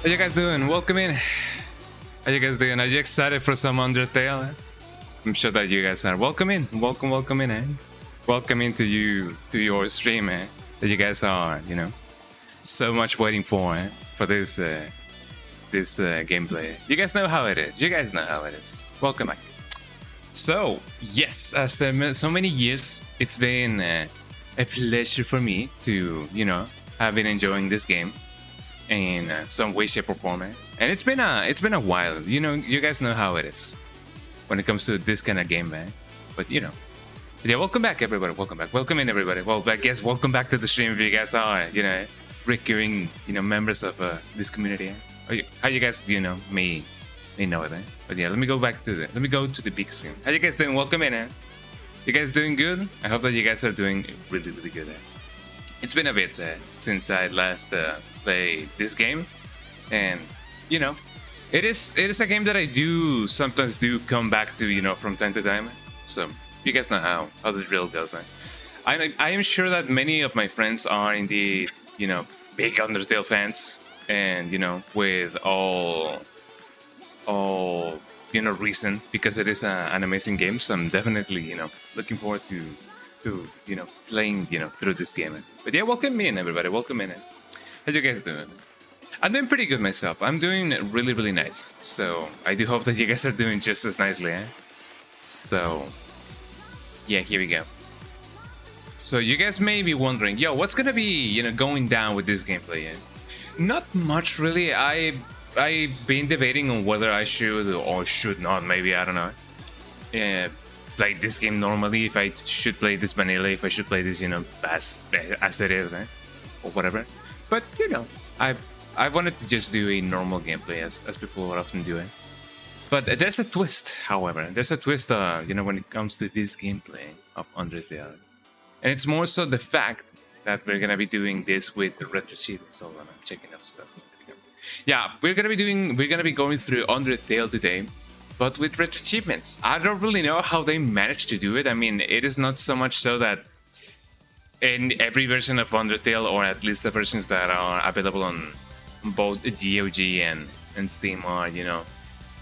How you guys doing? Welcome in. How you guys doing? Are you excited for some Undertale? I'm sure that you guys are. Welcome in. Welcome in, eh? Welcome into your stream, eh? That you guys are, so much waiting for, eh? For this gameplay. You guys know how it is. You guys know how it is. Welcome back. So, yes, after so many years, it's been a pleasure for me to, have been enjoying this game in some way, shape, or form. Eh? And it's been a while. You guys know how it is when it comes to this kind of game, man. But yeah, welcome back, everybody. Welcome back. Welcome in, everybody. Well, I guess welcome back to the stream if you guys are, recurring, members of this community. How you guys, may know it, eh? But yeah, let me go to the big screen. How you guys doing? Welcome in, eh? You guys doing good? I hope that you guys are doing really, really good. Eh? It's been a bit since I last played this game, and it is a game that I do sometimes come back to from time to time. So you guys know how the drill goes. Right? I am sure that many of my friends are indeed big Undertale fans, and with all reason, because it is an amazing game. So I'm definitely looking forward to playing through this game. But yeah, welcome in, everybody. Welcome in. How you guys doing? I'm doing pretty good myself. I'm doing really, really nice. So I do hope that you guys are doing just as nicely, eh? So yeah, here we go. So you guys may be wondering, yo, what's gonna be going down with this gameplay? Eh? Not much really. I've been debating on whether I should or should not. Maybe, I don't know. Play this game normally, if I should play this vanilla, if I should play this as it is, eh? Or whatever. But I wanted to just do a normal gameplay as people often do it. But there's a twist, however. There's a twist, when it comes to this gameplay of Undertale. And it's more so the fact that we're gonna be doing this with the RetroAchievements. Hold on, I'm checking up stuff. Yeah, we're gonna be going through Undertale today, but with RetroAchievements. I don't really know how they managed to do it. I mean, it is not so much so that in every version of Undertale, or at least the versions that are available on both GOG and Steam, are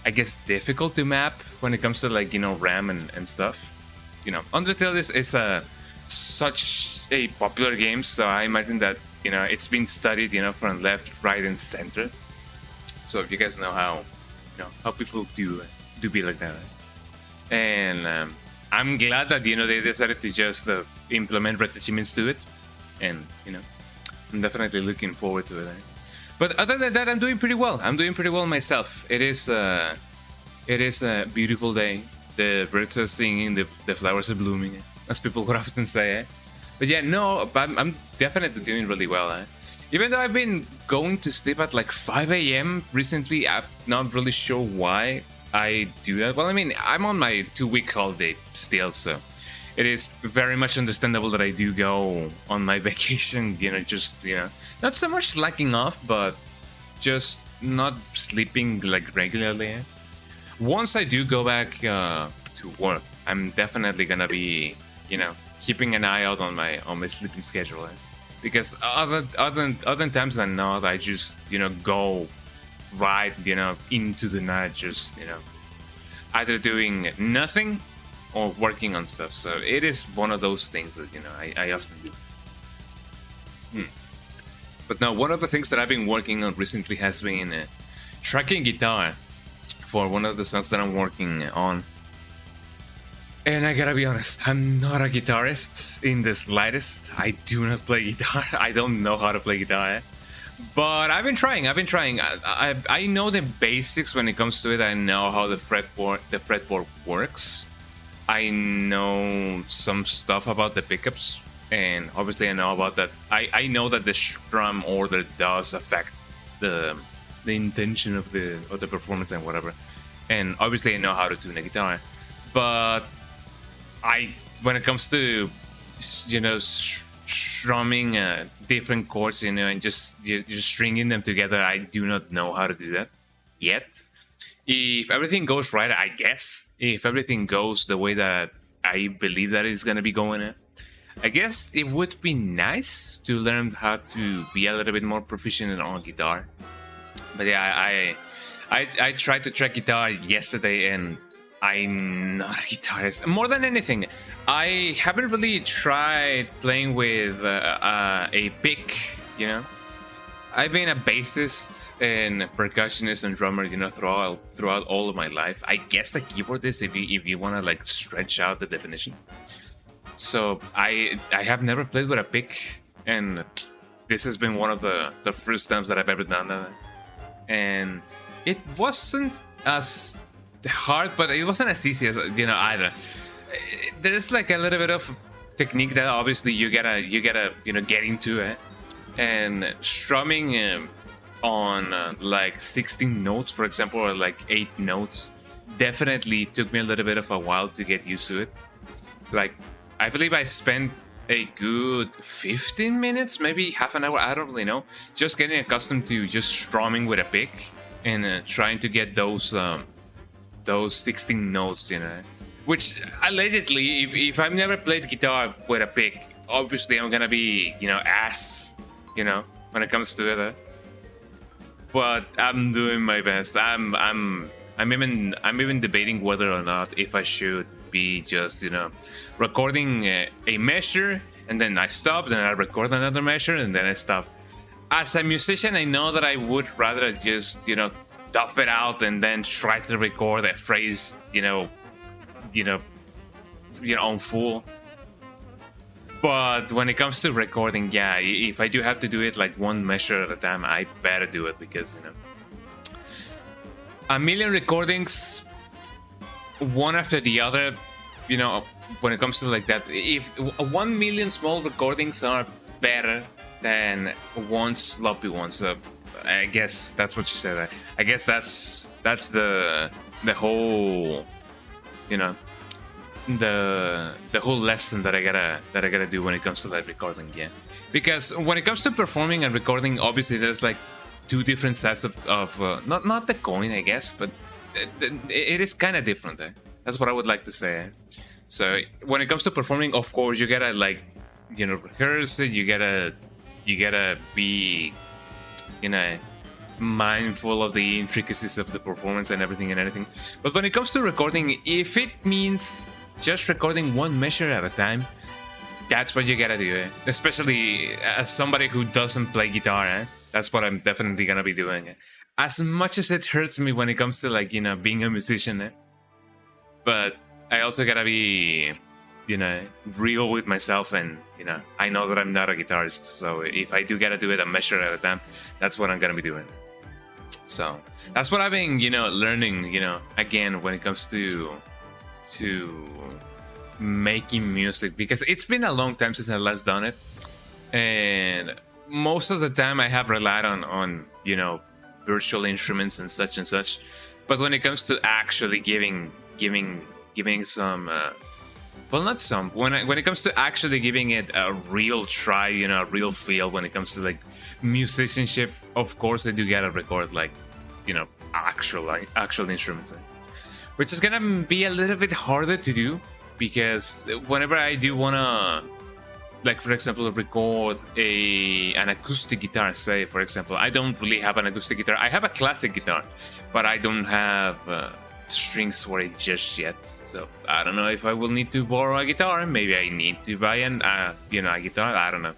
I guess difficult to map when it comes to RAM and stuff. Undertale is such a popular game, so I imagine that it's been studied from left, right, and center. So if you guys know how people do be like that, right? And I'm glad that they decided to just implement RetroAchievements to it, and I'm definitely looking forward to it. Right? But other than that, I'm doing pretty well. I'm doing pretty well myself. It is a beautiful day. The birds are singing, the flowers are blooming, as people would often say. Eh? But yeah, no, I'm definitely doing really well. Eh? Even though I've been going to sleep at 5 a.m. recently, I'm not really sure why I do that. Well, I mean, I'm on my 2-week holiday still, so it is very much understandable that I do go on my vacation, not so much slacking off, but just not sleeping regularly. Eh? Once I do go back to work, I'm definitely gonna be, keeping an eye out on my sleeping schedule. Eh? Because other times than not, I just go right into the night, just either doing nothing or working on stuff. So it is one of those things that I often do. But now, one of the things that I've been working on recently has been tracking guitar for one of the songs that I'm working on. And I gotta be honest, I'm not a guitarist in the slightest. I do not play guitar. I don't know how to play guitar. Eh? But I've been trying. I know the basics when it comes to it. I know how the fretboard works. I know some stuff about the pickups, and obviously I know about that. I know that the strum order does affect the intention of the performance and whatever. And obviously I know how to tune a guitar, but when it comes to strumming different chords, and just stringing them together, I do not know how to do that yet. If everything goes right, I guess, if everything goes the way that I believe that it's gonna be going, I guess it would be nice to learn how to be a little bit more proficient on guitar. But yeah, I tried to try guitar yesterday, and I'm not a guitarist. More than anything, I haven't really tried playing with a pick, you know. I've been a bassist and percussionist and drummer, you know, throughout all of my life. I guess the keyboardist, if you want to like stretch out the definition. So I have never played with a pick, and this has been one of the first times that I've ever done that. And it wasn't as hard, but it wasn't as easy as, you know, either. There's like a little bit of technique that obviously you gotta you know, get into it. And strumming on like 16 notes, for example, or like 8 notes, definitely took me a little bit of a while to get used to it. Like, I believe I spent a good 15 minutes, maybe half an hour, I don't really know, just getting accustomed to just strumming with a pick and trying to get those 16 notes, you know. Which allegedly, if I've never played guitar with a pick, obviously I'm gonna be, you know, ass, you know, when it comes to it. But I'm doing my best. I'm even debating whether or not if I should be just, you know, recording a measure and then I stop, then I record another measure and then I stop. As a musician, I know that I would rather just, you know, tough it out and then try to record a phrase, you know, on full. But when it comes to recording, yeah, if I do have to do it like one measure at a time, I better do it, because, you know, a million recordings, one after the other, you know, when it comes to like that, if 1 million small recordings are better than one sloppy one, so I guess that's what you said. I guess that's the whole, you know, the whole lesson that I gotta do when it comes to like recording, yeah. Because when it comes to performing and recording, obviously there's like two different sides of not the coin, I guess, but it is kind of different. That's what I would like to say. So when it comes to performing, of course you gotta like, you know, rehearse it. You gotta be, you know, mindful of the intricacies of the performance and everything. But when it comes to recording, if it means just recording one measure at a time, that's what you gotta do, especially as somebody who doesn't play guitar. That's what I'm definitely gonna be doing, as much as it hurts me when it comes to like, you know, being a musician, but I also gotta be, you know, real with myself, and, you know, I know that I'm not a guitarist, so if I do gotta do it a measure at a time, that's what I'm gonna be doing. So that's what I've been, you know, learning, you know, again, when it comes to making music, because it's been a long time since I last done it, and most of the time I have relied on you know, virtual instruments and such. But when it comes to actually giving some well, not some, when it comes to actually giving it a real try, you know, a real feel, when it comes to like musicianship, of course I do gotta record like, you know, actual instruments, which is gonna be a little bit harder to do, because whenever I do wanna, like, for example, record an acoustic guitar, say, for example, I don't really have an acoustic guitar. I have a classic guitar, but I don't have strings for it just yet. So I don't know if I will need to borrow a guitar. Maybe I need to buy you know, a guitar. I don't know.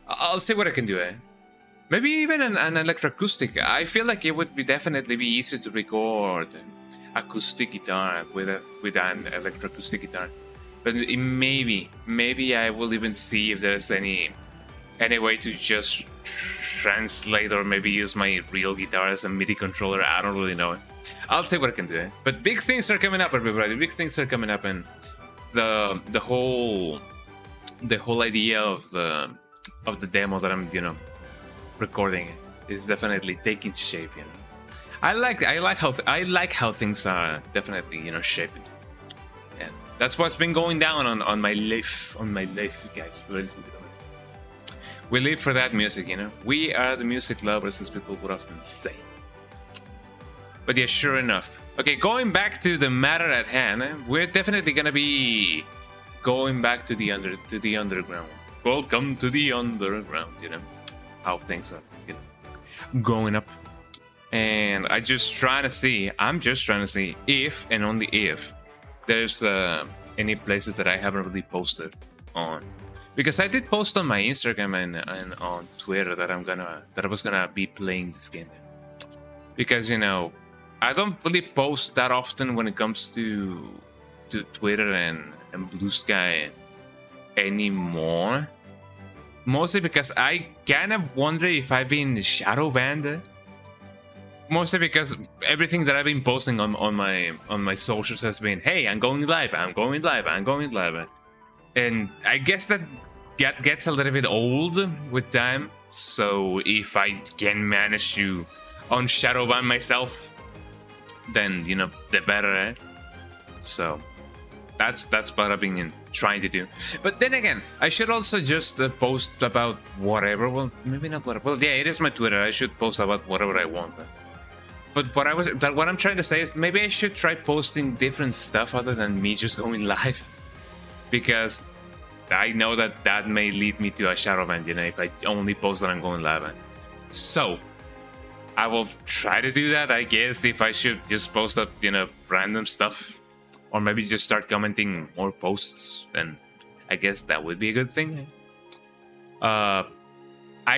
I'll see what I can do. Maybe even an electroacoustic. I feel like it would definitely be easier to record acoustic guitar with an electroacoustic guitar. But maybe I will even see if there's any way to just translate, or maybe use my real guitar as a MIDI controller. I don't really know. I'll see what I can do. But big things are coming up, everybody. Big things are coming up, and the whole idea of the demo that I'm, you know, recording is definitely taking shape. You know, I like how things are definitely, you know, shaping. And that's what's been going down on my life, guys, ladies and gentlemen. We live for that music, you know. We are the music lovers, as people would often say. But yeah, sure enough. Okay, going back to the matter at hand, we're definitely gonna be going back to the underground. Welcome to the underground, you know. How things are, you know, growing up. and I'm just trying to see if and only if there's any places that I haven't really posted on, because I did post on my Instagram and on Twitter that I was gonna be playing this game, because I don't really post that often when it comes to Twitter and Blue Sky anymore. Mostly because I kind of wonder if I've been shadow banned. Mostly because everything that I've been posting on my socials has been, hey, I'm going live, and I guess that gets a little bit old with time. So if I can manage to unshadow ban myself, then the better. Eh? So that's what I've been trying to do. But then again, I should also just post about whatever. Well, maybe not whatever. Well, yeah, it is my Twitter. I should post about whatever I want. But what I'm trying to say is maybe I should try posting different stuff other than me just going live, because I know that may lead me to a shadow ban, if I only post that I'm going live. So I will try to do that, I guess, if I should just post up, random stuff, or maybe just start commenting more posts, then I guess that would be a good thing. I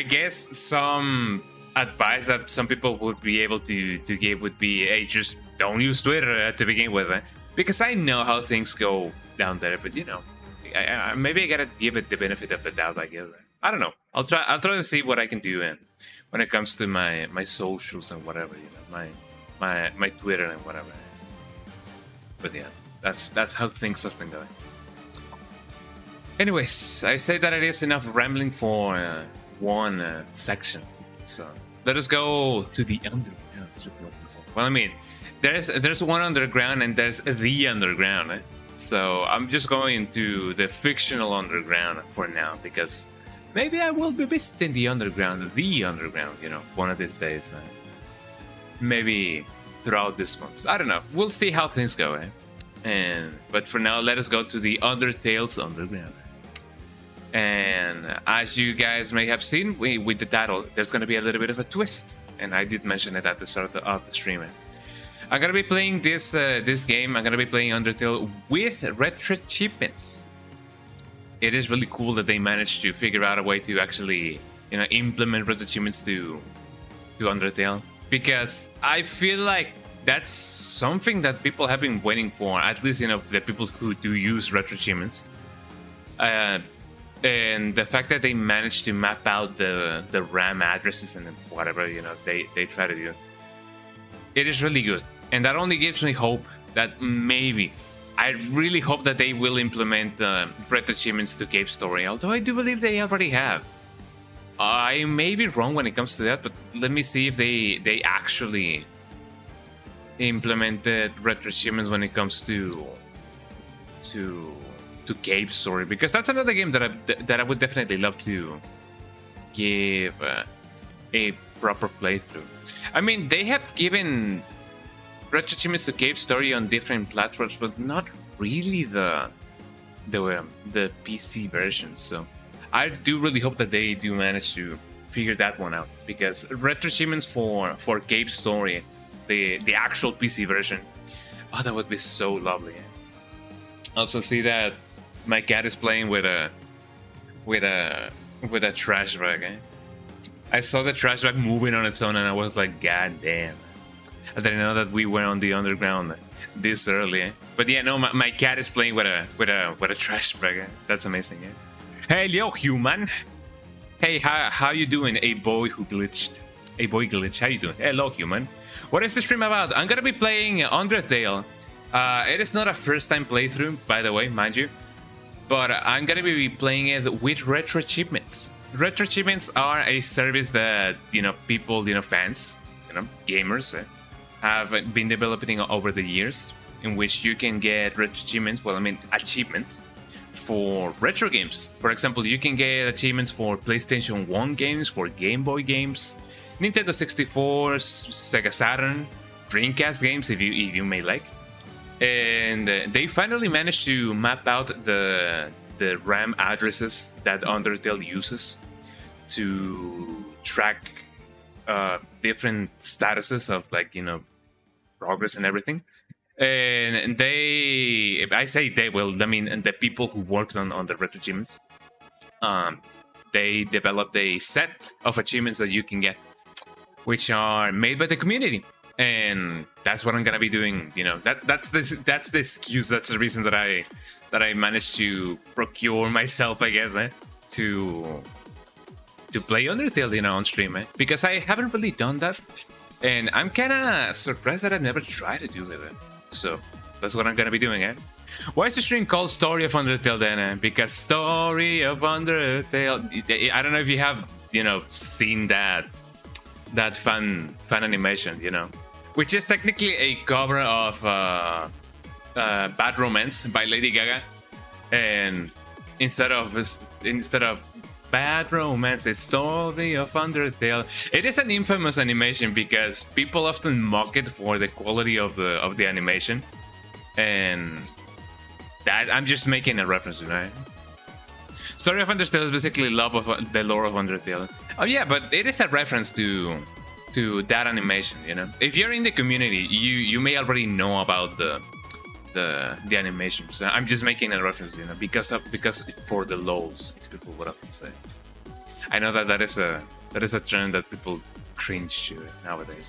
guess some advice that some people would be able to give would be, hey, just don't use Twitter to begin with, because I know how things go down there. But maybe I gotta give it the benefit of the doubt, I guess. I don't know. I'll try to see what I can do when it comes to my socials and whatever, my Twitter and whatever. But yeah, that's how things have been going. Anyways, I say that it is enough rambling for one section. So let us go to the underground. Well, I mean, there's one underground and there's the underground. So I'm just going to the fictional underground for now, because maybe I will be visiting the underground, one of these days. Maybe throughout this month. I don't know. We'll see how things go. But for now, let us go to the Undertale's underground. And as you guys may have seen with the title, there's going to be a little bit of a twist, and I did mention it at the start of the stream. I'm going to be playing this game. I'm going to be playing Undertale with RetroAchievements. It is really cool that they managed to figure out a way to actually implement RetroAchievements to Undertale, because I feel like that's something that people have been waiting for, at least the people who do use RetroAchievements. And the fact that they managed to map out the RAM addresses and whatever they try to do, it is really good, and that only gives me hope that maybe, I really hope that they will implement RetroAchievements to Cave Story. Although I do believe they already have. I may be wrong when it comes to that, but let me see if they actually implemented RetroAchievements when it comes to Cave Story, because that's another game that I would definitely love to give a proper playthrough. I mean, they have given RetroAchievements to Cave Story on different platforms, but not really the PC version. So I do really hope that they do manage to figure that one out, because RetroAchievements for Cave Story, the actual PC version, oh, that would be so lovely. Also see that my cat is playing with a trash bag. I saw the trash bag moving on its own, and I was like, God damn! I didn't know that we were on the underground this early. But yeah, no, my cat is playing with a trash bag. That's amazing. Hey, yo, human. Hey, how you doing? A boy who glitched. A boy glitch. How you doing? Hello, human. What is the stream about? I'm gonna be playing Undertale. It is not a first-time playthrough, by the way, mind you. But I'm gonna be playing it with RetroAchievements. RetroAchievements are a service that people, fans, gamers, have been developing over the years, in which you can get RetroAchievements. Well, I mean achievements for retro games. For example, you can get achievements for PlayStation 1 games, for Game Boy games, Nintendo 64, Sega Saturn, Dreamcast games, if you may like. And they finally managed to map out the RAM addresses that Undertale uses to track different statuses of like progress and everything. And I say they will, I mean, and the people who worked on the RetroAchievements, they developed a set of achievements that you can get, which are made by the community. And that's what I'm gonna be doing. That's the excuse. That's the reason that I managed to procure myself, I guess, to play Undertale, on stream, because I haven't really done that, and I'm kind of surprised that I've never tried to do it. So that's what I'm gonna be doing. Why is the stream called Story of Undertale then? Because Story of Undertale. I don't know if you have seen that fan animation, which is technically a cover of Bad Romance by Lady Gaga, and instead of Bad Romance, the Story of Undertale. It is an infamous animation because people often mock it for the quality of the animation, and that I'm just making a reference, right? Story of Undertale is basically love of the lore of Undertale. Oh yeah, but it is a reference to that animation. If you're in the community, you may already know about the animation. So I'm just making a reference, because for the lols, as people would often say. I know that is a trend that people cringe to nowadays,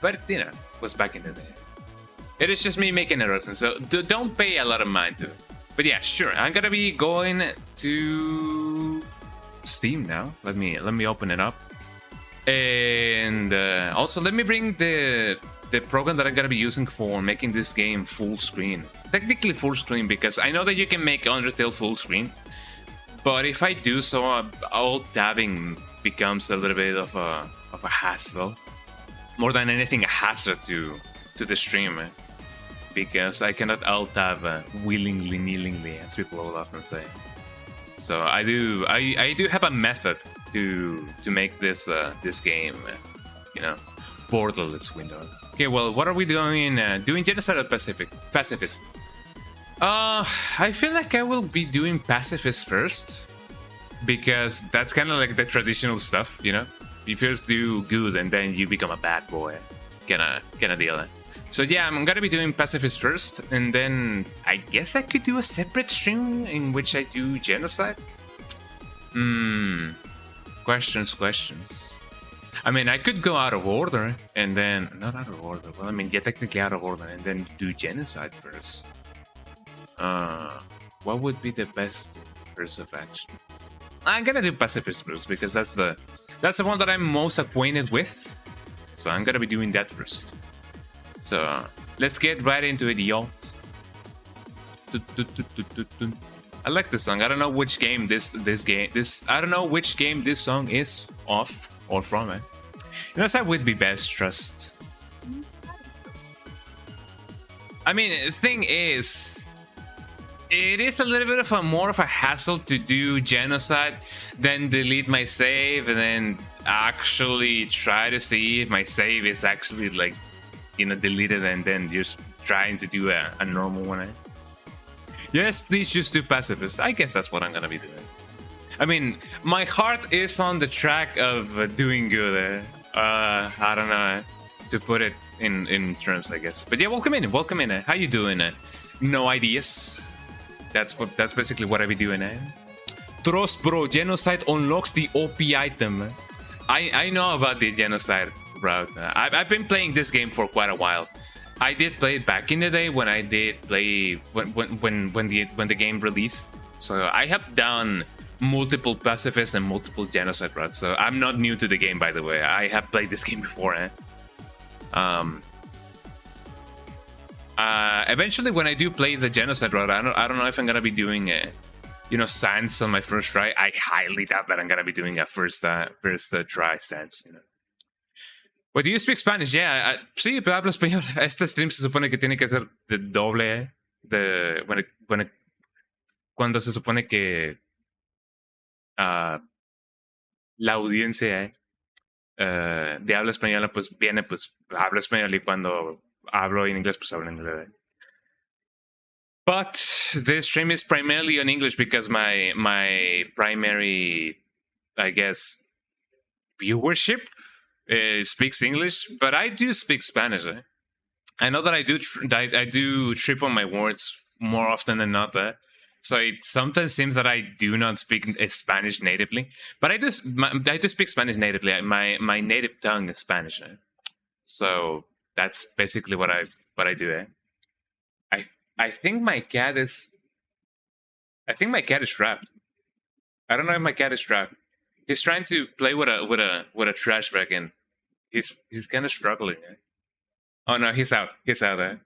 but was back in the day. It is just me making a reference, so don't pay a lot of mind to it. But yeah, sure, I'm gonna be going to Steam now. Let me open it up, and also let me bring the program that I'm gonna be using for making this game full screen. Technically full screen, because I know that you can make Undertale full screen, but if I do so, all tabbing becomes a little bit of a hassle. More than anything, a hassle to the stream, because I cannot alt tab willingly, nillingly, as people will often say. So I do have a method to make this game, borderless window. Okay, well, what are we doing? Doing genocide or pacifist? I feel like I will be doing pacifist first, because that's kind of like the traditional stuff, You first do good and then you become a bad boy, kind of deal. So yeah, I'm gonna be doing pacifist first, and then I guess I could do a separate stream in which I do genocide. Questions. I mean, I could go out of order and then not out of order. Well, I mean, yeah, technically out of order, and then do genocide first. What would be the best course of action? I'm gonna do pacifist first because that's the one that I'm most acquainted with. So I'm gonna be doing that first. So let's get right into it, y'all. I like this song. I don't know which game this I don't know which game this song is off or from. That would be best trust. I mean, the thing is, it is a little bit of more of a hassle to do genocide than delete my save and then actually try to see if my save is actually like deleted, and then just trying to do a normal one. Yes, please just do pacifist. I guess that's what I'm gonna be doing. I mean, my heart is on the track of doing good. I don't know to put it in terms, I guess. But yeah, welcome in. How you doing? No ideas. That's basically what I be doing. Trust, bro. Genocide unlocks the OP item. I know about the genocide route. I've been playing this game for quite a while. I did play it back in the day when I did play when the game released. So I have done multiple pacifist and multiple genocide routes. So I'm not new to the game, by the way. I have played this game before. Eventually, when I do play the genocide route, I don't know if I'm gonna be doing stance on my first try. I highly doubt that I'm gonna be doing a first try stance. But do you speak Spanish? Yeah, sí, pero hablo español. Este stream se supone que tiene que ser de doble, cuando se supone que la audiencia de habla española pues viene, pues hablo español, y cuando hablo en inglés pues hablo en inglés. But this stream is primarily on English because my primary, I guess, viewership speaks English, but I do speak Spanish. I know that I do trip on my words more often than not. So it sometimes seems that I do not speak Spanish natively, but I do speak Spanish natively. My native tongue is Spanish, so that's basically what I do. I think my cat is. I think my cat is trapped. I don't know if my cat is trapped. He's trying to play with a trash bag, and he's kind of struggling. Oh no, he's out. He's out.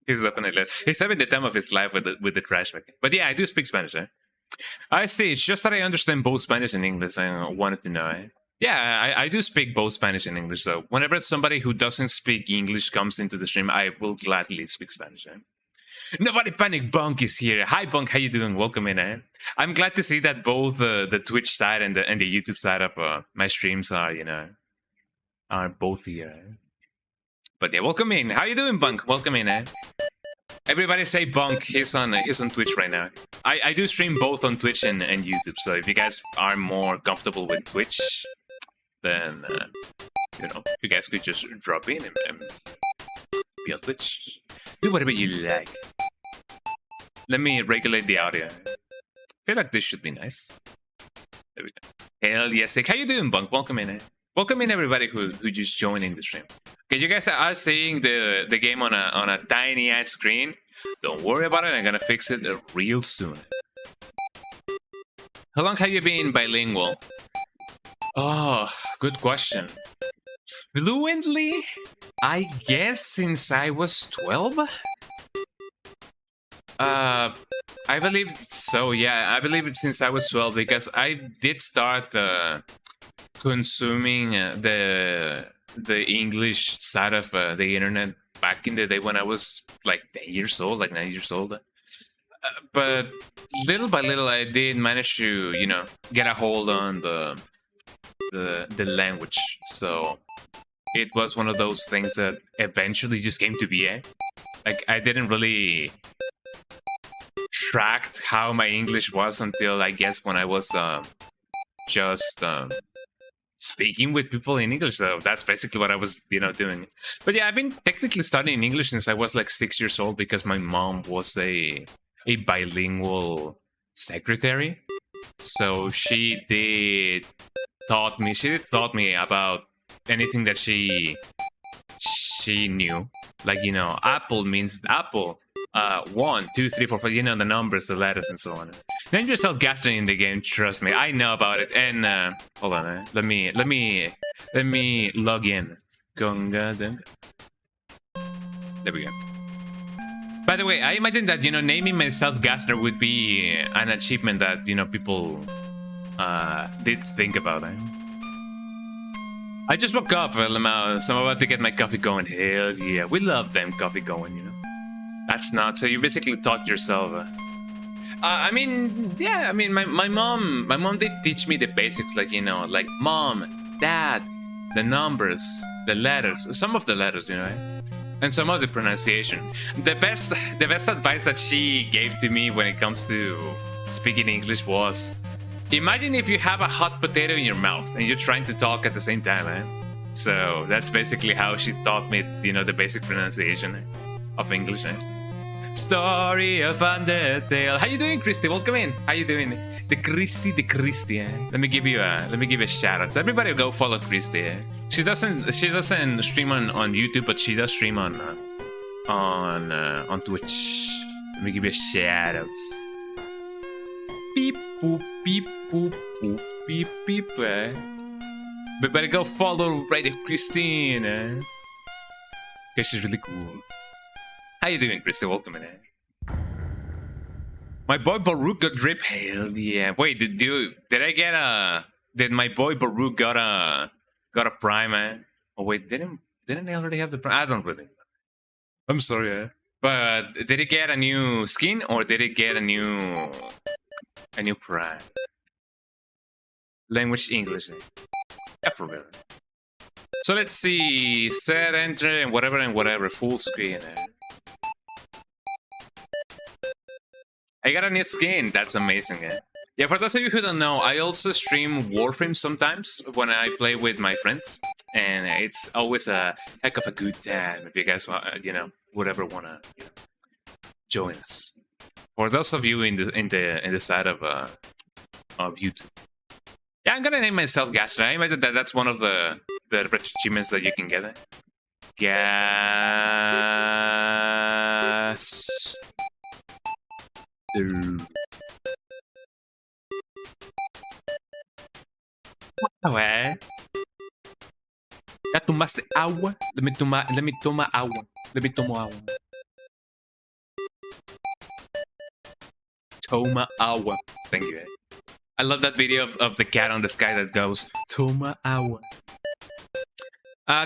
He's definitely. He's having the time of his life with the trash bag. But yeah, I do speak Spanish. I see. It's just that I understand both Spanish and English. I wanted to know. Yeah, I do speak both Spanish and English. So whenever somebody who doesn't speak English comes into the stream, I will gladly speak Spanish. Nobody panic. Bunk is here. Hi, Bunk. How you doing? Welcome in. I'm glad to see that both the Twitch side and the YouTube side of my streams are both here. But yeah, welcome in. How you doing, Bunk? Welcome in. Everybody say Bunk. He's on Twitch right now. I do stream both on Twitch and YouTube. So if you guys are more comfortable with Twitch, then you guys could just drop in and be on Twitch. Do whatever you like. Let me regulate the audio. I feel like this should be nice. There we go. Hell yes. How you doing, Bunk? Welcome in. Welcome in, everybody who just joined in the stream. Okay, you guys are seeing the game on a tiny ass screen. Don't worry about it. I'm gonna fix it real soon. How long have you been bilingual? Oh, good question. Fluently, I guess since I was 12. I believe so. Yeah, I believe it since I was 12 because I did start consuming the English side of the internet back in the day when I was like 10 years old, like 9 years old. But little by little, I did manage to get a hold on the language. So it was one of those things that eventually just came to be. Like I didn't really tracked how my English was until I guess when I was just speaking with people in English. So that's basically what I was doing. But yeah, I've been technically studying English since I was like 6 years old because my mom was a bilingual secretary. So she did taught me about anything that she knew. Like apple means apple. 1, 2, 3, 4, 5. The numbers, the letters, and so on. Then you're self-gassing in the game. Trust me, I know about it. And hold on, let me log in. There we go. By the way, I imagine that naming myself Gassner would be an achievement that people did think about. I just woke up, so I'm about to get my coffee going. Hell yeah, we love them coffee going. That's not so. You basically taught yourself. I mean, yeah. I mean, my mom did teach me the basics, like like mom, dad, the numbers, the letters, some of the letters, and some of the pronunciation. The best advice that she gave to me when it comes to speaking English was, imagine if you have a hot potato in your mouth and you're trying to talk at the same time. So that's basically how she taught me, the basic pronunciation of English. Story of Undertale. How you doing, Christy? Welcome in. How you doing? The Christy. Let me give you a shout out. So everybody go follow Christy. She doesn't stream on YouTube, but she does stream on Twitch. Let me give you a shout out. Beep boop beep boop boop beep beep. But better go follow Radio Christine. Because she's really cool. How you doing, Christy? Welcome in. My boy Baruch got drip. Hell yeah! Wait, did my boy Baruch got a prime? Oh wait, didn't he already have the prime? I don't really know. I'm sorry, but did he get a new skin or did he get a new prime? Language English. Yeah, for real. So let's see. Set enter and whatever. Full screen. I got a new skin. That's amazing. Yeah, for those of you who don't know, I also stream Warframe sometimes when I play with my friends. and it's always a heck of a good time if you guys want, would ever wanna join us. For those of you in the side of YouTube, yeah, I'm gonna name myself Gaster. I imagine that's one of the retro achievements that you can get. Gas. Wow, ¿Ya tomaste agua? Let me toma agua. Let me tomo agua. Toma agua. Thank you. I love that video of the cat on the sky that goes, Toma agua.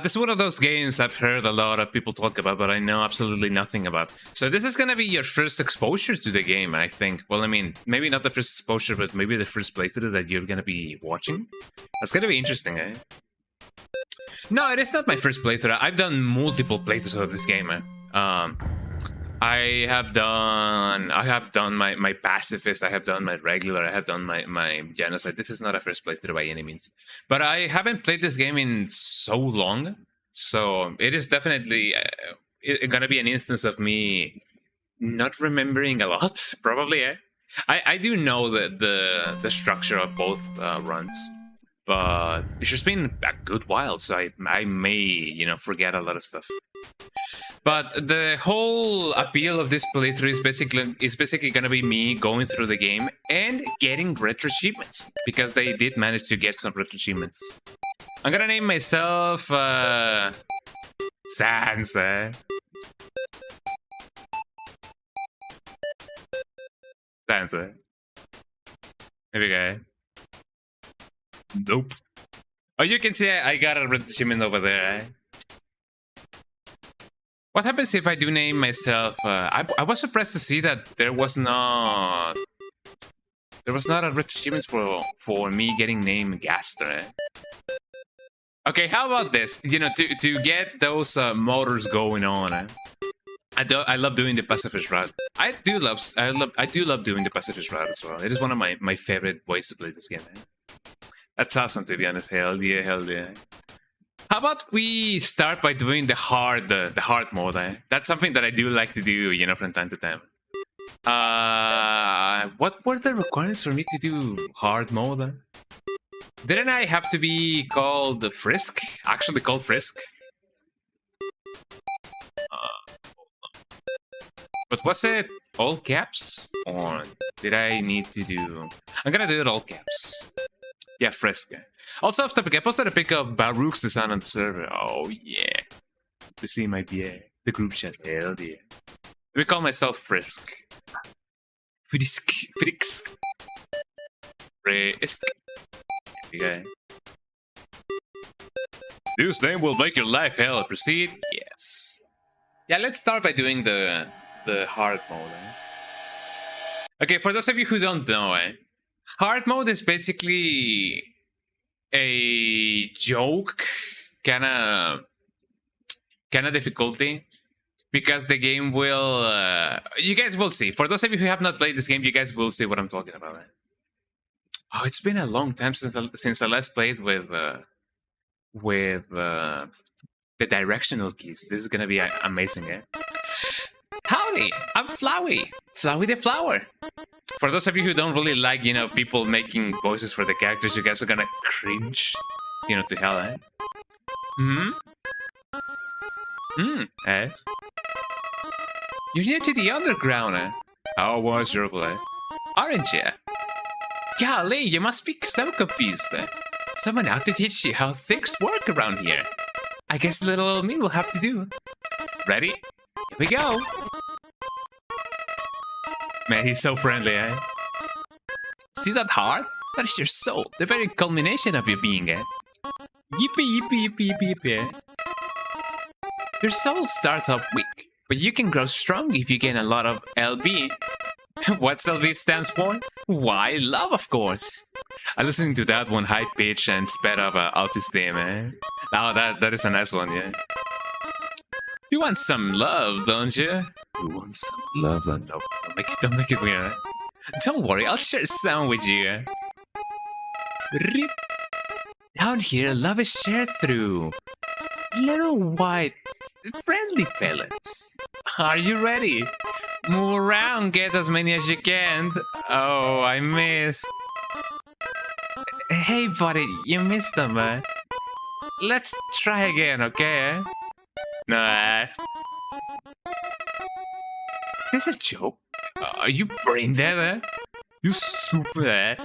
This is one of those games I've heard a lot of people talk about, but I know absolutely nothing about. So this is gonna be your first exposure to the game, I think. Well, I mean, maybe not the first exposure, but maybe the first playthrough that you're gonna be watching. That's gonna be interesting, eh? No, it is not my first playthrough. I've done multiple playthroughs of this game, man. I have done my pacifist, I have done my regular, I have done my genocide. This is not a first playthrough by any means. But I haven't played this game in so long, so it is definitely gonna be an instance of me not remembering a lot, probably, eh? I do know that the structure of both runs, but it's just been a good while, so I may, forget a lot of stuff. But the whole appeal of this playthrough is basically gonna be me going through the game and getting retro achievements, because they did manage to get some retro achievements. I'm gonna name myself Sansa. Sansa. Maybe guy. Nope. Oh, you can see I got a retro achievement over there, eh? What happens if I do name myself? I was surprised to see that there was not a retro achievement for me getting named Gaster. Eh? Okay, how about this? To get those motors going on. Eh? I love doing the pacifist route. I do love doing the pacifist route as well. It is one of my favorite ways to play this game. Eh? That's awesome, to be honest. Hell yeah, hell yeah. How about we start by doing the hard mode? Eh? That's something that I do like to do, from time to time. What were the requirements for me to do hard mode? Eh? Didn't I have to be called Frisk? Actually called Frisk? But was it all caps? Or did I need to do... I'm gonna do it all caps. Yeah, Frisk. Also off topic, I posted a pic of Baruch's design on the server. Oh yeah. To see my BA. The group chat. Hell yeah. We call myself Frisk. Frisk. Frisk. Frisk. Okay. This name will make your life hell. Proceed? Yes. Yeah, let's start by doing the hard mode. Eh? Okay, for those of you who don't know, hard mode is basically a joke kind of difficulty, because the game will you guys will see. For those of you who have not played this game, you guys will see what I'm talking about. Eh? Oh, it's been a long time since I last played with the directional keys. This is gonna be amazing, eh? Howdy, I'm Flowey. Flowey the Flower. For those of you who don't really like, people making voices for the characters, you guys are gonna cringe, to hell, eh? Eh? You're new to the Underground, eh? How was your play? Aren't you? Golly, you must be so confused, eh? Someone out to teach you how things work around here. I guess little old me will have to do. Ready? Here we go. Man, he's so friendly, eh? See that heart? That is your soul, the very culmination of your being, eh? Yippee, yippee, yippee, yippee, yippee, eh? Your soul starts off weak, but you can grow strong if you gain a lot of LB. What's LB stands for? Why, love, of course. I listened to that one high pitch and sped up Alfie's theme, eh? Oh, that is a nice one, yeah. You want some love, don't you? You want some love, no, don't make it weird. Eh? Don't worry, I'll share some with you. Down here, love is shared through little white, friendly pellets. Are you ready? Move around, get as many as you can. Oh, I missed. Hey, buddy, you missed them, man. Let's try again, okay? Nah. This is a joke. Are you brain dead, eh? You stupid, eh?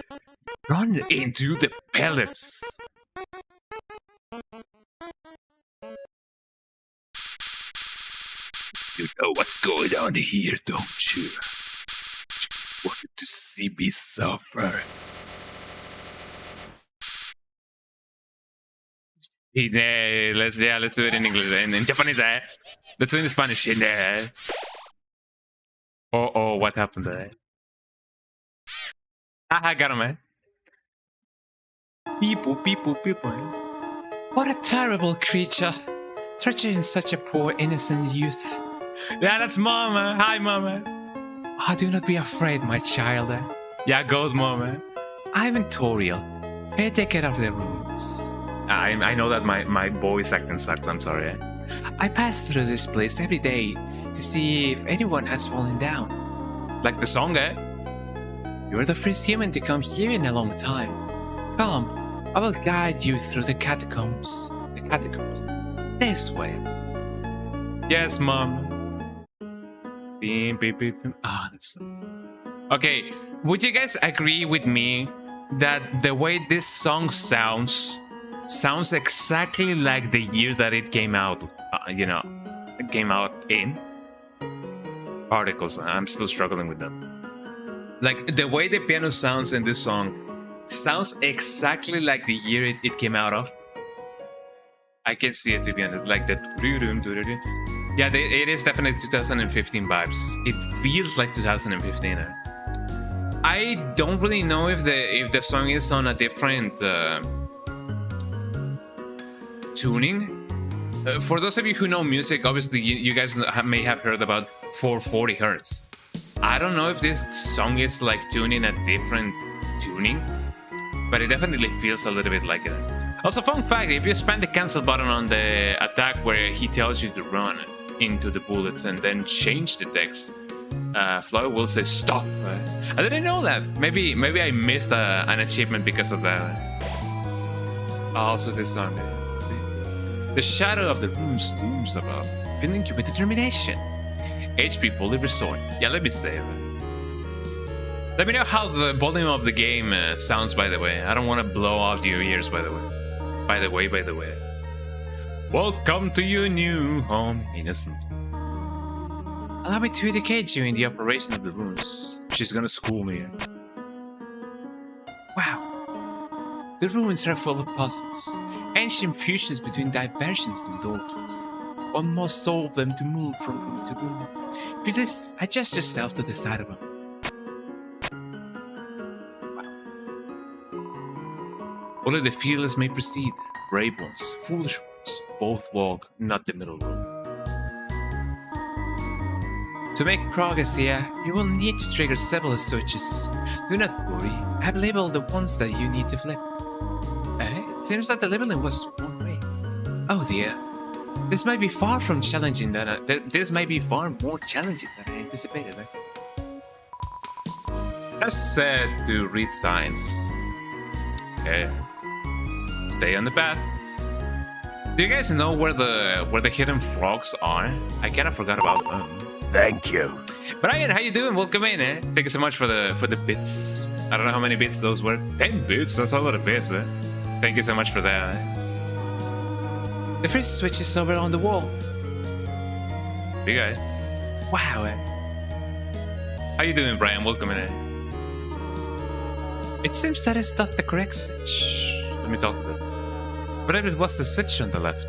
Run into the pellets. You know what's going on here, don't you? You wanted to see me suffer. Let's do it in English, in Japanese, eh? Let's do it in Spanish, eh? Oh, what happened there? I got him, man. People. What a terrible creature. Torturing such a poor, innocent youth. Yeah, that's Mama. Hi, Mama. Oh, do not be afraid, my child. Yeah, goes, Mama. I'm Toriel, caretaker of the ruins. I know that my voice acting sucks, I'm sorry. I pass through this place every day to see if anyone has fallen down. Like the song, eh? You're the first human to come here in a long time. Come, I will guide you through the catacombs. This way. Yes, Mom. Beep. Ah, that's... Okay, would you guys agree with me that the way this song sounds exactly like the year that it came out? It came out in? Articles. I'm still struggling with them. Like, the way the piano sounds in this song sounds exactly like the year it came out of. I can see it, to be honest. Like that. Yeah, it is definitely 2015 vibes. It feels like 2015. I don't really know if the song is on a different tuning. For those of you who know music, obviously you guys may have heard about 440 hertz. I don't know if this song is like tuning a different tuning, but it definitely feels a little bit like it. Also, fun fact, if you spam the cancel button on the attack where he tells you to run into the bullets and then change the text, Floyd will say stop. I didn't know that. Maybe I missed an achievement because of that. Also this song. The shadow of the runes looms above, filling you with determination. HP fully restored. Yeah, let me save. Let me know how the volume of the game sounds, by the way. I don't want to blow out your ears, by the way. By the way. Welcome to your new home, innocent. Allow me to educate you in the operation of the runes. She's gonna school me. Wow. The ruins are full of puzzles. Ancient fusions between diversions and dormants. One must solve them to move from room to room. For this, adjust yourself to the side of them. Only the fearless may proceed. Brave ones, foolish ones, both walk, not the middle road. To make progress here, you will need to trigger several switches. Do not worry, I have labeled the ones that you need to flip. It seems that the labeling was one way. Oh dear. This might be far from challenging than this might be far more challenging than I anticipated. As said to read signs. Okay. Stay on the path. Do you guys know where the hidden frogs are? I kind of forgot about them. Thank you. Brian, how you doing? Welcome in, eh? Thank you so much for the bits. I don't know how many bits those were. 10 bits? That's a lot of bits, eh? Thank you so much for that, eh? The first switch is over on the wall. Big guy. Wow, eh? How you doing, Brian? Welcome in, eh? It seems that is not the correct switch. Let me talk to them. But it was the switch on the left.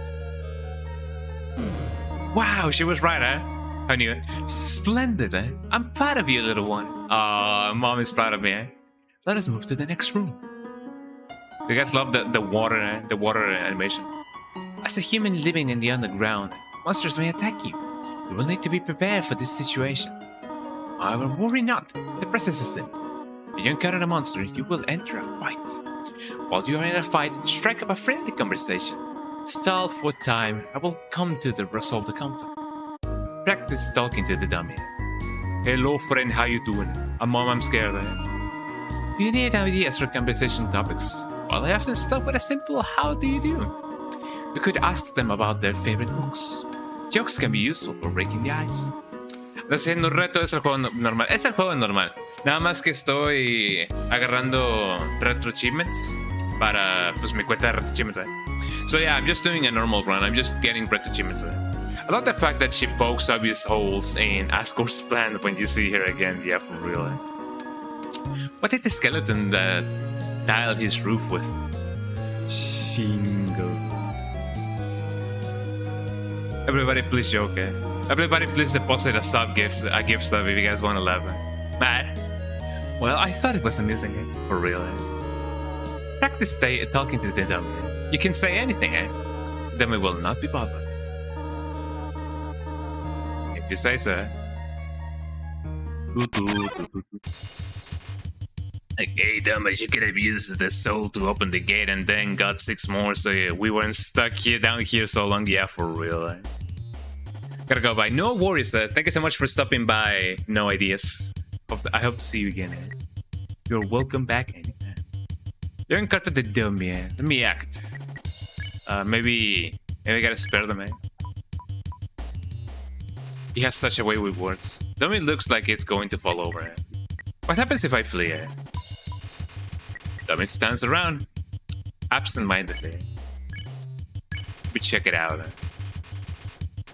Wow, she was right, eh? I knew it. Splendid, eh? I'm proud of you, little one. Aw, Mom is proud of me, eh? Let us move to the next room. You guys love the water, eh? The water animation. As a human living in the underground, monsters may attack you. You will need to be prepared for this situation. However, worry not. The process is simple. When you encounter a monster, you will enter a fight. While you are in a fight, strike up a friendly conversation. Stall for time. I will come to resolve the conflict. Practice talking to the dummy. Hello friend, how you doing? Mom, I'm scared. Do you need ideas for conversation topics? Well, I often start with a simple how do you do? You could ask them about their favorite books. Jokes can be useful for breaking the ice. No estoy haciendo un reto, es el juego normal. Es el juego normal. Nada más que estoy agarrando RetroAchievements para pues mi cuenta de RetroAchievements. So yeah, I'm just doing a normal run. I'm just getting RetroAchievements. I love the fact that she pokes obvious holes in Asgore's plan when you see her again. Yeah, for real. What did the skeleton that tiled his roof with? Shingles. Everybody please joke, eh? Everybody please deposit a gift stub if you guys want to laugh. Mad? Well, I thought it was amusing, eh? For real, eh? Practice talking to the dummy. You can say anything, eh? The dummy will not be bothered. If you say so. Like, hey, dumbass, you could have used the soul to open the gate and then got 6 more, so yeah, we weren't stuck here down here so long. Yeah, for real. Eh? Gotta go by. No worries. Thank you so much for stopping by. No ideas. I hope to see you again. Eh? You're welcome back anytime. You're in cut to the dummy. Eh? Let me act. Maybe I gotta spare them. Eh? He has such a way with words. Dummy looks like it's going to fall over. Eh? What happens if I flee? Eh? Dummy stands around, absent-mindedly. Let me check it out.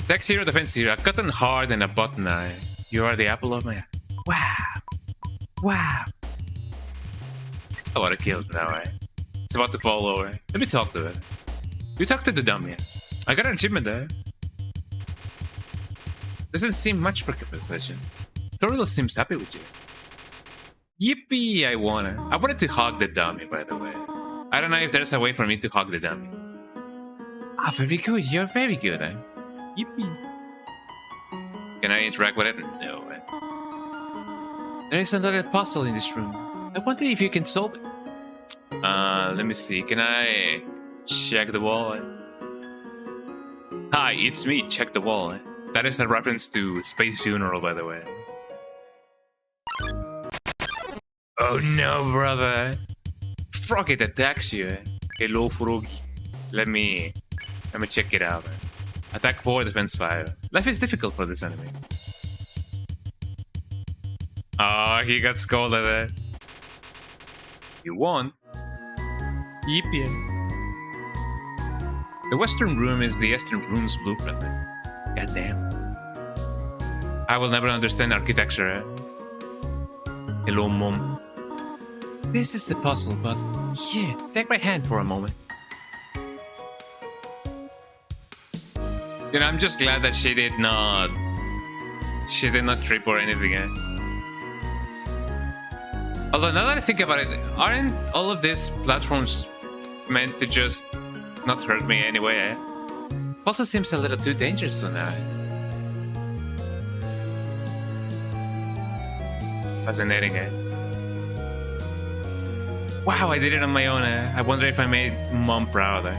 Attack 0, defense 0, a cotton hard and a button eye. You are the apple of my eye. Wow! Wow! I wanna kill it now, eh? It's about to fall over. Let me talk to it. You talk to the dummy. I got an achievement there. Doesn't seem much for compensation. Toriel seems happy with you. Yippee, I wanted to hug the dummy, by the way. I don't know if there's a way for me to hug the dummy. Ah, very good. You're very good, eh? Yippee. Can I interact with it? No, eh? There is another puzzle in this room. I wonder if you can solve it. Let me see. Can I check the wall? Eh? Hi, it's me. Check the wall. Eh? That is a reference to Space Funeral, by the way. Oh no, brother! Frog it attacks you. Hello, Froggy. Let me check it out. Attack 4, defense 5. Life is difficult for this enemy. Oh, he got scolded. Eh? You won. Yippee. The Western Room is the Eastern Room's blueprint. Goddamn. I will never understand architecture. Eh? Hello, Mom. This is the puzzle, but here, take my hand for a moment. You know, I'm just glad that she did not trip or anything. Eh? Although now that I think about it, aren't all of these platforms meant to just not hurt me anyway? Eh? Also seems a little too dangerous for now. Fascinating, eh? Wow, I did it on my own. Eh? I wonder if I made Mom proud. Eh?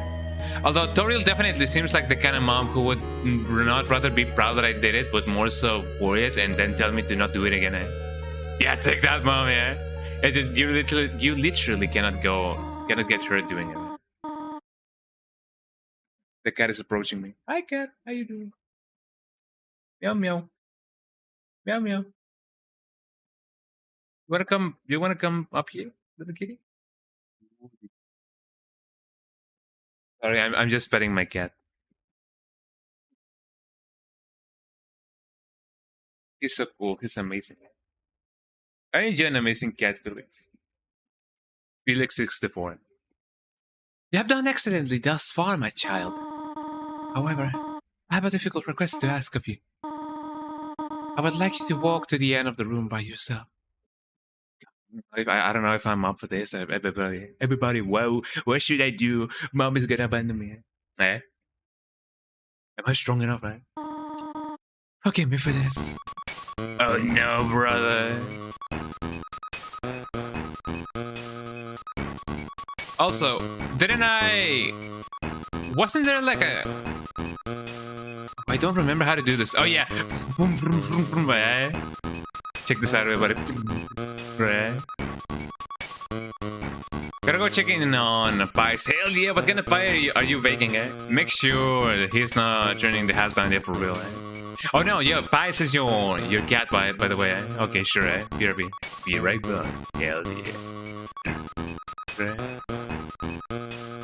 Although Toriel definitely seems like the kind of mom who would not rather be proud that I did it, but more so worried and then tell me to not do it again. Eh? Yeah, take that, Mom. Yeah, you literally cannot get hurt doing it. The cat is approaching me. Hi, cat. How you doing? Meow meow. Meow meow. You wanna come up here, little kitty? Sorry, I'm just petting my cat. He's so cool. He's amazing. I enjoy an amazing cat, Felix. Felix 64. You have done excellently thus far, my child. However, I have a difficult request to ask of you. I would like you to walk to the end of the room by yourself. I don't know if I'm up for this. Everybody, whoa, what should I do? Mom is gonna abandon me. Eh? Am I strong enough, right? Forgive me for this. Oh no, brother. Also, didn't I... Wasn't there like a... I don't remember how to do this. Oh yeah. Check this out, everybody. Gotta go check in on pies. Hell yeah, what kind of pie are you baking, eh? Make sure that he's not turning the house down there for real, eh? Oh no, yeah, Pies is your cat, by the way, eh? Okay, sure, eh? BRB. Be right back. Hell yeah.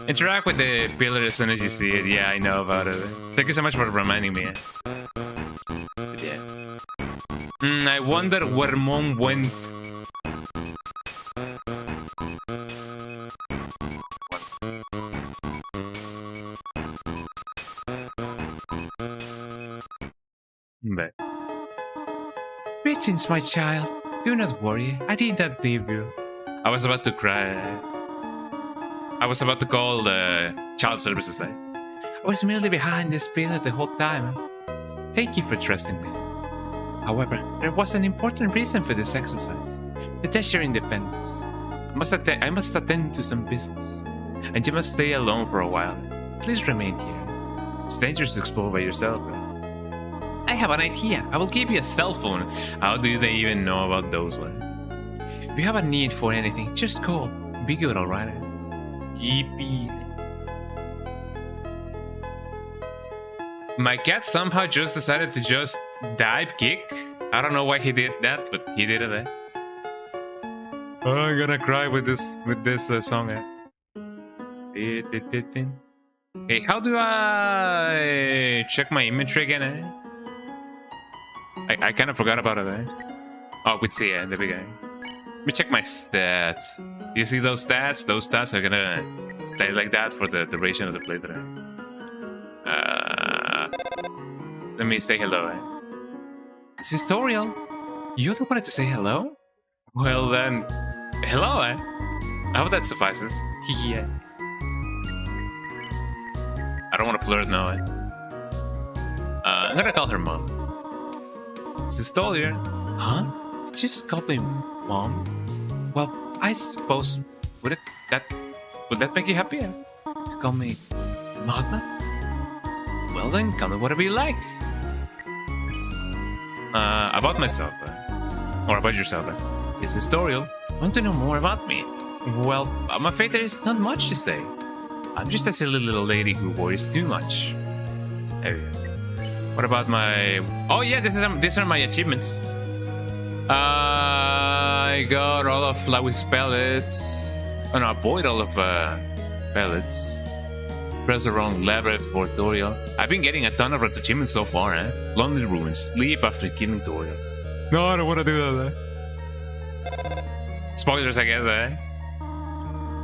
Interact with the pillar as soon as you see it. Yeah, I know about it. Thank you so much for reminding me. But yeah. I wonder where Mom went. But. Greetings, my child. Do not worry. I did not leave you. I was about to cry. I was about to call the child services. I was merely behind this pillar the whole time. Thank you for trusting me. However, there was an important reason for this exercise. To test your independence. I must attend to some business. And you must stay alone for a while. Please remain here. It's dangerous to explore by yourself, right? I have an idea. I will give you a cell phone. How do they even know about those? If you have a need for anything, just call. Be good, alright? Yippee. My cat somehow just decided to just dive kick. I don't know why he did that, but he did it. Eh? Oh, I'm gonna cry with this song. Eh? Hey, how do I check my inventory again? Eh? I kind of forgot about it. Eh? Oh, with C, there we go. Let me check my stats. You see those stats? Those stats are gonna stay like that for the duration of the playthrough. Let me say hello. Eh? This is Toriel. You also wanted to say hello? Well then, hello. Eh? I hope that suffices. Yeah. I don't want to flirt now. Eh? I'm gonna call her mom. This is Toriel. Huh? Just call me mom. Well, I suppose would that make you happy? Eh? To call me mother? Well then, call me whatever you like. About myself, or about yourself. It's a Toriel. Want to know more about me? Well, I'm afraid there is not much to say. I'm just a silly little lady who worries too much. There we go. What about my? Oh yeah, these are my achievements. I got all of Flowey's pellets. Oh no, avoid all of pellets. Press the wrong lever for Toriel. I've been getting a ton of achievements so far, eh? Lonely Ruins, sleep after killing Toriel. No, I don't want to do that. Spoilers, I guess, eh?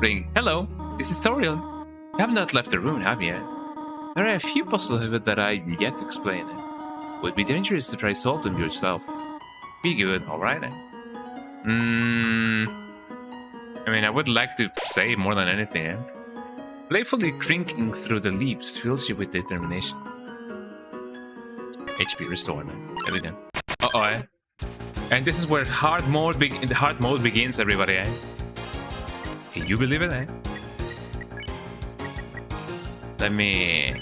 Ring. Hello, this is Toriel. You have not left the room, have you? There are a few puzzles of it that I'm yet to explain. Would be dangerous to try solve them yourself. Be good, alright? I mean, I would like to say more than anything, eh? Playfully crinkling through the leaves fills you with determination. HP restored, man. There we go. Uh-oh, eh? And this is where hard mode begins, everybody, eh? Can you believe it, eh? Let me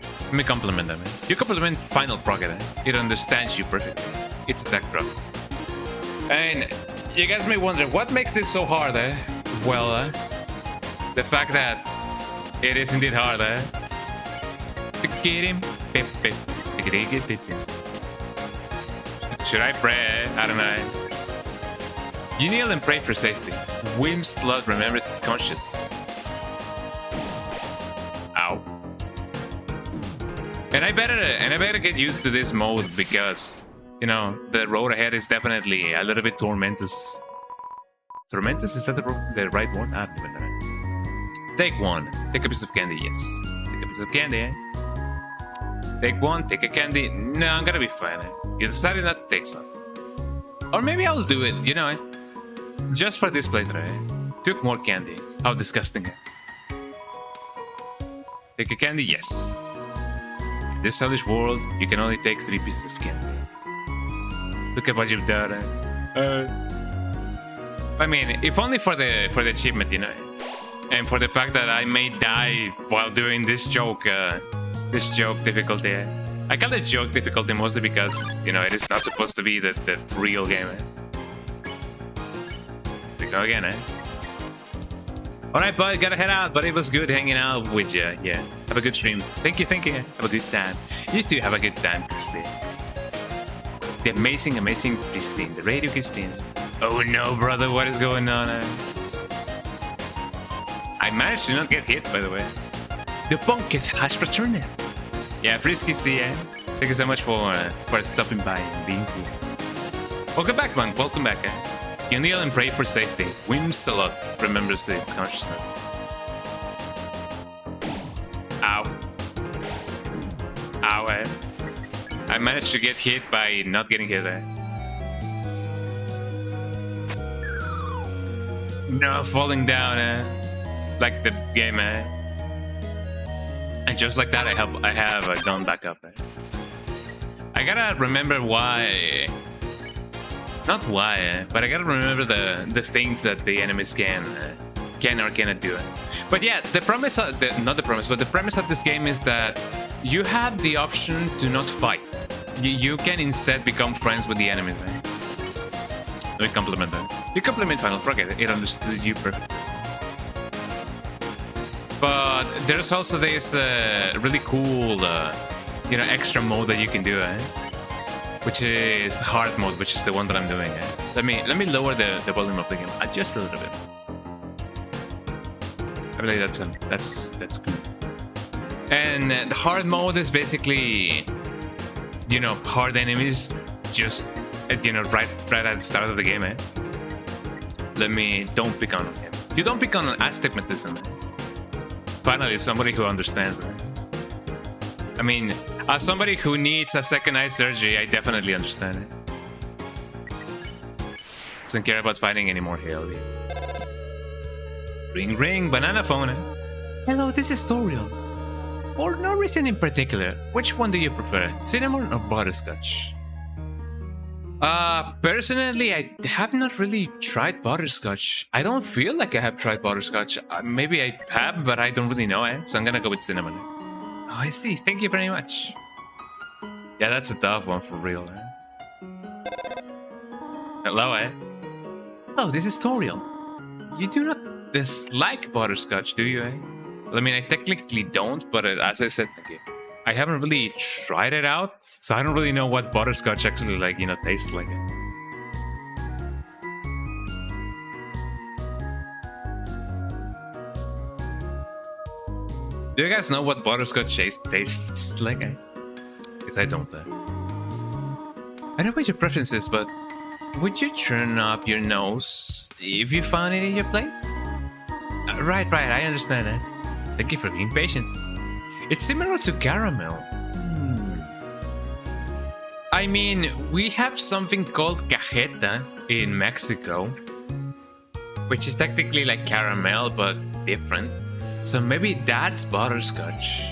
compliment them, eh? You compliment Final Frogget, eh? It understands you perfectly. It's a tech drop. And you guys may wonder, what makes this so hard, eh? Well, the fact that it is indeed hard, eh? Should I pray? I don't know. You kneel and pray for safety. Wim's slot remembers its conscience. Ow. And I better get used to this mode because, you know, the road ahead is definitely a little bit tormentous. Tormentous? Is that the right word? Ah, take one. Take a piece of candy, yes. Take a piece of candy, eh? Take one, take a candy. No, I'm gonna be fine, eh? You decided not to take some. Or maybe I'll do it, you know, eh? Just for this playthrough, eh? Took more candy. How disgusting, eh? Take a candy, yes. In this hellish world, you can only take 3 pieces of candy. Look at what you've done, eh? I mean, if only for the achievement, you know. And for the fact that I may die while doing this joke difficulty. I call it joke difficulty mostly because, you know, it is not supposed to be the real game. We go again, Alright, bud, gotta head out, but it was good hanging out with you. Yeah, have a good stream. Thank you. Have a good time. You too, have a good time, Christine. The amazing Christine, the radio Christine. Oh no, brother, what is going on? I managed to not get hit, by the way. The bucket has returned. Yeah, Frisky Steve. Thank you so much for stopping by and being here. Welcome back, Monk. Welcome back. You kneel and pray for safety. Whims a lot. Remembers its consciousness. Ow. Ow. I managed to get hit by not getting hit. No, falling down. Like the game. And just like that, I have gone back up. I gotta remember why. Not why, but I gotta remember the things that the enemies can or cannot do. But yeah, the premise of the premise of this game is that you have the option to not fight. You can instead become friends with the enemies. Let me compliment that. You compliment Final Frog. It understood you perfectly. But there's also this really cool, you know, extra mode that you can do, which is hard mode, which is the one that I'm doing. Let me lower the volume of the game just a little bit. I believe that's good. And the hard mode is basically, you know, hard enemies, just you know, right at the start of the game. Don't pick on him. You don't pick on astigmatism. Finally, somebody who understands. I mean, as somebody who needs a second eye surgery, I definitely understand it. Doesn't care about fighting anymore, Haley. Ring ring, banana phone. Hello, this is Stooory. For no reason in particular, which one do you prefer, cinnamon or butterscotch? Personally, I have not really tried butterscotch. I don't feel like I have tried butterscotch. Maybe I have, but I don't really know, so I'm gonna go with cinnamon. Oh, I see. Thank you very much. Yeah, that's a tough one for real, Hello, Oh, this is Stooory. You do not dislike butterscotch, do you, Well, I mean, I technically don't, but as I said, I haven't really tried it out, so I don't really know what butterscotch actually, like, you know, tastes like. Do you guys know what butterscotch tastes like? Because I don't. I know what your preference is, but would you turn up your nose if you found it in your plate? Right, I understand. Thank you for being patient. It's similar to caramel. I mean, we have something called cajeta in Mexico, which is technically like caramel, but different. So maybe that's butterscotch.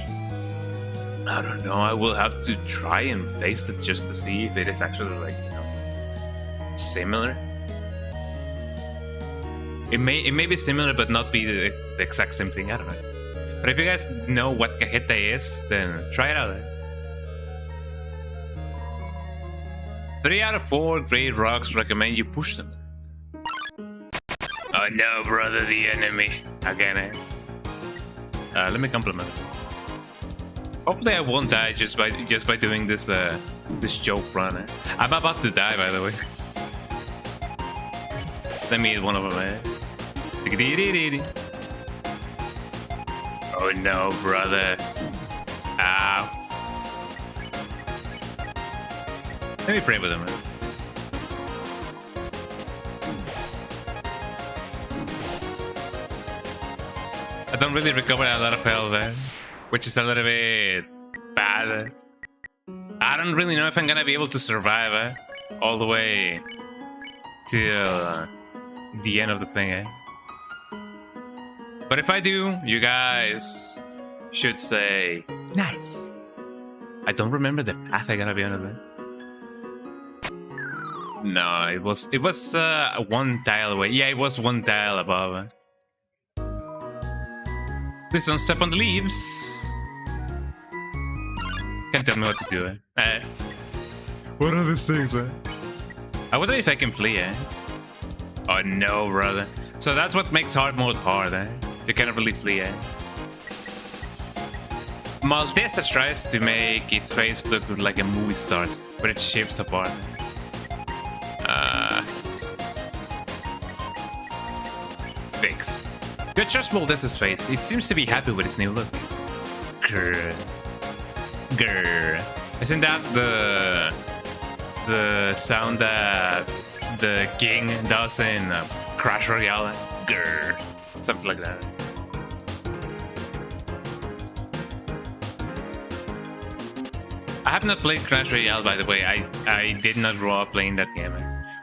I don't know, I will have to try and taste it just to see if it is actually, like, you know, similar. It may be similar, but not be the exact same thing, I don't know. But if you guys know what cajeta is, then try it out. 3 out of 4 great rocks recommend you push them. Oh no, brother, the enemy. Again, let me compliment him. Hopefully I won't die just by doing this this joke run. I'm about to die, by the way. Let me eat one of them. Oh no, brother. Ow. Let me pray with him. I don't really recover a lot of health there, which is a little bit bad. I don't really know if I'm gonna be able to survive all the way till the end of the thing. But if I do, you guys should say nice. I don't remember the path, I gotta be honest. No, it was one tile away. Yeah, it was one tile above. Please don't step on the leaves. Can't tell me what to do, eh? What are these things, eh? I wonder if I can flee, eh? Oh no, brother. So that's what makes hard mode hard, eh? You cannot really flee, eh? Maltesa tries to make its face look like a movie star's, but it shifts apart. Fix. You adjust Maltesa's face. It seems to be happy with its new look. Grr. Grr. Isn't that the sound that the king does in Crash Royale? Grr. Something like that. I have not played Crash Royale, by the way. I did not grow up playing that game,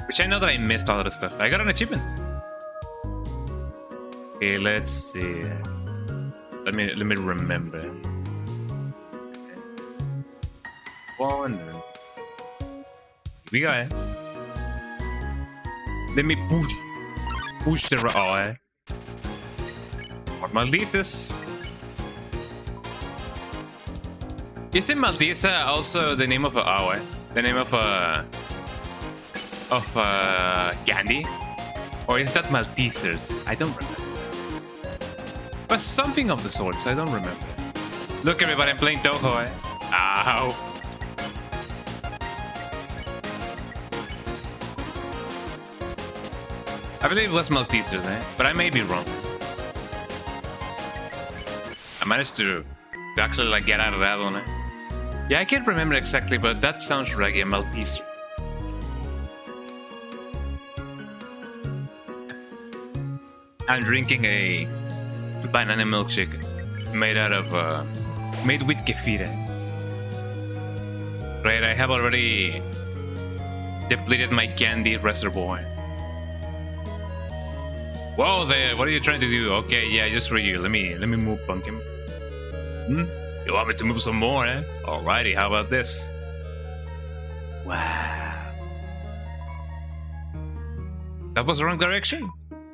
which I know that I missed a lot of stuff. I got an achievement. Okay, let's see. Let me remember. One. Here we go. Eh? Let me push the More Malteses. Isn't Maltesa also the name of a the name of a candy? Or is that Maltesers? I don't remember. But something of the sorts, I don't remember. Look everybody, I'm playing Toho, eh? Ow. I believe it was Maltesers, eh? But I may be wrong. I managed to actually like get out of that one, eh? Yeah, I can't remember exactly, but that sounds like a Malteser. I'm drinking a banana milkshake made out of made with kefir. Right, I have already depleted my candy reservoir. Whoa there, what are you trying to do? Okay, yeah, just for you. Let me move, pumpkin. You want me to move some more, eh? Alrighty, how about this? Wow. That was the wrong direction.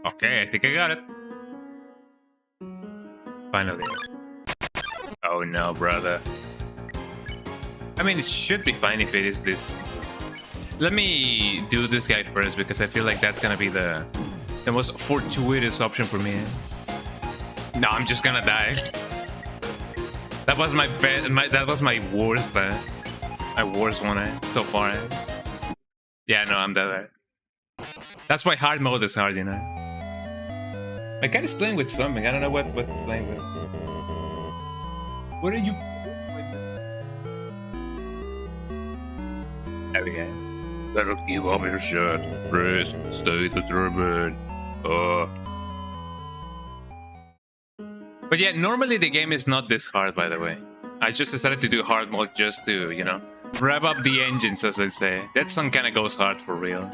Okay, I think I got it. Finally. Oh no, brother. I mean, it should be fine if it is this. Let me do this guy first because I feel like that's gonna be the most fortuitous option for me. No, I'm just gonna die. That was my that was my worst one so far. Yeah, no, I'm dead. That's why hard mode is hard, you know. My cat is playing with something. I don't know what it's playing with. What are you? There we go. Better give off your shirt. Press stay determined. But yeah, normally the game is not this hard, by the way. I just decided to do hard mode just to, you know, rev up the engines, as I say. That song kind of goes hard for real.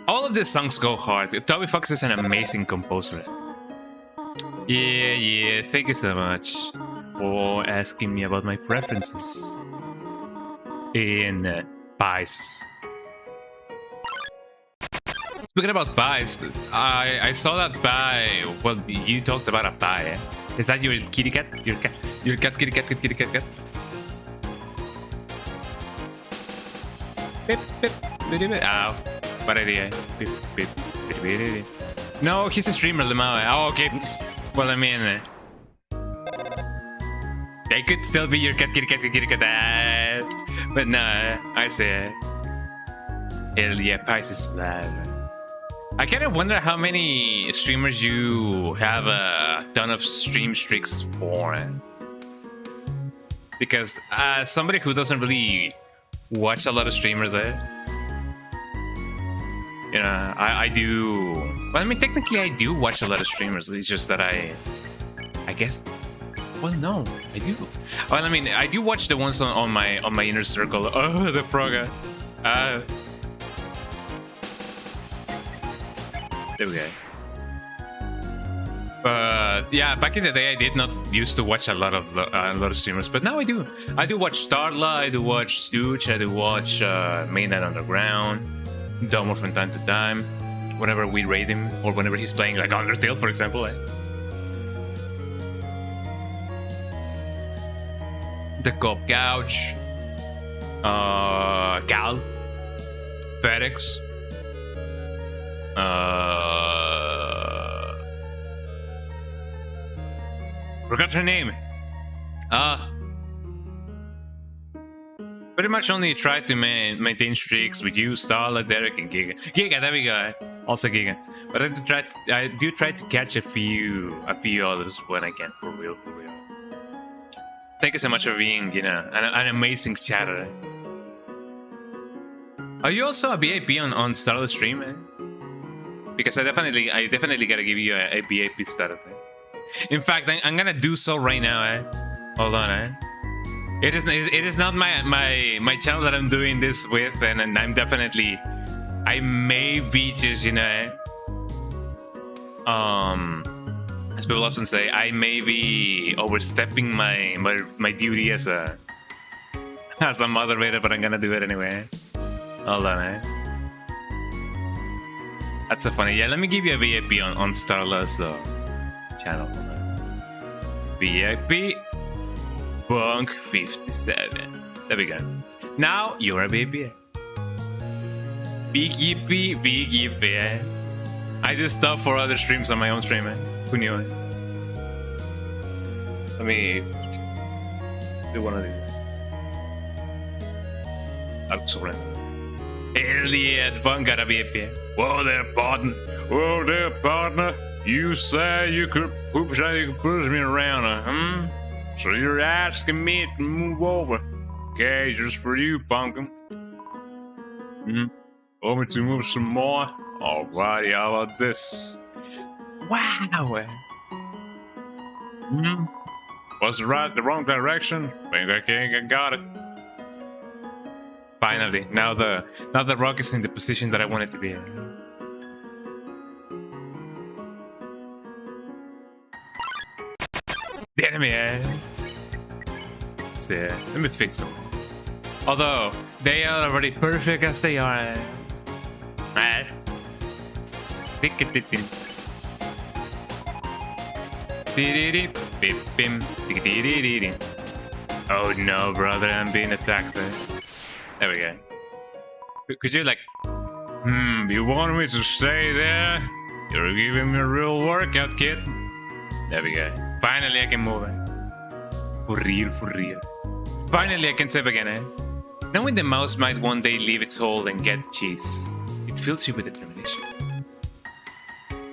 All of these songs go hard. Toby Fox is an amazing composer. Yeah, thank you so much for asking me about my preferences in pies. Speaking about pies, I saw that pie. Well, you talked about a pie. Eh? Is that your kitty cat? Your cat, kitty cat. Beep, beep, beep, beep. Ow. Bad idea. Beep, beep, beep, beep, beep. No, he's a streamer, Lemao. Oh, okay. Well, I mean, they could still be your cat, kitty cat. But no, I say, hell yeah, pies is live. I kind of wonder how many streamers you have a ton of stream streaks for. Because somebody who doesn't really watch a lot of streamers, you know, I do. Well, I mean, technically, I do watch a lot of streamers. It's just that I guess. Well, no, I do. Well, I mean, I do watch the ones on my inner circle. Oh, the frog. There we go. But yeah, back in the day, I did not used to watch a lot of streamers, but now I do. I do watch Starla, I do watch Stooch, I do watch Mainland Underground, Domo from time to time, whenever we raid him or whenever he's playing like Undertale, for example. The Cop Couch, Cal, FedEx, forgot her name. Pretty much only try to maintain streaks with you, Starla, Derek, and Giga. Giga, there we go. Also Giga. But I do try to catch a few others when I can, for real. Thank you so much for being, you know, an amazing chatter. Are you also a VIP on Starla's stream, man? Because I definitely gotta give you a VIP starter. In fact, I'm gonna do so right now, eh? Hold on, eh? It is not my channel that I'm doing this with, and I'm definitely, I may be just, you know, as people often say, I may be overstepping my duty as a moderator, but I'm gonna do it anyway. Hold on, eh? That's so funny. Yeah, let me give you a VIP on Starla's channel. VIP Bunk 57. There we go. Now you're a VIP. Big EP. I do stuff for other streams on my own stream, man. Who knew it? Let me do one of these. I'm sorry. Elliot Bunk got a VIP. Whoa there, partner. You say you could push me around, So you're asking me to move over. Okay, just for you, Pumpkin. Want me to move some more? Alrighty, how about this? Wow! Was the wrong direction? Think I got it. Finally, now the rock is in the position that I want it to be in. The enemy, eh? Let me fix them. Although, they are already perfect as they are. Oh no, brother, I'm being attacked. There we go. Could you, like... you want me to stay there? You're giving me a real workout, kid. There we go. Finally, I can move it. For real. Finally, I can save again, eh? Knowing the mouse might one day leave its hole and get cheese, it fills you with determination.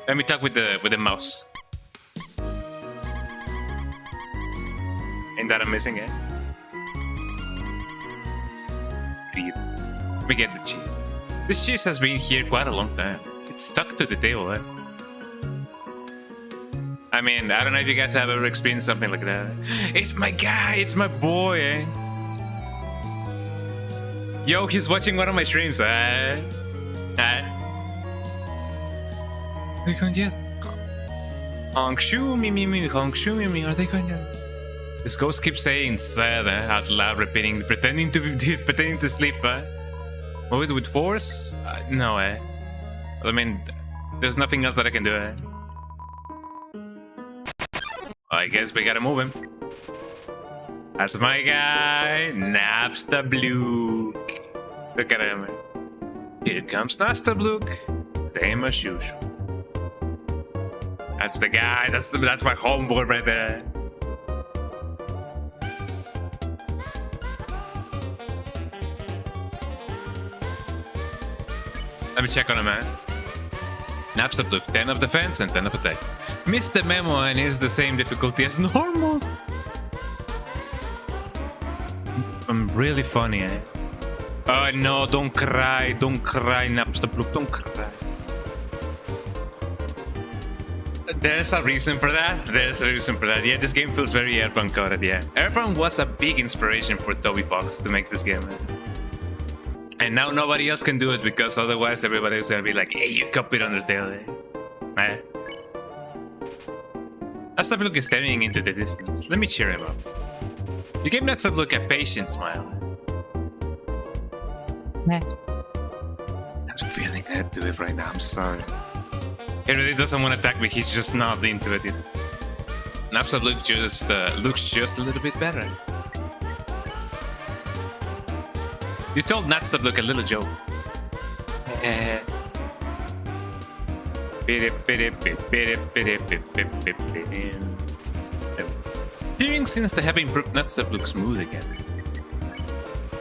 Let me talk with the mouse. Ain't that amazing, eh? Real. Let me get the cheese. This cheese has been here quite a long time. It's stuck to the table, eh? I mean, I don't know if you guys have ever experienced something like that. It's my guy, it's my boy, eh? Yo, he's watching one of my streams, eh? Are they going yet? Honk shoo me, are they going yet? This ghost keeps saying sad, out loud, pretending to sleep, eh? Move it with force? No, eh? I mean, there's nothing else that I can do, eh? I guess we gotta move him. That's my guy, Napstabluke. Look at him. Here comes Napstabluke. Same as usual. That's the guy. That's my homeboy right there. Let me check on him, man. Napstabluke, 10 of defense and 10 of attack. Missed the memo and is the same difficulty as normal. I'm really funny, eh? Oh no, don't cry, Napstabluke, don't cry. There's a reason for that. Yeah, this game feels very Airbound coded, yeah. Airbound was a big inspiration for Toby Fox to make this game. And now nobody else can do it because otherwise everybody was gonna be like, hey, you copied Undertale, eh? Napstabluke is staring into the distance. Let me cheer him up. You gave Napstabluke a patient smile. Nah. I'm feeling that to it right now, I'm sorry. He really doesn't want to attack me, he's just not into it. Napstabluke just looks just a little bit better. You told not to look a little joke. Hearing seems to have improved. Nutstep looks smooth again.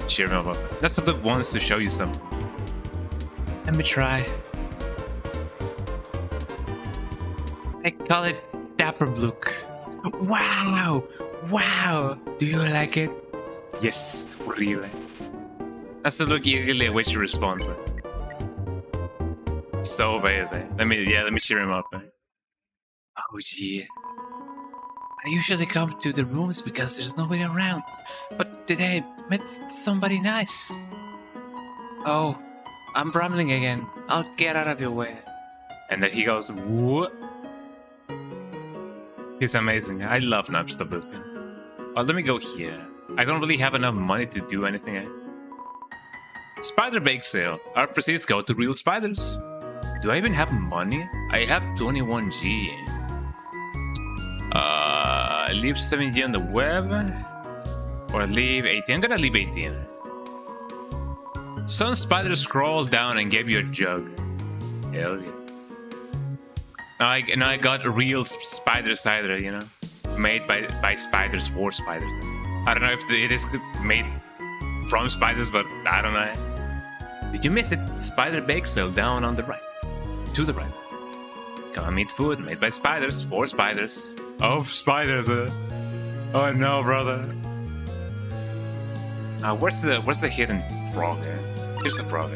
Cheer me up. Nutstep wants to show you something. Let me try. I call it Dapper Look. Wow! Wow! Do you like it? Yes, really. Nutstep Look eagerly awaits your response. So amazing. Let me cheer him up. Oh yeah. I usually come to the rooms because there's nobody around, but today I met somebody nice. Oh, I'm rambling again. I'll get out of your way. And then he goes, what? He's amazing. I love Nutstep. Oh, let me go here. I don't really have enough money to do anything. Spider bake sale. Our proceeds go to real spiders. Do I even have money? I have 21G. Leave 70 on the web. Or leave 18. I'm gonna leave 18. Some spiders scrolled down and gave you a jug. Hell yeah. Now I got a real spider cider, you know? Made by spiders for spiders. I don't know if it is made from spiders, but I don't know. Did you miss it? Spider bake sale down on the right. To the right. Come eat food made by spiders for spiders. Oh, spiders! Oh no, brother. Where's the hidden frog? Here's the frog.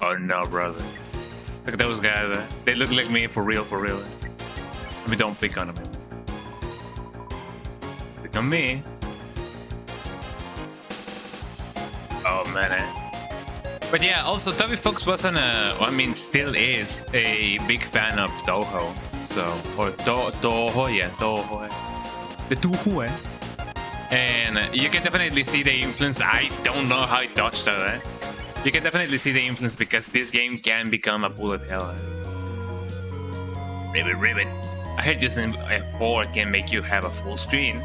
Oh no, brother. Look at those guys. They look like me for real, for real. We don't pick on them. Pick on me. Oh man. But yeah, also Toby Fox wasn't still is a big fan of Toho. So, or Toho, yeah, Toho. The Toho, And you can definitely see the influence. I don't know how it touched that, You can definitely see the influence because this game can become a bullet hell. Ribbit. I heard using F4 can make you have a full screen.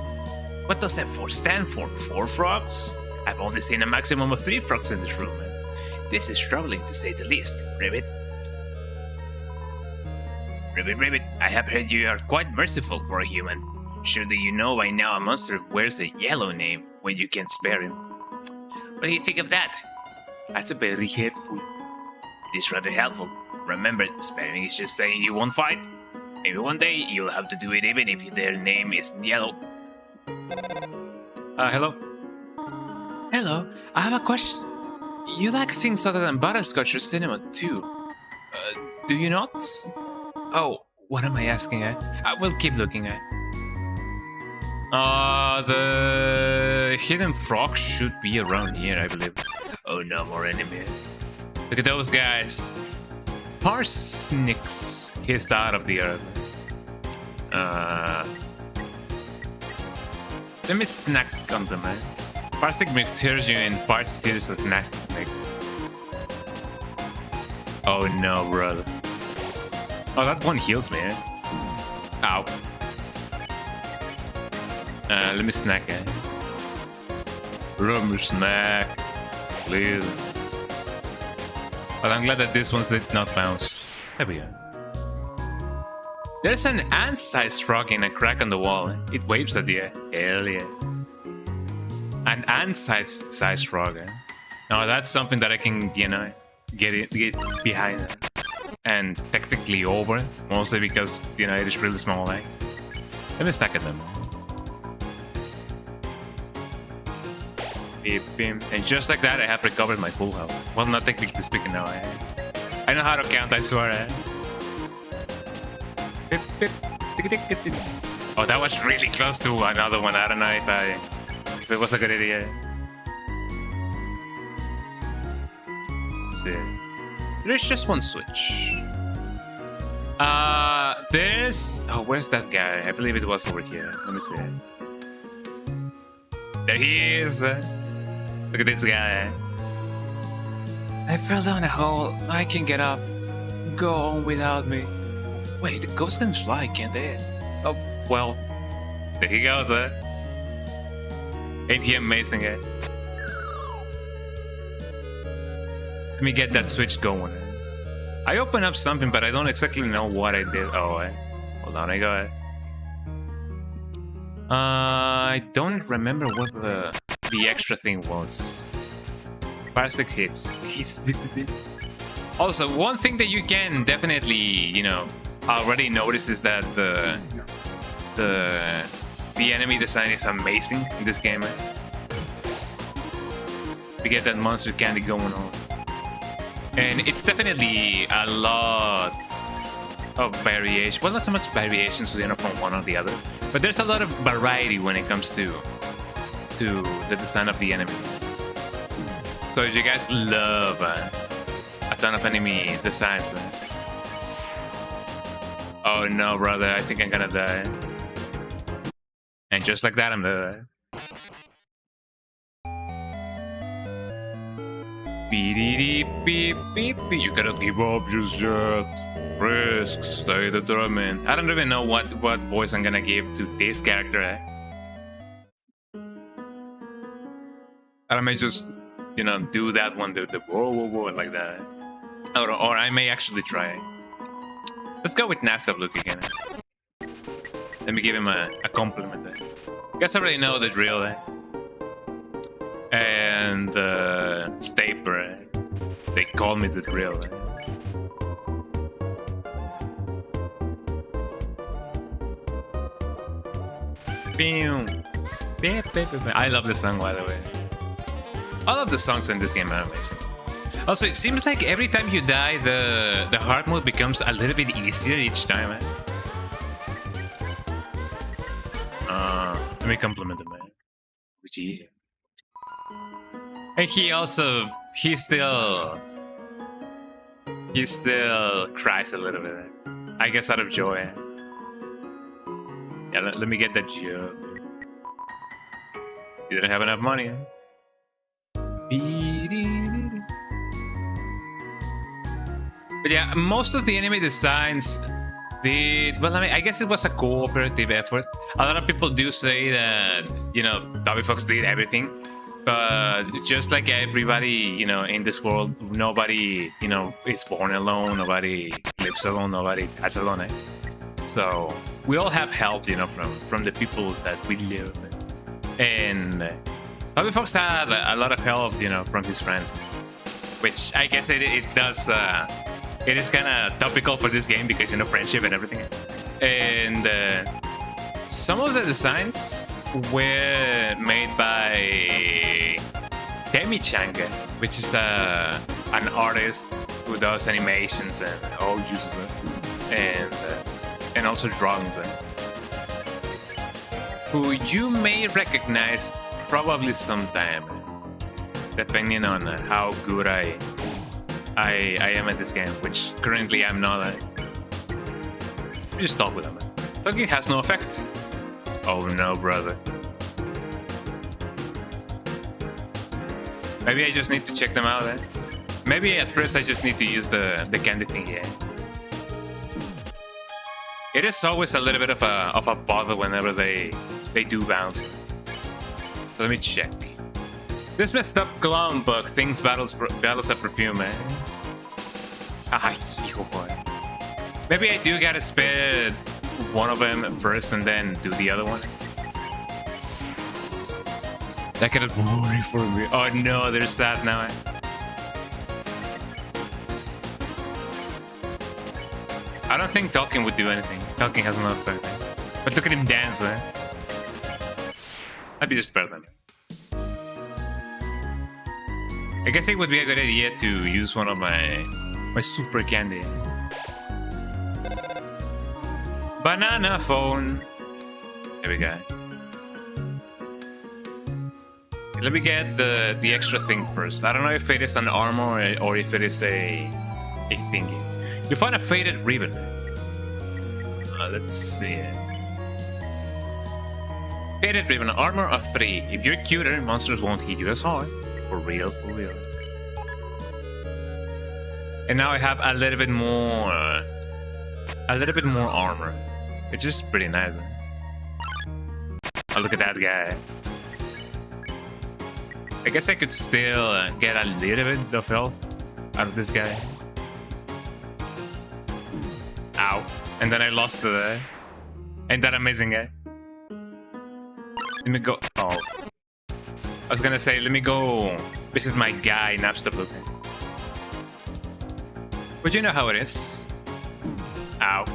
What does F4 stand for? 4 frogs? I've only seen a maximum of 3 frogs in this room. This is troubling to say the least, Ribbit. Ribbit, I have heard you are quite merciful for a human. Surely you know by now a monster wears a yellow name when you can't spare him. What do you think of that? That's a very helpful. It is rather helpful. Remember, sparing is just saying you won't fight. Maybe one day you'll have to do it even if their name isn't yellow. Hello? Hello, I have a question. You like things other than butterscotch or cinnamon too. Do you not? Oh, what am I asking? I will keep looking. The hidden frog should be around here, I believe. Oh, no more enemy. Look at those guys. Parsniks hissed out of the earth. Let me snack on them, Parsnik mixtures you in far series of nasty snake. Oh no, brother. Oh, that one heals me, Ow. Let me snack, Let me snack. Please. But I'm glad that this ones did not bounce. There we go. There's an ant-sized frog in a crack on the wall. It waves at you. Hell yeah. An ant-sized frog. Now that's something that I can, get behind and technically over. Mostly because, it is really small. Let me stack at them. And just like that, I have recovered my full health. Well, not technically speaking now. I know how to count, I swear. Oh, that was really close to another one. I don't know if it was a good idea. Let's see. There's just one switch. There's... Oh, where's that guy? I believe it was over here. Let me see. There he is. Look at this guy. I fell down a hole. I can get up. Go on without me. Wait, the ghosts can fly, can't they? Oh, well. There he goes, Ain't he amazing, me get that switch going. I opened up something, but I don't exactly know what I did. Oh, hold on, I got it. I don't remember what the extra thing was. Plastic hits. Also, one thing that you can definitely, you know, already notice is that the enemy design is amazing in this game. We get that monster candy going on. And it's definitely a lot of variation. Well, not so much variations, you know, from one or the other. But there's a lot of variety when it comes to the design of the enemy. So if you guys love a ton of enemy designs. Oh no, brother, I think I'm gonna die. And just like that, I'm dead. You cannot give up just yet. Risk, stay determined. I don't even know what voice I'm gonna give to this character. I may just, you know, do that one, the whoa, whoa, whoa, like that. Or I may actually try. Let's go with Nastab look again. Let me give him a compliment. You guys already know the drill. And Staper, they call me the drill. I love the song, by the way. All of the songs in this game are amazing. Also, it seems like every time you die, the hard mode becomes a little bit easier each time. Let me compliment him, man. Which he... And he still cries a little bit. I guess out of joy. Yeah, let me get that joke. You didn't have enough money. But yeah, most of the enemy designs did well. I mean, I guess it was a cooperative effort. A lot of people do say that, you know, W Fox did everything. But just like everybody, you know, in this world, nobody, you know, is born alone, nobody lives alone, nobody dies alone. Eh? So we all have help, you know, from the people that we live with. And Bobby Fox had a lot of help, you know, from his friends, which I guess it does. It is kind of topical for this game because, you know, friendship and everything. And some of the designs were made by Temi-Changa, which is an artist who does animations and also drawings, who you may recognize probably sometime, depending on how good I am at this game, which currently I'm not. Just talk with him. Talking has no effect. Oh no, brother. Maybe I just need to check them out. Maybe at first I just need to use the candy thing. Yeah. It is always a little bit of a bother whenever they do bounce. So let me check. This messed up clown bug thinks battles a perfume, man. Ah, yo, boy. Maybe I do gotta spare one of them first and then do the other one. That cannot worry for me. Oh no, there's that now. I don't think talking would do anything. Talking has no effect. But look at him dance, eh? I'd be just spare them. I guess it would be a good idea to use one of my super candy. Banana phone. There we go. Let me get the extra thing first. I don't know if it is an armor or if it is a thingy. You find a faded ribbon. Let's see. Faded ribbon, armor of 3. If you're cuter, monsters won't hit you as hard. For real, for real. And now I have a little bit more armor, which is pretty nice. Oh, look at that guy. I guess I could still get a little bit of health. out of this guy. Ow. And then I lost to the... Ain't that amazing, guy? Let me go... Oh. I was gonna say, let me go... This is my guy, Napstablook. But you know how it is. Ow.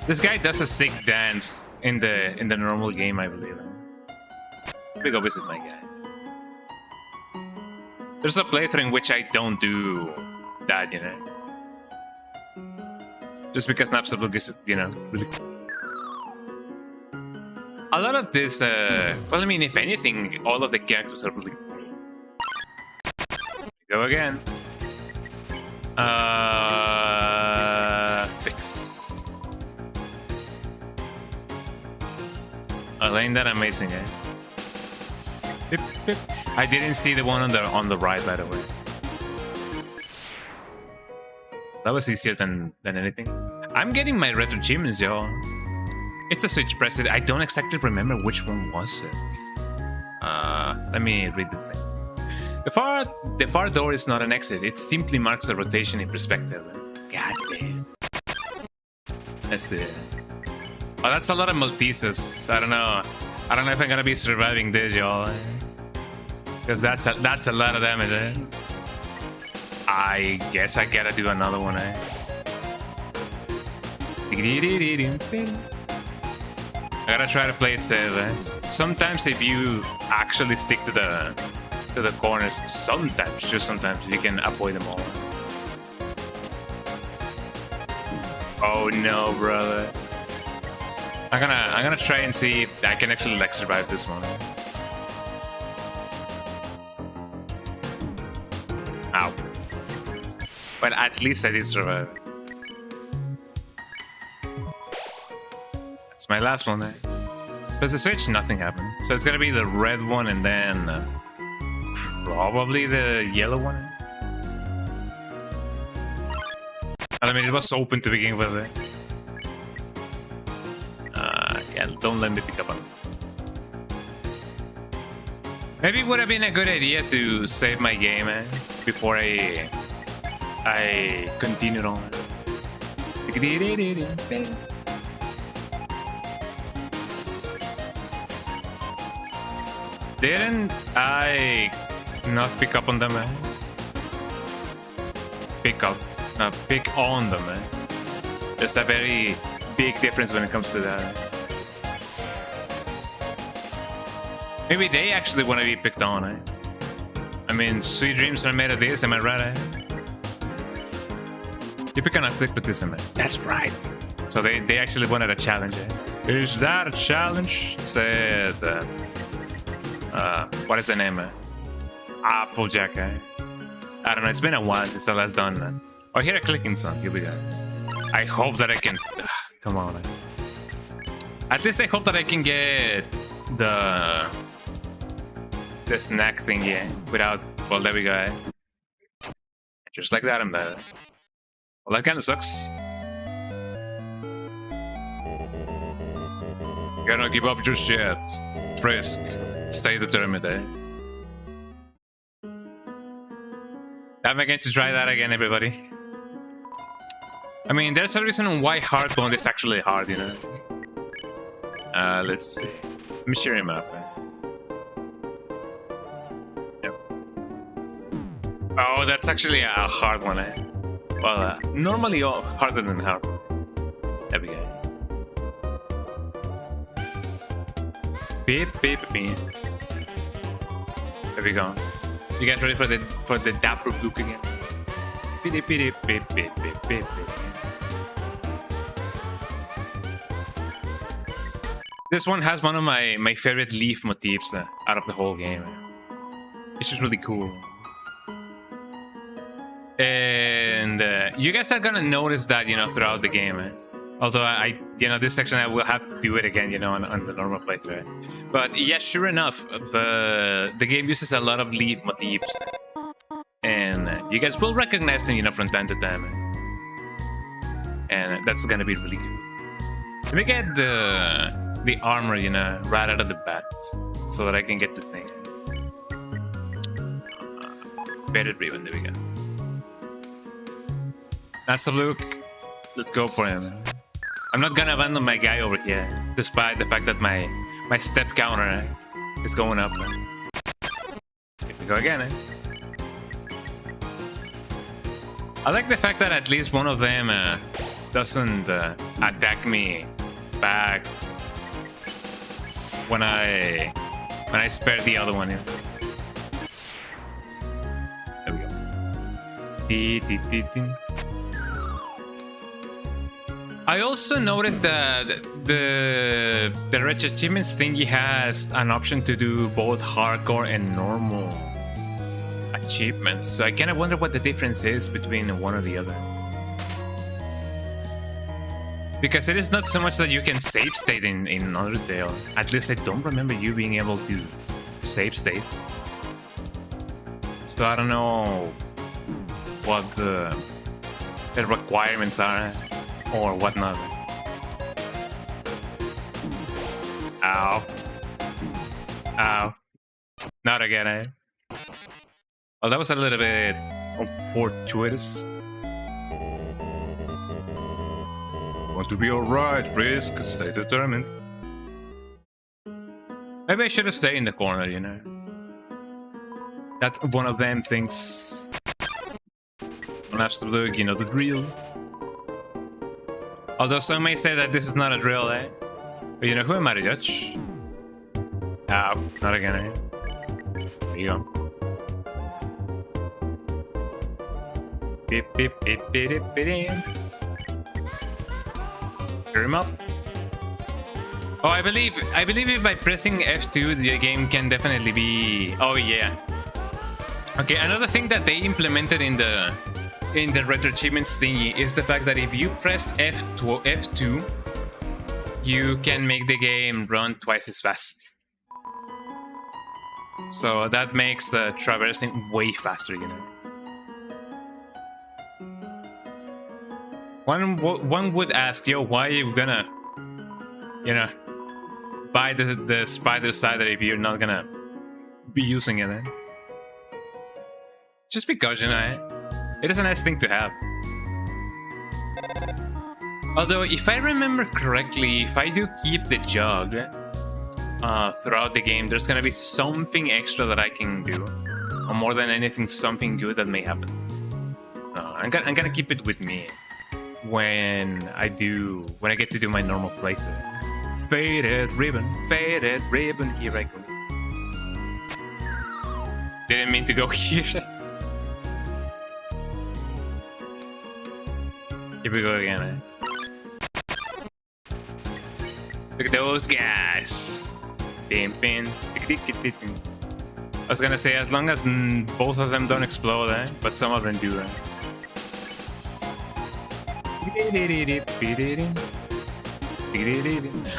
This guy does a sick dance in the normal game, I believe. Let me go, this is my guy. There's a playthrough in which I don't do that, you know. Just because Napstablook is, you know, really cool. A lot of this, well, I mean, if anything, all of the characters are really cool. Go again. Fix. Oh, ain't that amazing, eh? Beep, beep. I didn't see the one on the right, by the way. That was easier than anything. I'm getting my RetroAchievements, y'all. It's a Switch preset. I don't exactly remember which one was it. Let me read this thing. The far door is not an exit. It simply marks a rotation in perspective. God damn. Let's see. Oh, that's a lot of Maltesers. I don't know. I don't know if I'm gonna be surviving this, y'all. Because that's a lot of damage, eh? I guess I gotta do another one, eh? I gotta try to play it safe, eh? Sometimes if you actually stick to the corners, sometimes, just sometimes, you can avoid them all. Oh no, brother. I'm gonna try and see if I can actually like survive this one. Ow. But at least I did survive. That's my last one, eh? Because the Switch, nothing happened. So it's gonna be the red one and then probably the yellow one. I mean, it was open to begin with. Eh? Yeah, don't let me pick up on it. Maybe it would have been a good idea to save my game before I continued on. Didn't I not pick up on them? Pick on them. There's a very big difference when it comes to that. Maybe they actually want to be picked on, eh? I mean, sweet dreams are made of this, am I right, eh? You cannot click with this, eh? That's right. So they actually wanted a challenge, eh? Is that a challenge? Said, what is the name, eh? Applejack, eh? I don't know, it's been a while since I last done that. Oh, here a clicking sound, here we go. I hope that I can... come on, eh? At least I hope that I can get the snack thing, yeah, without... Well, there we go, eh? Just like that, I'm there. Well, that kind of sucks. Cannot give up just yet. Frisk. Stay determined, eh? I'm going to try that again, everybody. I mean, there's a reason why hard mode is actually hard, you know? Let's see. Let me share him up, eh? Oh, that's actually a hard one, eh? Well, normally harder than hard. There we go. Beep, beep, beep. There we go. You guys ready for the dapper look again? Beep, beep, beep, beep, beep, beep, beep. This one has one of my favorite leaf motifs out of the whole game. It's just really cool. And you guys are gonna notice that, you know, throughout the game. Although this section I will have to do it again, you know, on the normal playthrough. But yeah, sure enough, the game uses a lot of leaf motifs, and you guys will recognize them, you know, from time to time. And that's gonna be really good. Let me get the armor, you know, right out of the bat, so that I can get the thing. Faded Ribbon, there we go. That's the look. Let's go for him. I'm not gonna abandon my guy over here, despite the fact that my step counter is going up. Here we go again, eh? I like the fact that at least one of them doesn't attack me back when I spare the other one. Here. There we go. I also noticed that the RetroAchievements thingy has an option to do both hardcore and normal achievements, so I kind of wonder what the difference is between one or the other. Because it is not so much that you can save state in Undertale. At least I don't remember you being able to save state. So I don't know what the requirements are or whatnot. Ow. Ow. Not again, eh? Well, that was a little bit fortuitous. Want to be alright, Frisk. Stay determined. Maybe I should have stayed in the corner, you know. That's one of them things. One has to look, you know, the drill. Although some may say that this is not a drill, eh? But you know, who am I to judge? Ow, not again, eh? There you go. Beep, beep, beep, beep, beep, beep. Clear him up. Oh, I believe if by pressing F2, the game can definitely be... Oh, yeah. Okay, another thing that they implemented in the RetroAchievements thingy is the fact that if you press F2, you can make the game run twice as fast. So that makes traversing way faster, you know. One would ask, yo, why are you gonna, you know, buy the spider cider if you're not gonna be using it, eh? Just because, you know, it is a nice thing to have. Although, if I remember correctly, if I do keep the jug throughout the game, there's gonna be something extra that I can do. Or more than anything, something good that may happen. So, I'm gonna keep it with me when I get to do my normal playthrough. Faded ribbon, here I go. Didn't mean to go here. Here we go again, eh? Look at those guys. I was gonna say, as long as both of them don't explode, eh? But some of them do, eh?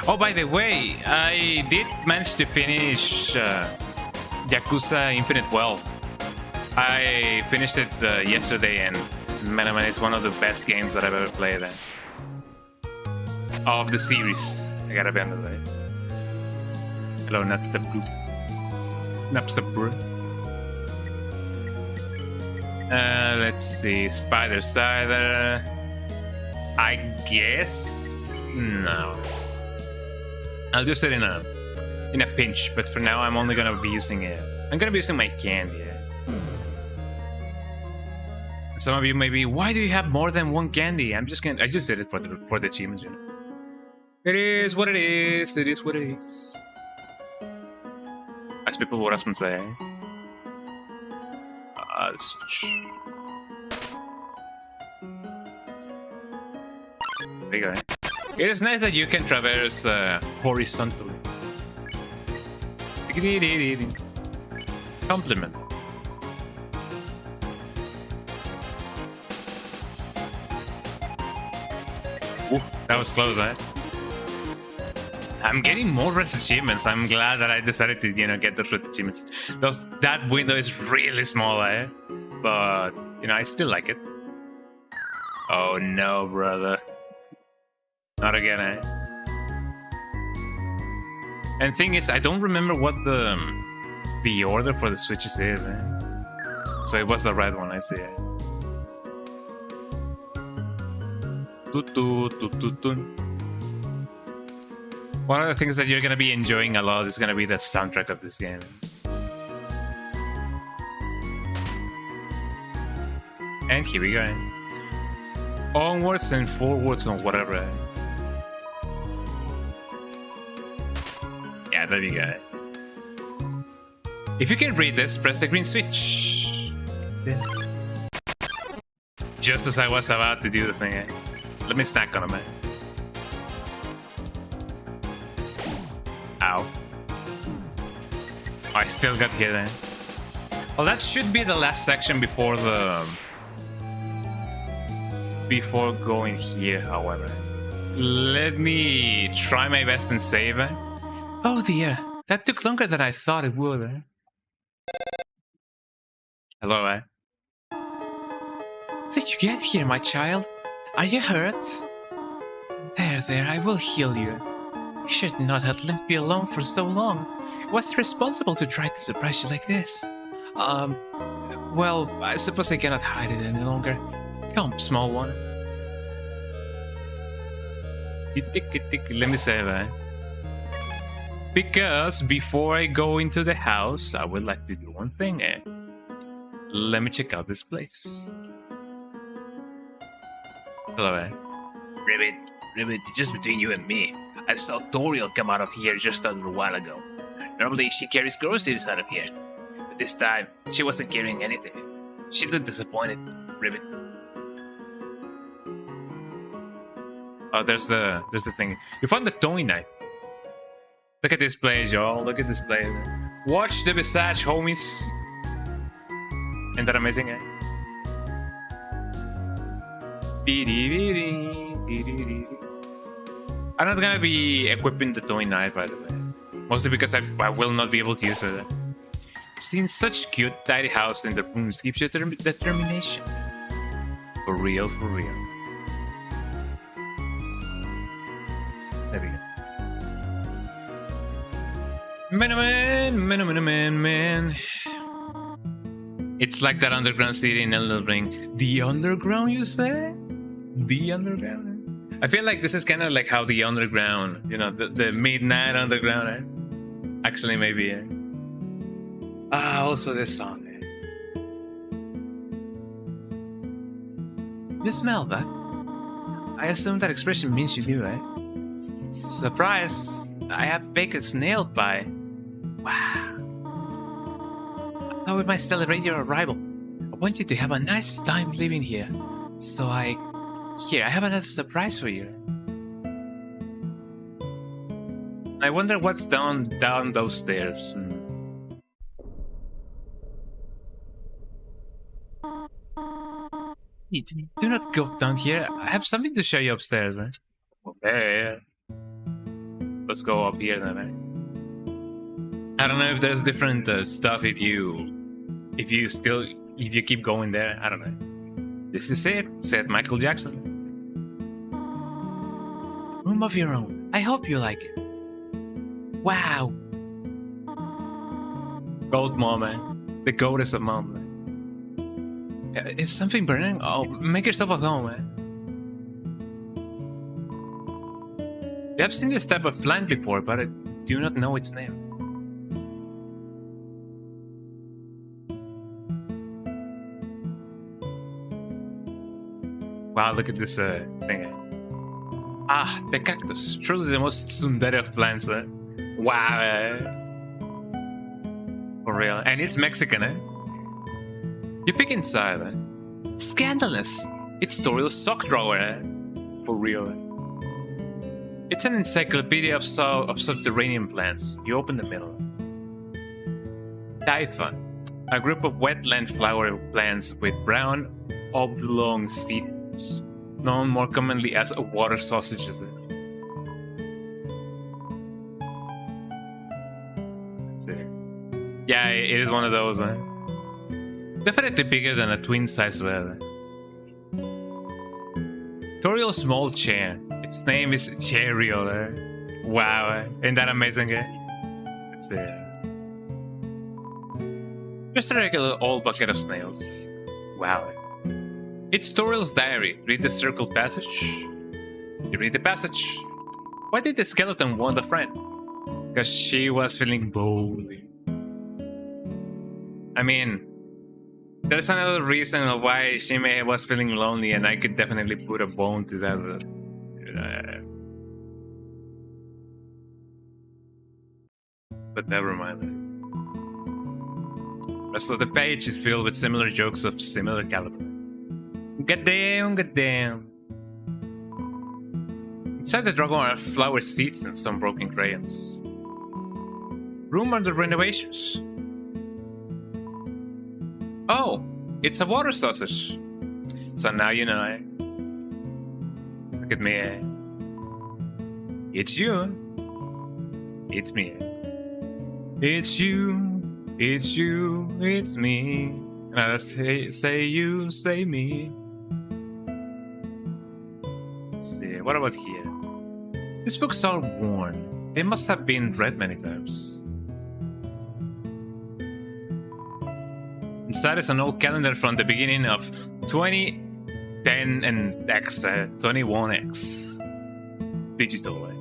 Oh, by the way, I did manage to finish Yakuza Infinite Wealth. I finished it yesterday, and man, it's one of the best games that I've ever played of the series. I gotta be on the way. Hello, Napster. Let's see, Spider Cider. I guess no. I'll just it in a pinch, but for now I'm only gonna be using it. I'm gonna be using my candy. Some of you may be, why do you have more than one candy? I just did it for the achievements, you know. It is what it is. It is what it is. As people would often say. There you go. It is nice that you can traverse horizontally. Compliment. Ooh, that was close, eh? I'm getting more RetroAchievements. I'm glad that I decided to, you know, get those RetroAchievements. That window is really small, eh? But, you know, I still like it. Oh no, brother. Not again, eh? And thing is, I don't remember what the order for the switches is, eh? So it was the red one, I see. One of the things that you're gonna be enjoying a lot is gonna be the soundtrack of this game. And here we go. Onwards and forwards and whatever. Yeah, there you go. If you can read this, press the green switch. Yeah. Just as I was about to do the thing. Let me snack on a minute. Ow. I still got hit then. Well, that should be the last section before the... Before going here, however. Let me try my best and save. Oh dear, that took longer than I thought it would. Hello, Did you get here, my child? Are you hurt? There, I will heal you. You should not have left me alone for so long. Was responsible to try to surprise you like this? Well, I suppose I cannot hide it any longer. Come, small one. Let me save that. Because before I go into the house, I would like to do one thing. Let me check out this place. Hello, Ribbit, just between you and me, I saw Toriel come out of here just a little while ago. Normally she carries groceries out of here, but this time she wasn't carrying anything. She looked disappointed, Ribbit. Oh, there's the thing. You found the towing knife. Look at this place, y'all. Look at this place. Watch the visage, homies. Isn't that amazing, I'm not gonna be equipping the towing knife, by the way. Mostly because I will not be able to use it. Seeing such cute, tidy house in the rooms gives you determination. For real, for real. There we go. Man. It's like that underground city in Elden Ring. The underground, you say? The underground? I feel like this is kind of like how the underground, you know, the midnight underground. Actually, maybe. Also this song. You smell that? I assume that expression means you do, right? Surprise! I have baked snail pie. Wow. How we might celebrate your arrival? I want you to have a nice time living here. So I have another surprise for you. I wonder what's down those stairs. Do not go down here. I have something to show you upstairs, man. Okay. Let's go up here then, man. I don't know if there's different stuff if you keep going there. I don't know. This is it, said Michael Jackson. Room of your own. I hope you like it. Wow. Goat mom, man. The goat is a mom, man. Is something burning? Oh, make yourself at home, man. You have seen this type of plant before, but I do not know its name. Wow, look at this thing. Ah, the cactus. Truly the most tsundere of plants. Wow. For real. And it's Mexican, eh? You pick inside, eh? Scandalous. It's Toriel's sock drawer, eh? For real. It's an encyclopedia of subterranean plants. You open the middle. Typhon. A group of wetland flower plants with brown, oblong seeds, known more commonly as water sausages. That's it. Yeah, it is one of those. Definitely bigger than a twin-sized whale. Toriel's small chair. Its name is Cheeriol. Wow, isn't that amazing? That's it. Just a regular old bucket of snails. Wow. It's Toriel's diary. Read the circle passage. You read the passage. Why did the skeleton want a friend? Because she was feeling lonely. I mean, there's another reason of why she was feeling lonely, and I could definitely put a bone to that. But never mind. The rest of the page is filled with similar jokes of similar caliber. Goddamn, goddamn. Inside the dragon are flower seeds and some broken crayons. Room under renovations. Oh, it's a water sausage. So now you know, eh? Look at me, eh? It's you. It's me, eh? It's you, it's you, it's me. And I say you, say me. Let's see, what about here? These books are worn. They must have been read many times. Inside is an old calendar from the beginning of 2010 and X, 21X. Digital, eh?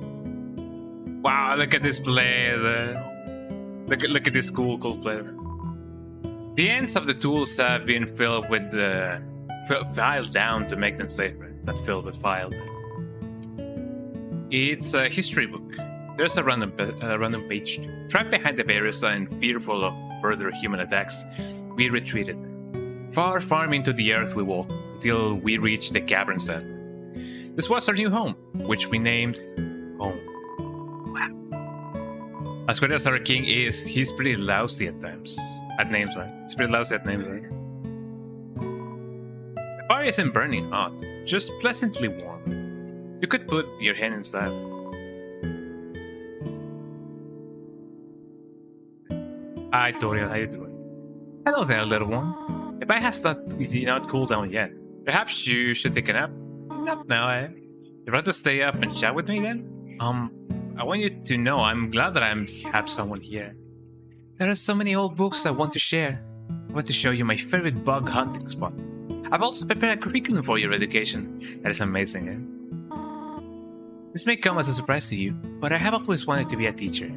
Wow, look at this play. Look at this cool play. The ends of the tools have been filled with filed down to make them safer, not filled with files. It's a history book. There's a random page. Trapped behind the barriers and fearful of further human attacks, we retreated. Far, far into the earth we walked, until we reached the cavern set. This was our new home, which we named Home. Wow. As good as our king is, he's pretty lousy at times. At names, right? It's pretty lousy at names, right? The fire isn't burning hot, just pleasantly warm. You could put your hand inside. Hi, Toriel, how you doing? Hello there, little one. The bite has not cooled down yet. Perhaps you should take a nap? Not now, eh? You'd rather stay up and chat with me then? I want you to know I'm glad that I have someone here. There are so many old books I want to share. I want to show you my favorite bug hunting spot. I've also prepared a curriculum for your education. That is amazing, eh? This may come as a surprise to you, but I have always wanted to be a teacher.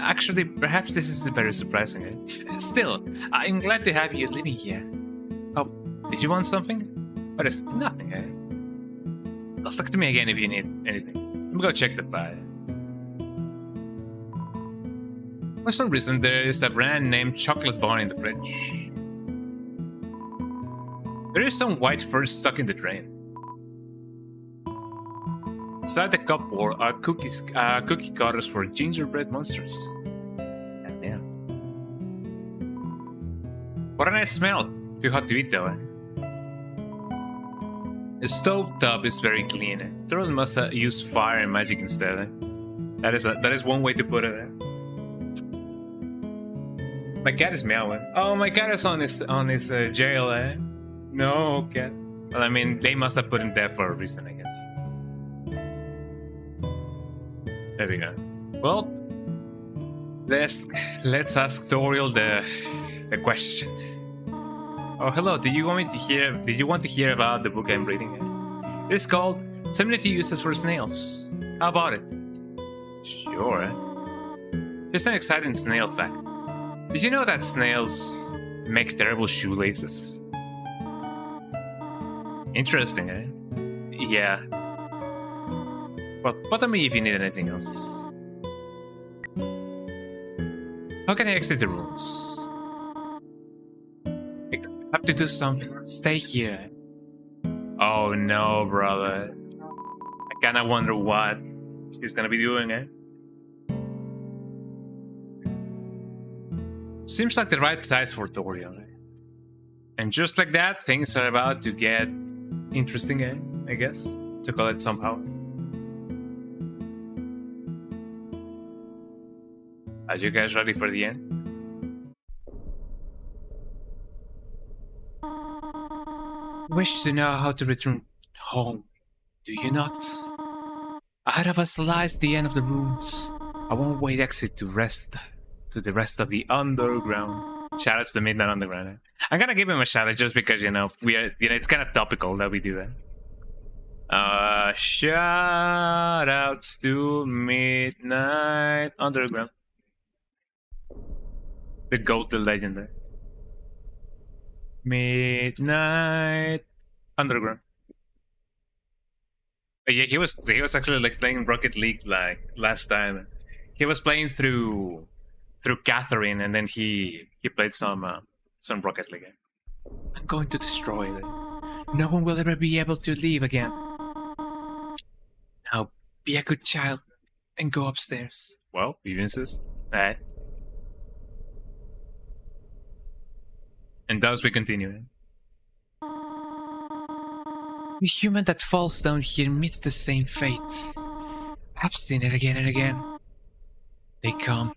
Actually, perhaps this is very surprising, eh? Still, I'm glad to have you living here. Oh, did you want something? But it's nothing, eh? Just look to me again if you need anything. Let me go check the file. For some reason, there is a brand named chocolate bar in the fridge. There is some white fur stuck in the drain. Inside the cupboard are cookie cutters for gingerbread monsters. And yeah. What a nice smell! Too hot to eat though, eh? The stove top is very clean. Eh? Toriel must use fire and magic instead. Eh? That is one way to put it. Eh? My cat is meowing. Oh, my cat is on his jail, eh? No, cat. Well, I mean, they must have put him there for a reason, I guess. There we go. Well, let's ask Toriel the question. Oh, hello. Did you want to hear about the book I'm reading? It's called Similarity Uses for Snails. How about it? Sure. Eh? Here's an exciting snail fact. Did you know that snails make terrible shoelaces? Interesting, eh? Yeah. Well, bother me if you need anything else. How can I exit the rooms? I have to do something. Stay here. Oh no, brother. I kinda wonder what she's gonna be doing, eh? Seems like the right size for Toriel, eh? And just like that, things are about to get interesting, eh? I guess, to call it somehow. Are you guys ready for the end? Wish to know how to return home, do you not? Ahead of us lies the end of the ruins, a one-way exit to the rest of the underground. Shoutouts to Midnight Underground. I'm gonna give him a shout out just because, you know, we are, you know, it's kind of topical that we do that. Shoutouts to Midnight Underground. The GOAT, the legendary. Midnight Underground. Yeah, he was actually like playing Rocket League like last time. He was playing through Catherine, and then he played some Rocket League. I'm going to destroy it. No one will ever be able to leave again. Now, be a good child and go upstairs. Well, you insist. Alright. And thus we continue. The human that falls down here meets the same fate. I've seen it again and again. They come,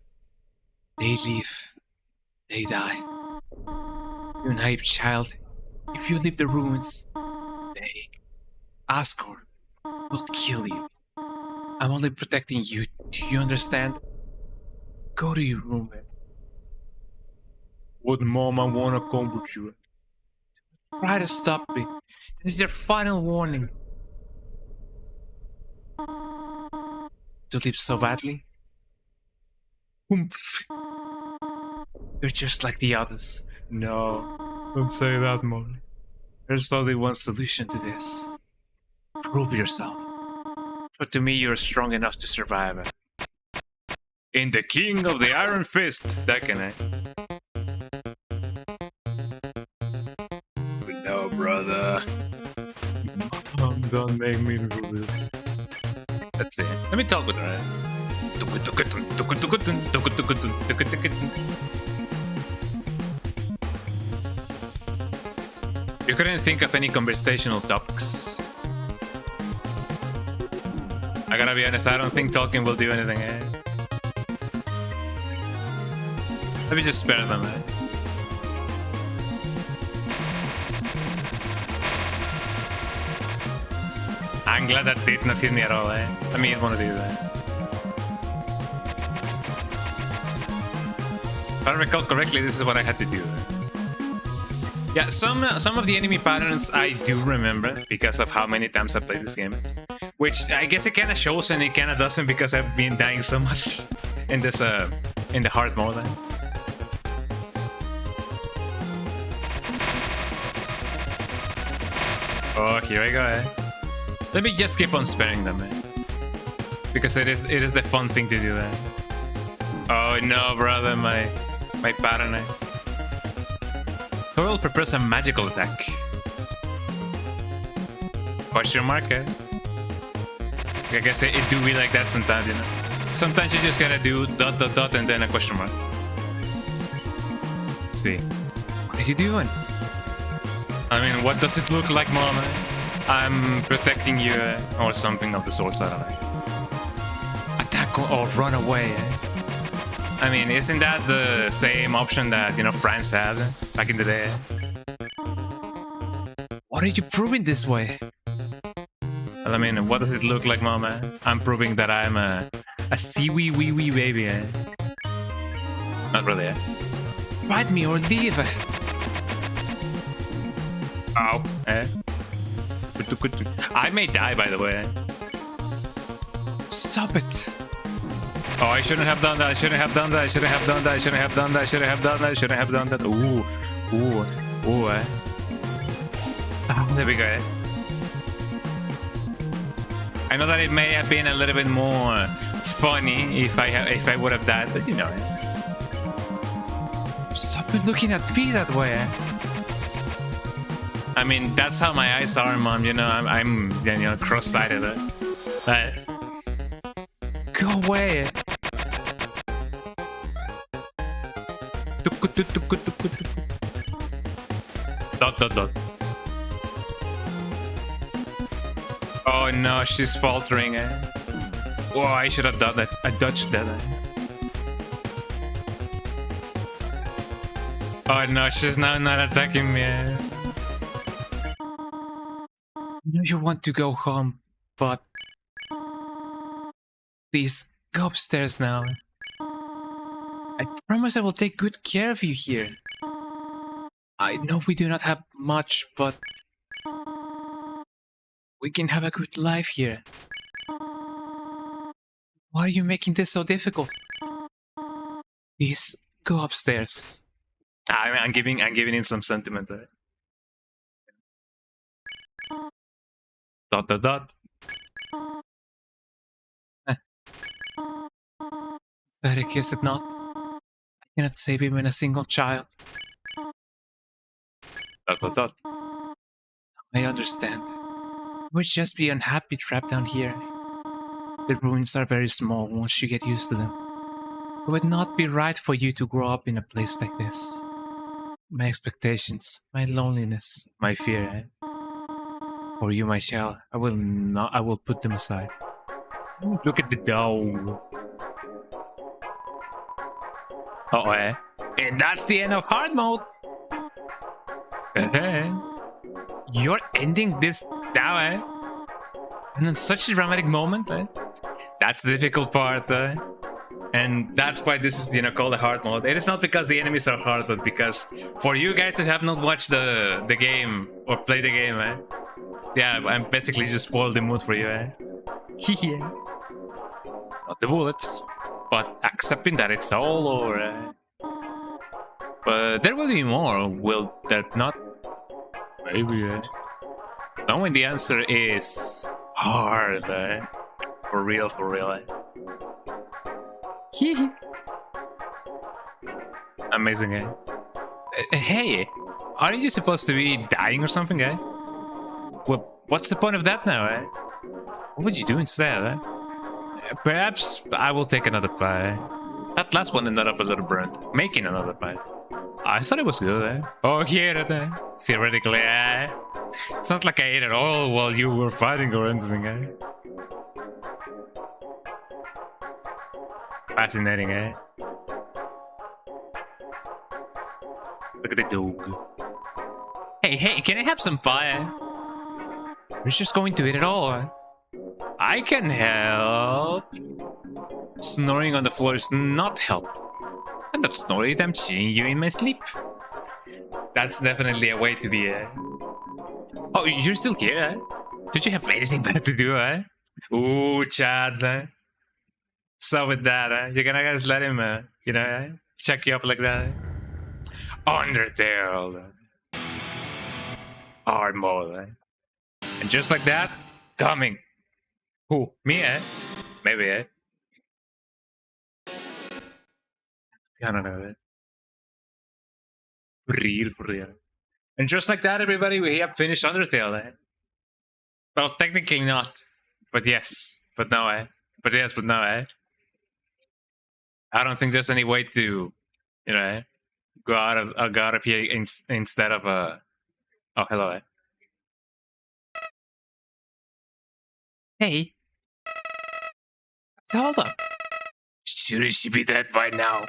they leave, they die. You naive child, if you leave the ruins, they, Asgore, will kill you. I'm only protecting you, do you understand? Go to your room. Would Mama wanna come with you? Try to stop me. This is your final warning. To live so badly? Oomph. You're just like the others. No, don't say that, Mom. There's only one solution to this. Prove yourself. But to me, you're strong enough to survive it. In the King of the Iron Fist, that can I. No, brother. Mom, don't make me do this. Let's see. Let me talk with her. You couldn't think of any conversational topics. I gotta be honest, I don't think talking will do anything, eh? Let me just spare them, eh? I'm glad that did not hit me at all, eh? Let me hit one of these, eh? If I recall correctly, this is what I had to do. Yeah, some of the enemy patterns I do remember because of how many times I played this game. Which I guess it kind of shows and it kind of doesn't because I've been dying so much in this in the hard mode. Oh, here I go, eh? Let me just keep on sparing them, eh? Because it is the fun thing to do, eh? Oh no, brother, my pattern, eh? Coral prepares a magical attack. Question mark, eh? I guess it do be like that sometimes, you know? Sometimes you just gotta do ... and then a question mark. Let's see. What are you doing? I mean, what does it look like, Mom? I'm protecting you, or something of the sort, I don't know. Attack or run away, eh? I mean, isn't that the same option that, you know, France had back in the day? What are you proving this way? Well, I mean, what does it look like, Mama? I'm proving that I'm a wee baby, eh? Not really, eh? Ride me or leave. Ow, eh? I may die, by the way. Stop it. Oh, I shouldn't have done that. I shouldn't have done that. I shouldn't have done that. I shouldn't have done that. I shouldn't have done that. I shouldn't have done that. Ooh, eh? There we go, eh? I know that it may have been a little bit more funny if I would have died, but you know. Stop looking at me that way, eh? I mean, that's how my eyes are, Mom. You know, I'm you know, cross-sighted. Go away. Dot. Oh no, she's faltering. Oh, I should have done that. I dodged that. Oh no, she's now not attacking me. I know you want to go home, but please go upstairs now. I promise I will take good care of you here. I know we do not have much, but we can have a good life here. Why are you making this so difficult? Please go upstairs. I'm giving in some sentiment there. Dot dot dot. Pathetic, is it not? I cannot save even a single child. Dot dot dot. I understand. You would just be unhappy trapped down here. The ruins are very small once you get used to them. It would not be right for you to grow up in a place like this. My expectations, my loneliness, my fear. For you, my child, I will put them aside. Look at the dog. Oh, and that's the end of hard mode. You're ending this now, And in such a dramatic moment, That's the difficult part, And that's why this is, called a hard mode. It is not because the enemies are hard, but because for you guys that have not watched the game or played the game, Yeah, I'm basically just spoiled the mood for you, Yeah. Not the bullets, but accepting that it's all over, But there will be more, will there not? Maybe, Knowing the answer is hard, For real, Amazing, Hey, aren't you supposed to be dying or something, Well, what's the point of that now, What would you do instead, Perhaps I will take another pie. That last one ended up a little burnt. Making another pie. I thought it was good, Oh, here, theoretically, It's not like I ate it all while you were fighting or anything, Fascinating, Look at the dog. Hey, can I have some pie? We're just going to eat it all, I can help. Snoring on the floor is not help. I'm not snoring, I'm chilling you in my sleep. That's definitely a way to be, Oh, you're still here, Did you have anything better to do, Ooh, Chad, So with that, you're gonna guys let him, check you up like that? Undertale. Hard mode, And just like that, coming. Who? Me, Maybe, I don't know, For real. And just like that, everybody, we have finished Undertale, Well, technically not. But yes. But no, But yes, but no, I don't think there's any way to, go out of here instead of, Oh, hello, Hey. Hold up. Shouldn't she be dead by now?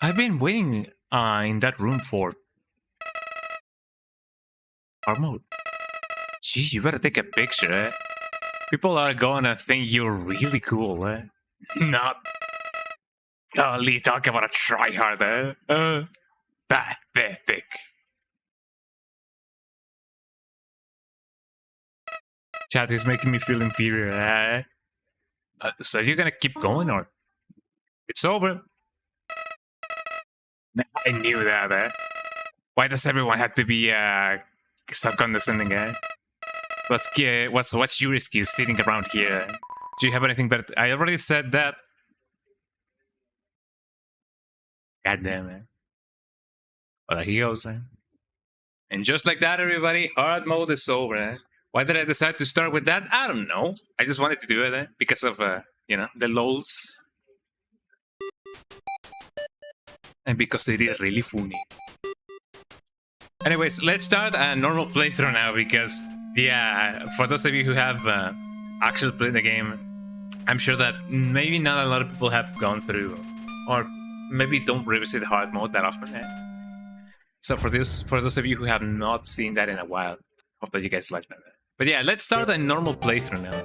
I've been waiting in that room for hard mode. Gee, you better take a picture, People are gonna think you're really cool, Not. Golly, talk about a tryhard, Pathetic. Chat is making me feel inferior, So you're gonna keep going, or? It's over. I knew that, Why does everyone have to be, so condescending, What's your excuse sitting around here? Do you have anything better? I already said that. God damn, Well, he goes, And just like that, everybody, hard mode is over, Why did I decide to start with that? I don't know. I just wanted to do it, because of, the lols. And because it is really funny. Anyways, let's start a normal playthrough now, because, for those of you who have actually played the game, I'm sure that maybe not a lot of people have gone through, or maybe don't revisit hard mode that often. So for those of you who have not seen that in a while, hope that you guys like that. But yeah, let's start a normal playthrough now.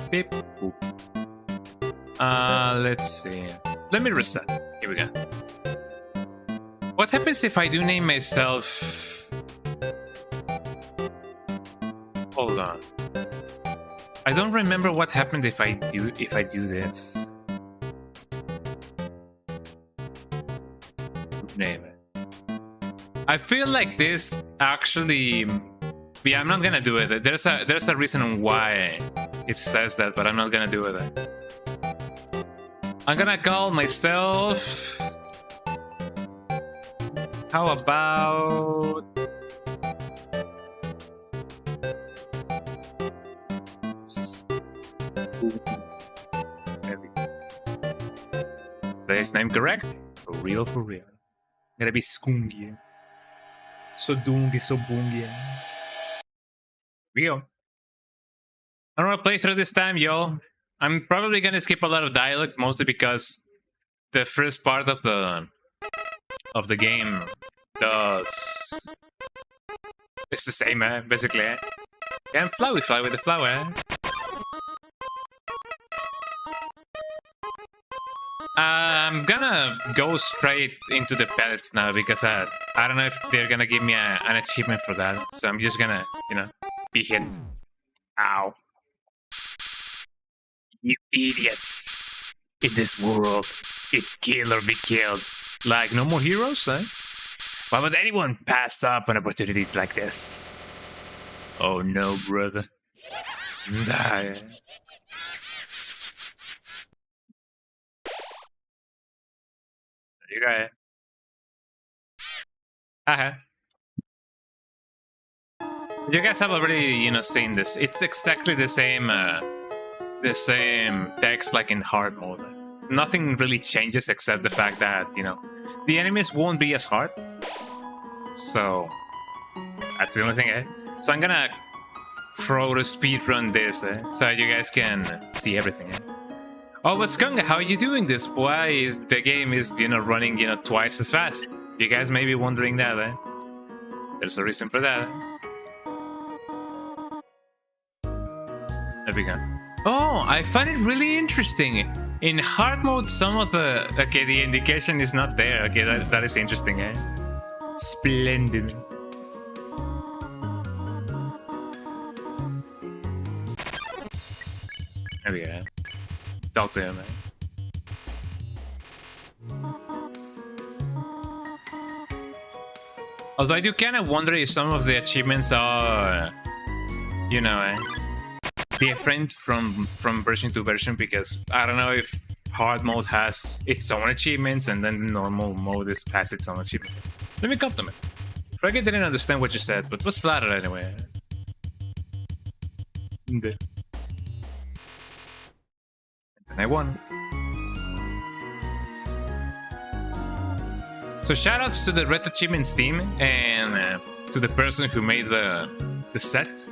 Beep. Boop. Let's see. Let me reset. Here we go. What happens if I do name myself? Hold on. I don't remember what happened if I do this. Name it. I feel like this actually. Yeah, I'm not gonna do it. There's a reason why it says that, but I'm not gonna do it. I'm gonna call myself. How about? Is his name correct? For real, for real. Gotta be Skoongi. So doongi, so boongi. We go. I don't want to play through this time, yo. I'm probably gonna skip a lot of dialogue, mostly because the first part of the game does. It's the same, basically. Yeah, fly with the flower. I'm gonna go straight into the pellets now because I don't know if they're gonna give me an achievement for that. So I'm just gonna, be hit. Ow. You idiots. In this world, it's kill or be killed. Like, no more heroes, eh? Why would anyone pass up an opportunity like this? Oh no, brother. Die. You got it. You guys have already, seen this. It's exactly the same text like in hard mode. Nothing really changes except the fact that, the enemies won't be as hard. So, that's the only thing, eh? So I'm gonna throw to speedrun this, so you guys can see everything, eh? Oh, but Skunga, how are you doing this? Why is the game running, twice as fast? You guys may be wondering that, eh? There's a reason for that. There we go. Oh, I find it really interesting. In hard mode, some of the... Okay, the indication is not there. Okay, that is interesting, eh? Splendid. There we go. Talk to him, man. Although I do kind of wonder if some of the achievements are, different from version to version, because I don't know if hard mode has its own achievements and then normal mode has its own achievements. Let me compliment. Froggy didn't understand what you said, but was flattered anyway. And I won. So shoutouts to the RetroAchievements team and to the person who made the set,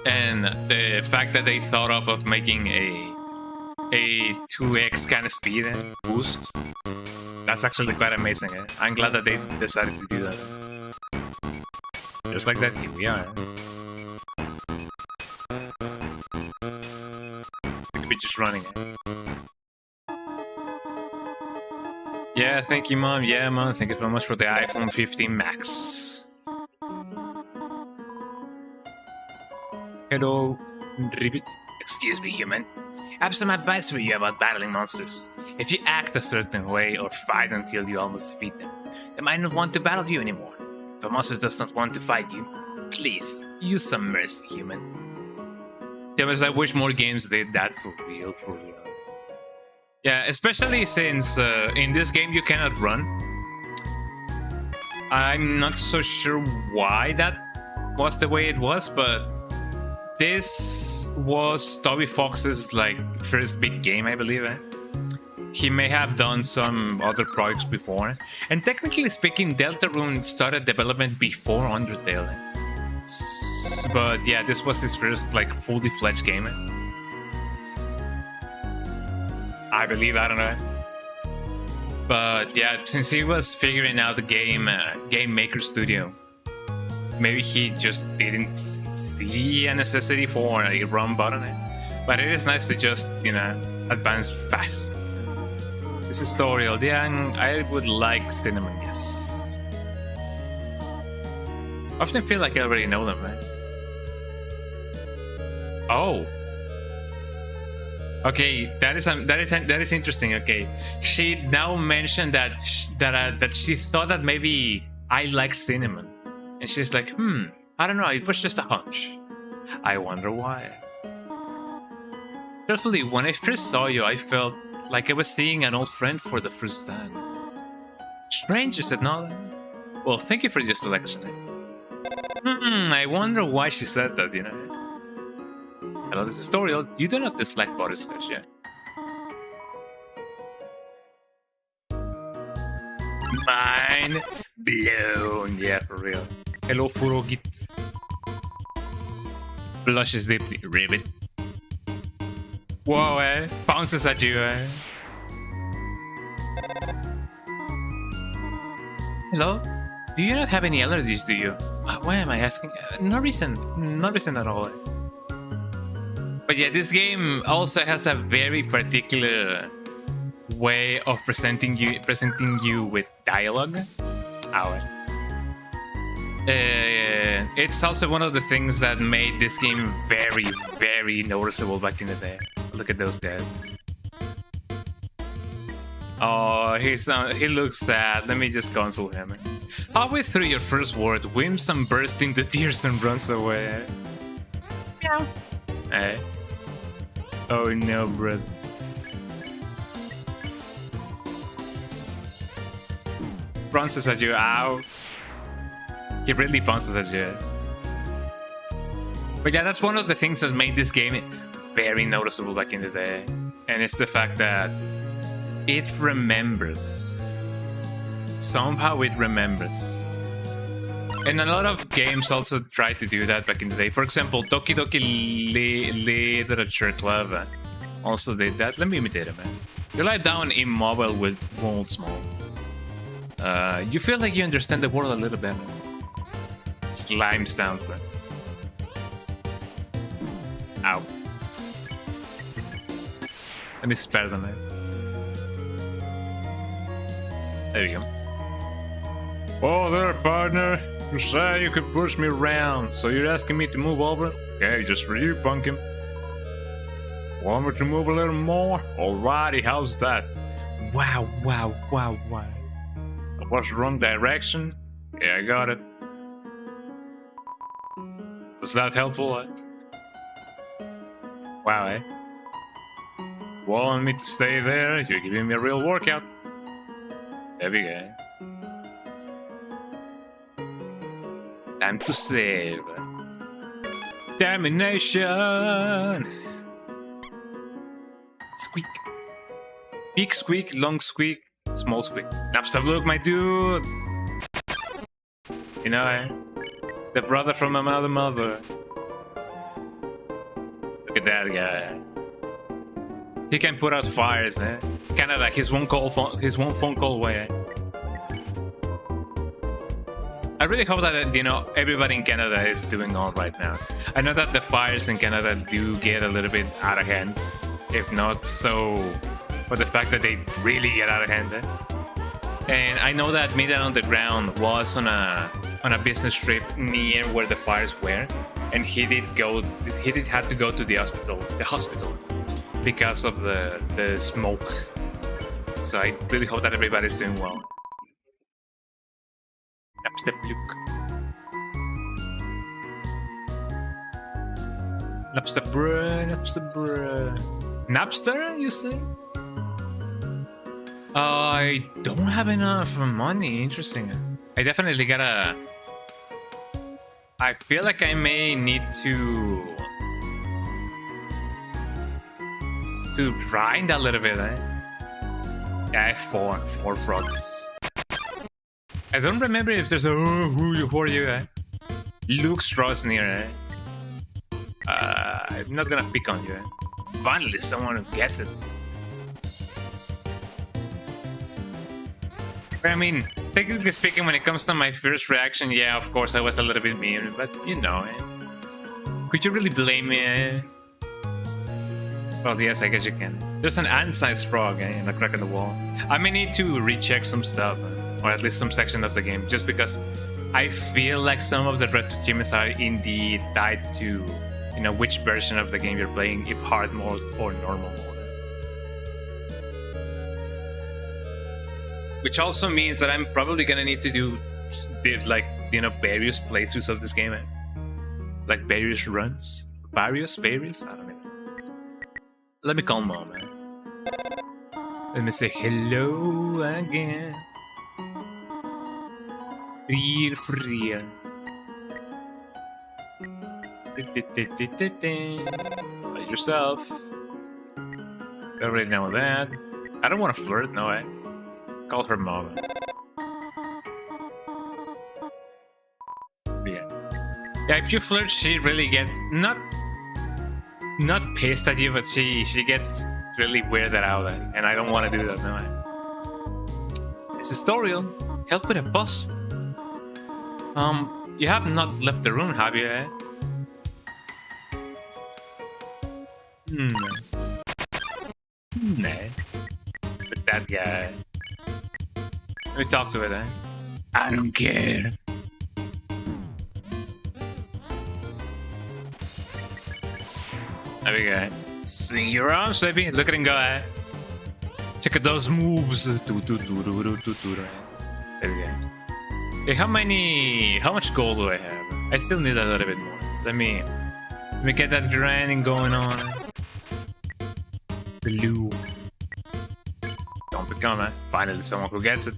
and the fact that they thought of making a 2x kind of speed boost. That's actually quite amazing. I'm glad that they decided to do that. Just like that, here we are. We could be just running. Yeah, thank you, Mom. Yeah, Mom, thank you so much for the iPhone 15 Max. Hello, Ribbit. Excuse me, human. I have some advice for you about battling monsters. If you act a certain way or fight until you almost defeat them, they might not want to battle you anymore. If a monster does not want to fight you, please use some mercy, human. Yeah, but I wish more games did that for real, Yeah, especially since in this game you cannot run. I'm not so sure why that was the way it was, but this was Toby Fox's first big game, I believe. He may have done some other projects before, and technically speaking, Deltarune started development before Undertale. But yeah, this was his first fully fledged game. I believe, I don't know. But yeah, since he was figuring out the game Maker Studio, maybe he just didn't see a necessity for a run button. But it is nice to just, advance fast. This is tutorial. Yeah, I would like cinnamon, yes. I often feel like I already know them, right? Oh. Okay, that is interesting. Okay, she now mentioned that that she thought that maybe I like cinnamon, and she's like, I don't know. It was just a hunch. I wonder why. Truthfully, when I first saw you, I felt like I was seeing an old friend for the first time. Strange, is it not? Well, thank you for your selection. I wonder why she said that, you know? Hello, this is tutorial. You do not dislike butterscotch, yeah? Mind blown, yeah, for real. Hello, Furogit. Blushes deeply, ribbit. Whoa, bounces at you, Hello? Do you not have any allergies, do you? Why am I asking? No reason at all. But yeah, this game also has a very particular way of presenting you with dialogue. It's also one of the things that made this game very, very noticeable back in the day. Look at those guys. Oh, he looks sad. Let me just console him. Halfway through your first word, Whimsun bursts into tears and runs away. Meow. Hey. Oh no, brother. Bounces at you. Ow. He really bounces at you. But yeah, that's one of the things that made this game very noticeable back in the day. And it's the fact that it remembers. Somehow it remembers. And a lot of games also tried to do that back in the day. For example, Doki Doki Literature Club also did that. Let me imitate it, man. You lie down immobile with World Small. You feel like you understand the world a little better. Slime sounds. Ow. Let me spare them, man. There you go. Oh there, partner. You say you could push me around, so you're asking me to move over? Okay, just for you, pumpkin. Want me to move a little more? Alrighty, how's that? Wow. I was the wrong direction. Yeah, I got it. Was that helpful? Wow, Want me to stay there? You're giving me a real workout. There we go. Time to save. Termination. Squeak. Big squeak, long squeak, small squeak. Napster, look, my dude. You know, the brother from another mother. Look at that guy. He can put out fires, kind of like his one phone call away. I really hope that, you know, everybody in Canada is doing all right now. I know that the fires in Canada do get a little bit out of hand. If not so, for the fact that they really get out of hand. And I know that Media Underground was on a business trip near where the fires were, and he did have to go to the hospital because of the smoke. So I really hope that everybody's doing well. Napster, you say? I don't have enough money. Interesting. I definitely gotta... I feel like I may need to grind a little bit, Yeah, I have four frogs. I don't remember if there's a who are you, Luke Strauss near, I'm not gonna pick on you, Finally, someone who gets it. I mean, technically speaking, when it comes to my first reaction, yeah, of course I was a little bit mean, but you know, Could you really blame me, Well, yes, I guess you can. There's an ant-sized frog in a crack in the wall. I may need to recheck some stuff, or at least some section of the game, just because I feel like some of the RetroAchievements are indeed tied to, you know, which version of the game you're playing, if hard mode or normal mode. Which also means that I'm probably gonna need to do, like, you know, various playthroughs of this game, like various runs, various. I don't know. Let me call Mom. Let me say hello again. Real free. By yourself. I already know that. I don't want to flirt, no way. Call her Mom. Yeah. Yeah, if you flirt, she really gets not pissed at you, but she gets really weirded out, and I don't want to do that, no way. It's a tutorial. Help with a boss. You have not left the room, have you? Nah. But that guy. Let me talk to it, I don't care. There we go. Swing your arms, baby. Look at him go, Check out those moves. There we go. Hey, how much gold do I have? I still need a little bit more. Let me get that grinding going on. Blue. Don't become finally someone who gets it.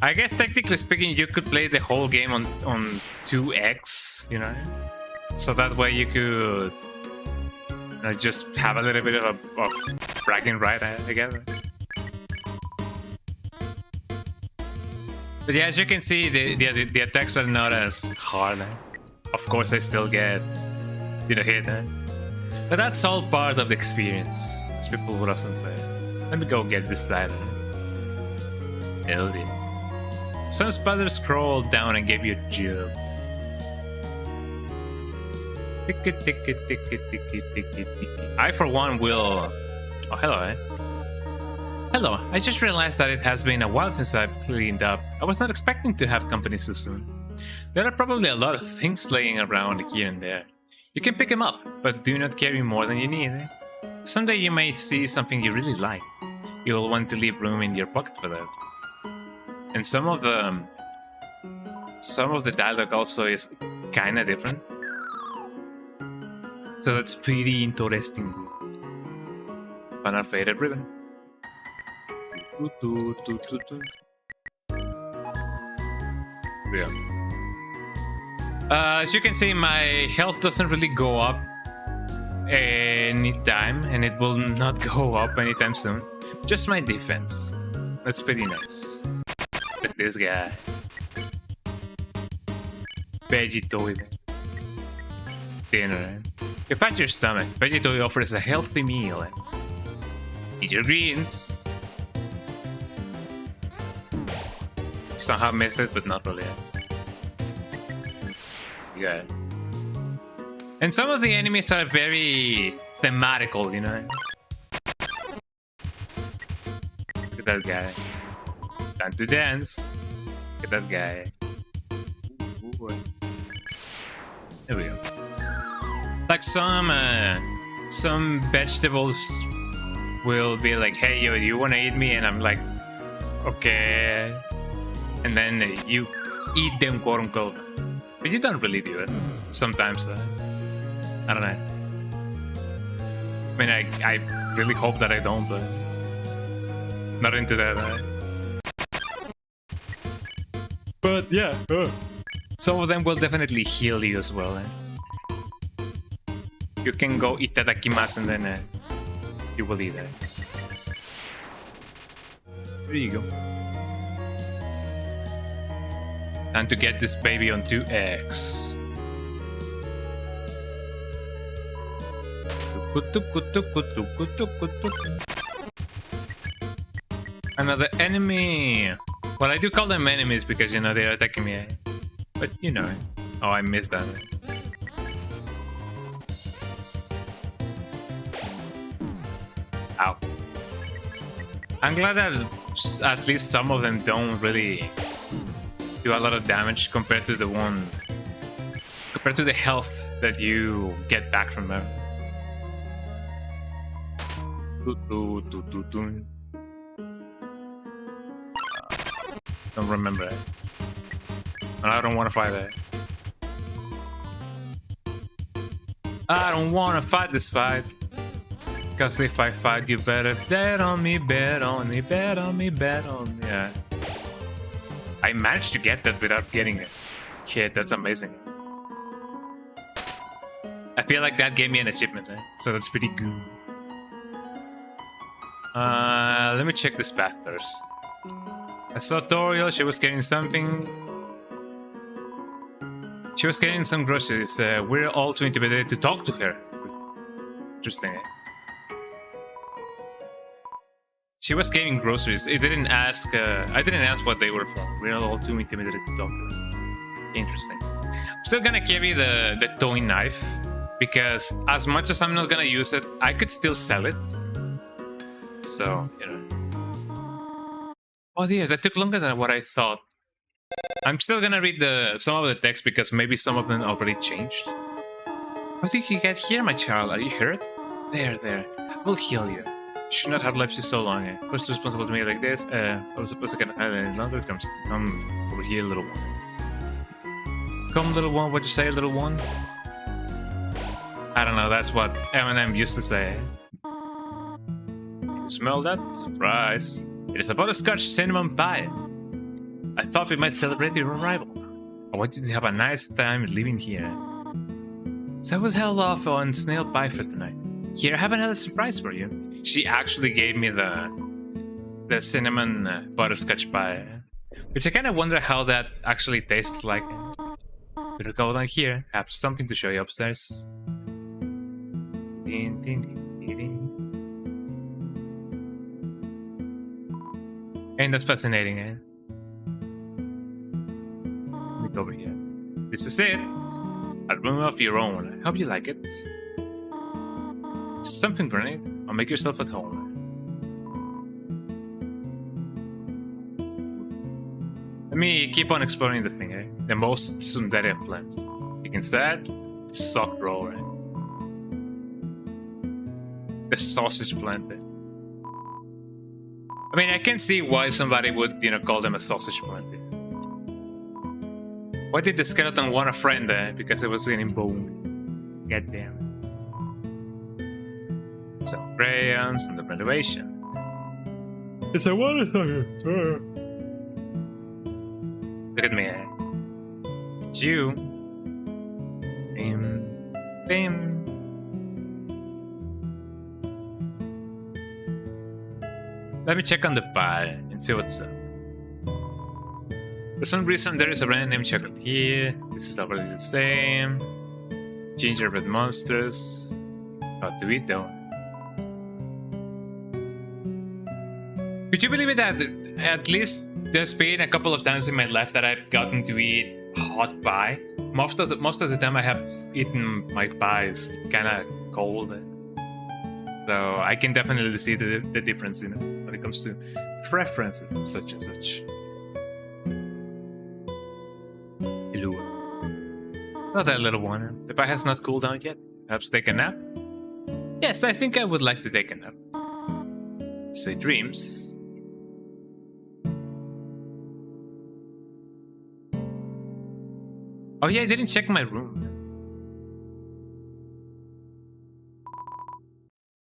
I guess technically speaking, you could play the whole game on 2x, you know? So that way you could just have a little bit of bragging right, I guess. But yeah, as you can see, the attacks are not as hard. Of course, I still get hit. But that's all part of the experience, as people would often say. Let me go get this side. Hell yeah. Some spiders crawled down and gave you a job. I, for one, will... Oh, hello, Hello, I just realized that it has been a while since I've cleaned up. I was not expecting to have company so soon. There are probably a lot of things laying around here and there. You can pick them up, but do not carry more than you need. Someday you may see something you really like. You will want to leave room in your pocket for that. And some of the dialogue also is kinda different. So that's pretty interesting. Find our faded ribbon. Yeah. As you can see, my health doesn't really go up anytime, and it will not go up anytime soon. Just my defense. That's pretty nice. Look at this guy. Vegetoid. Dinner. You pat your stomach. Vegetoid offers a healthy meal. Eat your greens. Somehow missed it, but not really. Yeah. And some of the enemies are very thematical, you know? Look at that guy. Time to dance. Look at that guy. Ooh. There we go. Like some vegetables will be like, hey, yo, you wanna eat me? And I'm like, okay. And then you eat them, quote unquote. But you don't really do it. Sometimes. I don't know. I mean, I really hope that I don't. Not into that. But yeah, some of them will definitely heal you as well. You can go itadakimasu and then you will eat it. There you go. And to get this baby on 2x. Another enemy. Well, I do call them enemies because, you know, they're attacking me. But, you know. Oh, I missed that. Ow. I'm glad that at least some of them don't really do a lot of damage compared to the health that you get back from them. Don't remember it. I don't want to fight it. I don't want to fight this fight. Cause if I fight, you better bet on me, bet on me, bet on me, bet on me. Yeah. I managed to get that without getting it. Shit, that's amazing. I feel like that gave me an achievement, so that's pretty good. Let me check this path first. I saw Toriel, she was getting something. She was getting some groceries. We're all too intimidated to talk to her. Interesting. She was getting groceries. It didn't ask. I didn't ask what they were for. We're all too intimidated to talk to her. Interesting. I'm still gonna carry the towing knife because as much as I'm not gonna use it, I could still sell it. So you know. Oh dear, that took longer than what I thought. I'm still gonna read some of the text because maybe some of them already changed. How did you get here, my child? Are you hurt? There. We'll heal you. You should not have left you so long. First responsible to me like this. I was supposed to get any longer. Come over here, little one. Come, little one. What'd you say, little one? I don't know. That's what Eminem used to say. You smell that? Surprise! It is a butterscotch cinnamon pie. I thought we might celebrate your arrival. I want you to have a nice time living here. So we'll held off on snail pie for tonight. Here, I have another surprise for you. She actually gave me the cinnamon butterscotch pie, which I kind of wonder how that actually tastes like. Better go down here. I have something to show you upstairs. And that's fascinating, eh? Look over here. This is it. A room of your own. I hope you like it. Something great. I'll make yourself at home. Let me keep on exploring the thing, eh? The most tsundere of plants. Picking sad, sock roll, eh? The sausage plant, eh? I mean, I can see why somebody would, call them a sausage plant. Eh? Why did the skeleton want a friend there? Because it was getting boned. God damn it. Some crayons and the renovation. It's a water. Look at me, eh? It's you. Bim. Let me check on the pie and see what's up. For some reason, there is a brand name chocolate here. This is already the same. Gingerbread monsters. How to eat though. Could you believe it that at least there's been a couple of times in my life that I've gotten to eat hot pie? Most of the time I have eaten my pies kind of cold. So I can definitely see the difference in it when it comes to preferences and such and such. Hello. Not that little one. The pie has not cooled down yet. Perhaps take a nap? Yes, I think I would like to take a nap. Say dreams. Oh yeah, I didn't check my room.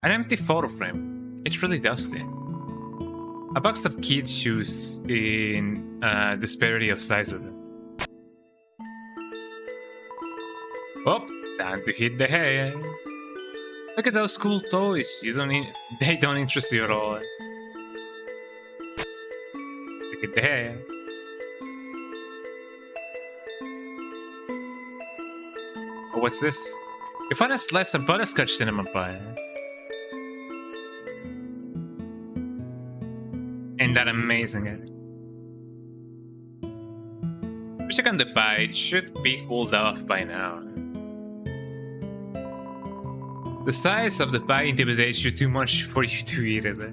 An empty photo frame. It's really dusty. A box of kids' shoes in disparity of size of them. Oh, time to hit the hay. Look at those cool toys. They don't interest you at all. Look at the hay. Oh, what's this? You found a slice of butterscotch cinnamon pie. Ain't that amazing, eh? Check on the pie, it should be cooled off by now. The size of the pie intimidates you too much for you to eat it. Eh?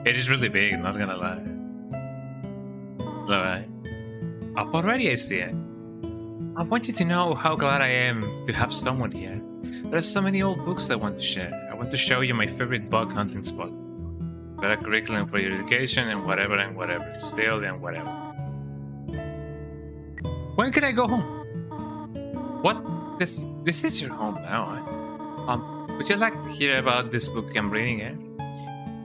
It is really big, not gonna lie. Alright. Up already, I see it. I want you to know how glad I am to have someone here. There are so many old books I want to share. I want to show you my favorite bug hunting spot. Better curriculum for your education and whatever, still and whatever. When can I go home? What? This is your home now, eh? Would you like to hear about this book I'm reading, eh?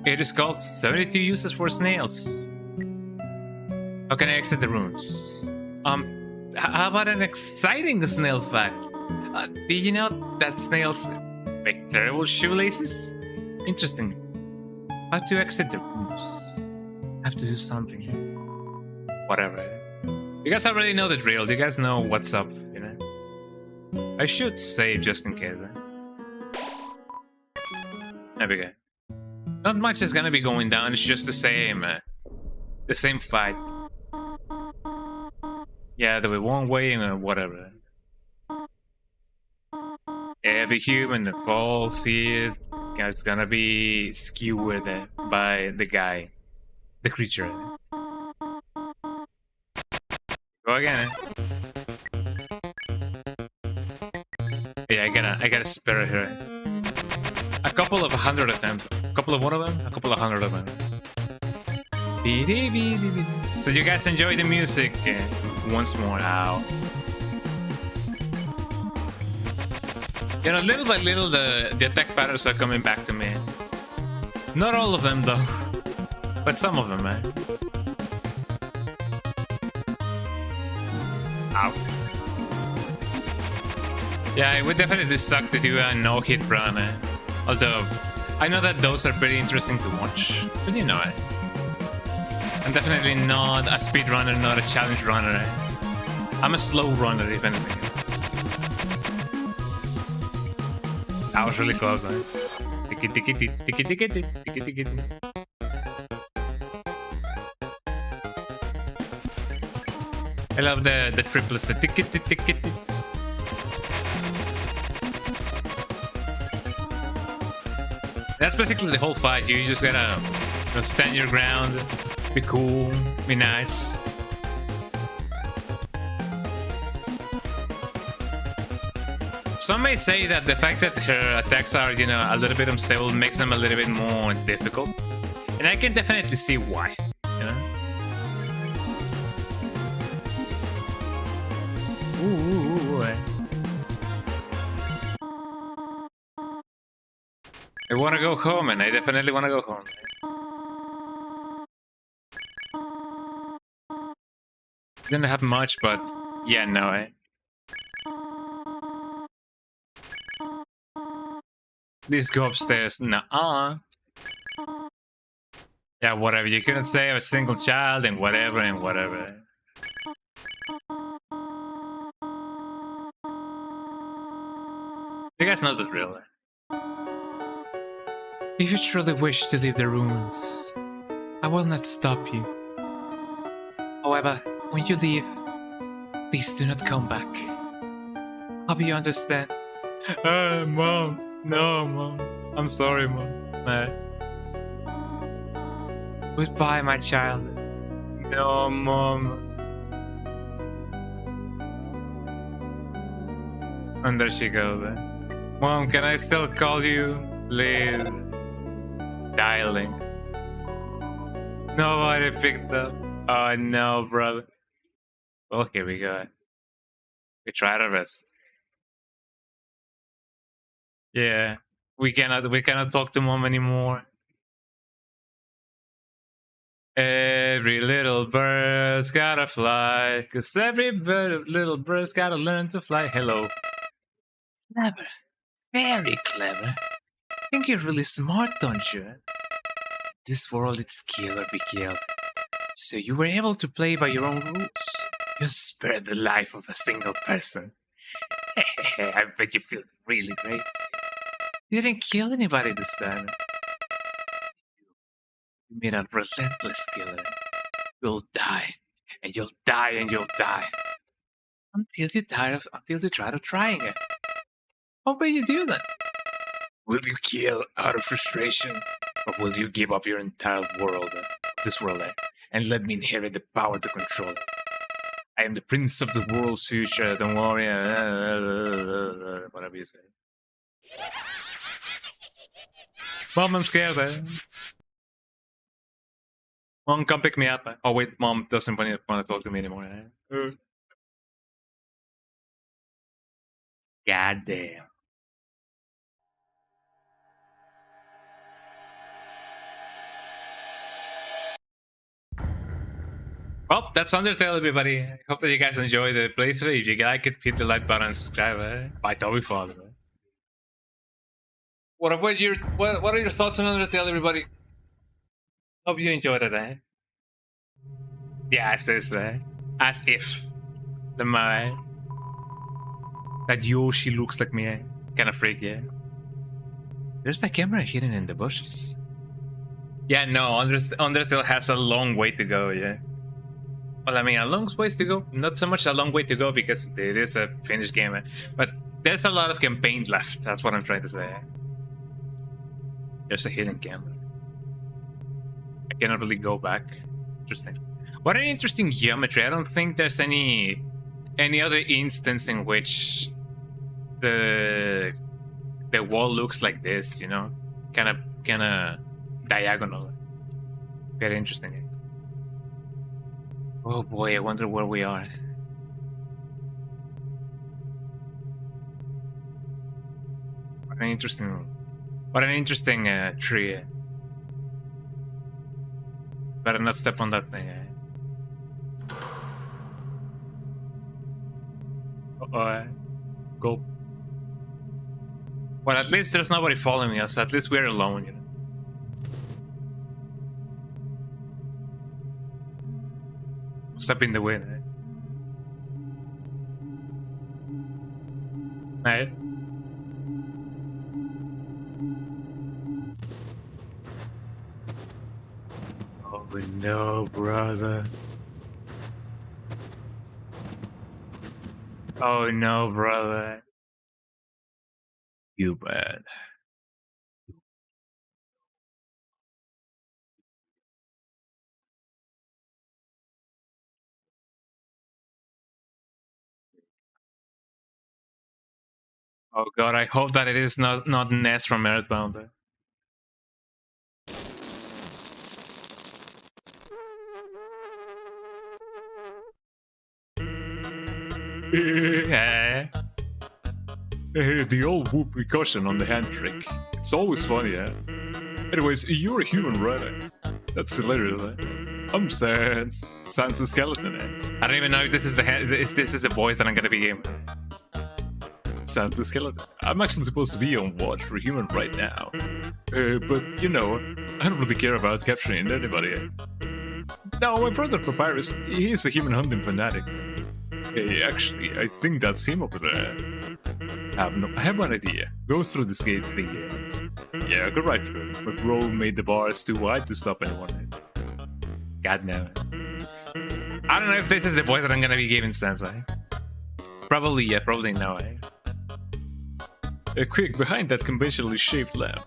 It is called 72 Uses for Snails. How can I exit the rooms? How about an exciting snail fact? Do you know that snails make terrible shoelaces? Interesting. How to exit the rooms? I have to do something. Whatever. You guys already know the drill. You guys know what's up, you know? I should save just in case. There we go. Not much is gonna be going down. It's just the same fight. Yeah, there was one way and whatever. Every human that falls here is gonna be skewered by the guy, the creature. Go again. Yeah, I gotta spare her. A couple of 100 attempts. A couple of one of them? A couple of 100 of them. So you guys enjoy the music once more. Ow. You know, little by little, the attack patterns are coming back to me. Not all of them, though. But some of them, man. Ow. Yeah, it would definitely suck to do a no-hit run. Although, I know that those are pretty interesting to watch. But you know it. I'm definitely not a speed runner, not a challenge runner. I'm a slow runner, if anything. That was really close, man. I love the triplets, the ticket. That's basically the whole fight. You just gotta stand your ground, be cool, be nice. Some may say that the fact that her attacks are, you know, a little bit unstable makes them a little bit more difficult. And I can definitely see why, you know? Ooh. I wanna go home, and I definitely wanna go home. Didn't have much, but yeah, no, Please go upstairs. Nuh-uh. Yeah, whatever. You couldn't save a single child and whatever. You guys know the drill. If you truly wish to leave the ruins, I will not stop you. However, when you leave, please do not come back. Hope you understand. Mom. No, Mom. I'm sorry, Mom. Goodbye, my child. No, Mom. And there she goes. Mom, can I still call you? Please. Dialing. Nobody picked up. Oh no, brother. Well, here we go. We tried our best. Yeah, we cannot talk to Mom anymore. Every little bird's gotta fly, 'cause every little bird's gotta learn to fly. Hello. Clever. Very clever. Think you're really smart, don't you? This world, it's kill or be killed. So you were able to play by your own rules. You spared the life of a single person. I bet you feel really great. You didn't kill anybody this time. You made a relentless killer. You'll die, and you'll die, and you'll die. Until you try to trying it. What will you do then? Will you kill out of frustration? Or will you give up your entire world, this world, and let me inherit the power to control it? I am the prince of the world's future, don't worry. Whatever you say. Mom, I'm scared. Mom, come pick me up. Oh wait, Mom doesn't want to talk to me anymore. God damn. Well, that's Undertale, everybody. I hope that you guys enjoyed the playthrough. If you like it, hit the like button and subscribe. Bye, Toby Father. What are your thoughts on Undertale, everybody? Hope you enjoyed it, Yeah, as if the that Yoshi looks like me, kind of freak, yeah. There's a camera hidden in the bushes. Yeah, no, Undertale has a long way to go, yeah. Well, I mean, a long ways to go. Not so much a long way to go because it is a finished game, but there's a lot of campaign left. That's what I'm trying to say. There's a hidden camera. I cannot really go back. Interesting. What an interesting geometry. I don't think there's any other instance in which the wall looks like this, you know, kind of diagonal. Very interesting. Oh boy, I wonder where we are. What an interesting tree. Better not step on that thing. Go. Well, at least there's nobody following us. At least we're alone, you know. Step in the way, Right? Oh no, brother. Oh no, brother. You bad. Oh god, I hope that it is not Ness from Earthbound. The old whoop percussion on the hand trick. It's always funny, yeah. Anyways, you're a human, right? That's hilarious, I'm Sans. Sans a skeleton, I don't even know if this is this is the voice that I'm gonna be in. Sans a skeleton. I'm actually supposed to be on watch for a human right now. But, you know, I don't really care about capturing anybody. No, my brother Papyrus, he's a human hunting fanatic. Hey, actually, I think that's him over there. I have one idea. Go through this gate thing. Yeah, go right through. But bro made the bars too wide to stop anyone. God no. I don't know if this is the voice that I'm gonna be giving Sensei. Probably, yeah, probably no. Quick, behind that conventionally shaped lamp.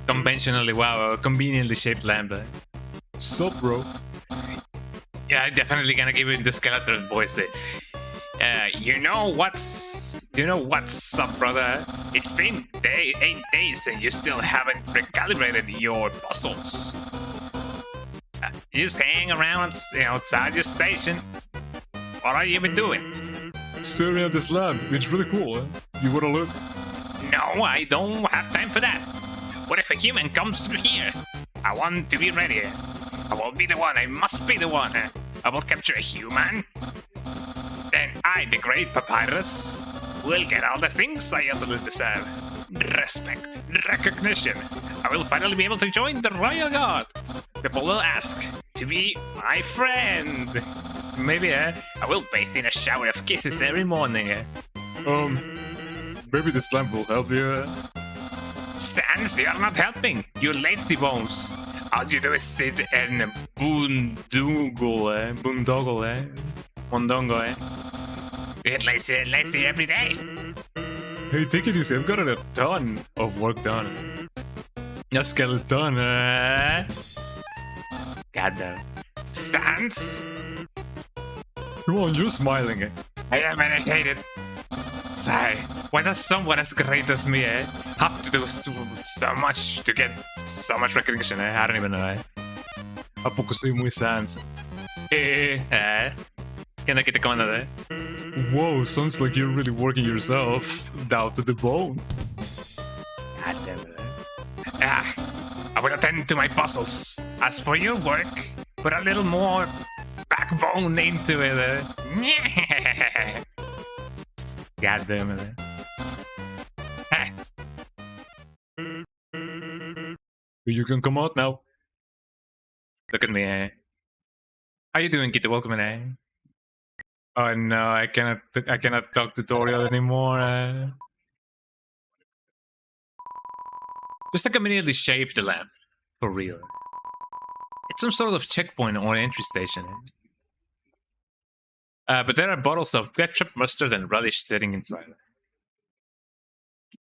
Conventionally, wow, conveniently shaped lamp. Sup, bro? Yeah, I'm definitely gonna give it the skeleton voice. You know what's up, brother? It's been 8 days and you still haven't recalibrated your puzzles. You just hang around outside your station. What have you been doing? Staring at this lamp. It's really cool. You wanna look? No, I don't have time for that. What if a human comes through here? I want to be ready. I will be the one. I must be the one. I will capture a human. Then I, the great Papyrus, will get all the things I utterly deserve. Respect, recognition. I will finally be able to join the Royal Guard. People will ask to be my friend. Maybe I will bathe in a shower of kisses every morning. Maybe this lamp will help you. Sans, you're not helping. You lazy bones. All you do is sit and boondoggle, mondongo, You get lazy every day. Hey, take it easy. I've got a ton of work done. A skeleton. Goddamn. Sans? Come on, you're smiling. I am and I hate it. Sigh. Why does someone as great as me have to do so much to get so much recognition? I don't even know. ¿A poco soy muy sans? ¿Qué onda que te comanda? Whoa, sounds like you're really working yourself down to the bone. God damn it. I will attend to my puzzles. As for your work, put a little more backbone into it. God damn it. You can come out now. Look at me. How you doing, Kitty? Welcome in. Oh no, I cannot talk tutorial anymore. Just like immediately shape the lamp. For real. It's some sort of checkpoint or entry station. But there are bottles of ketchup, mustard, and relish sitting inside.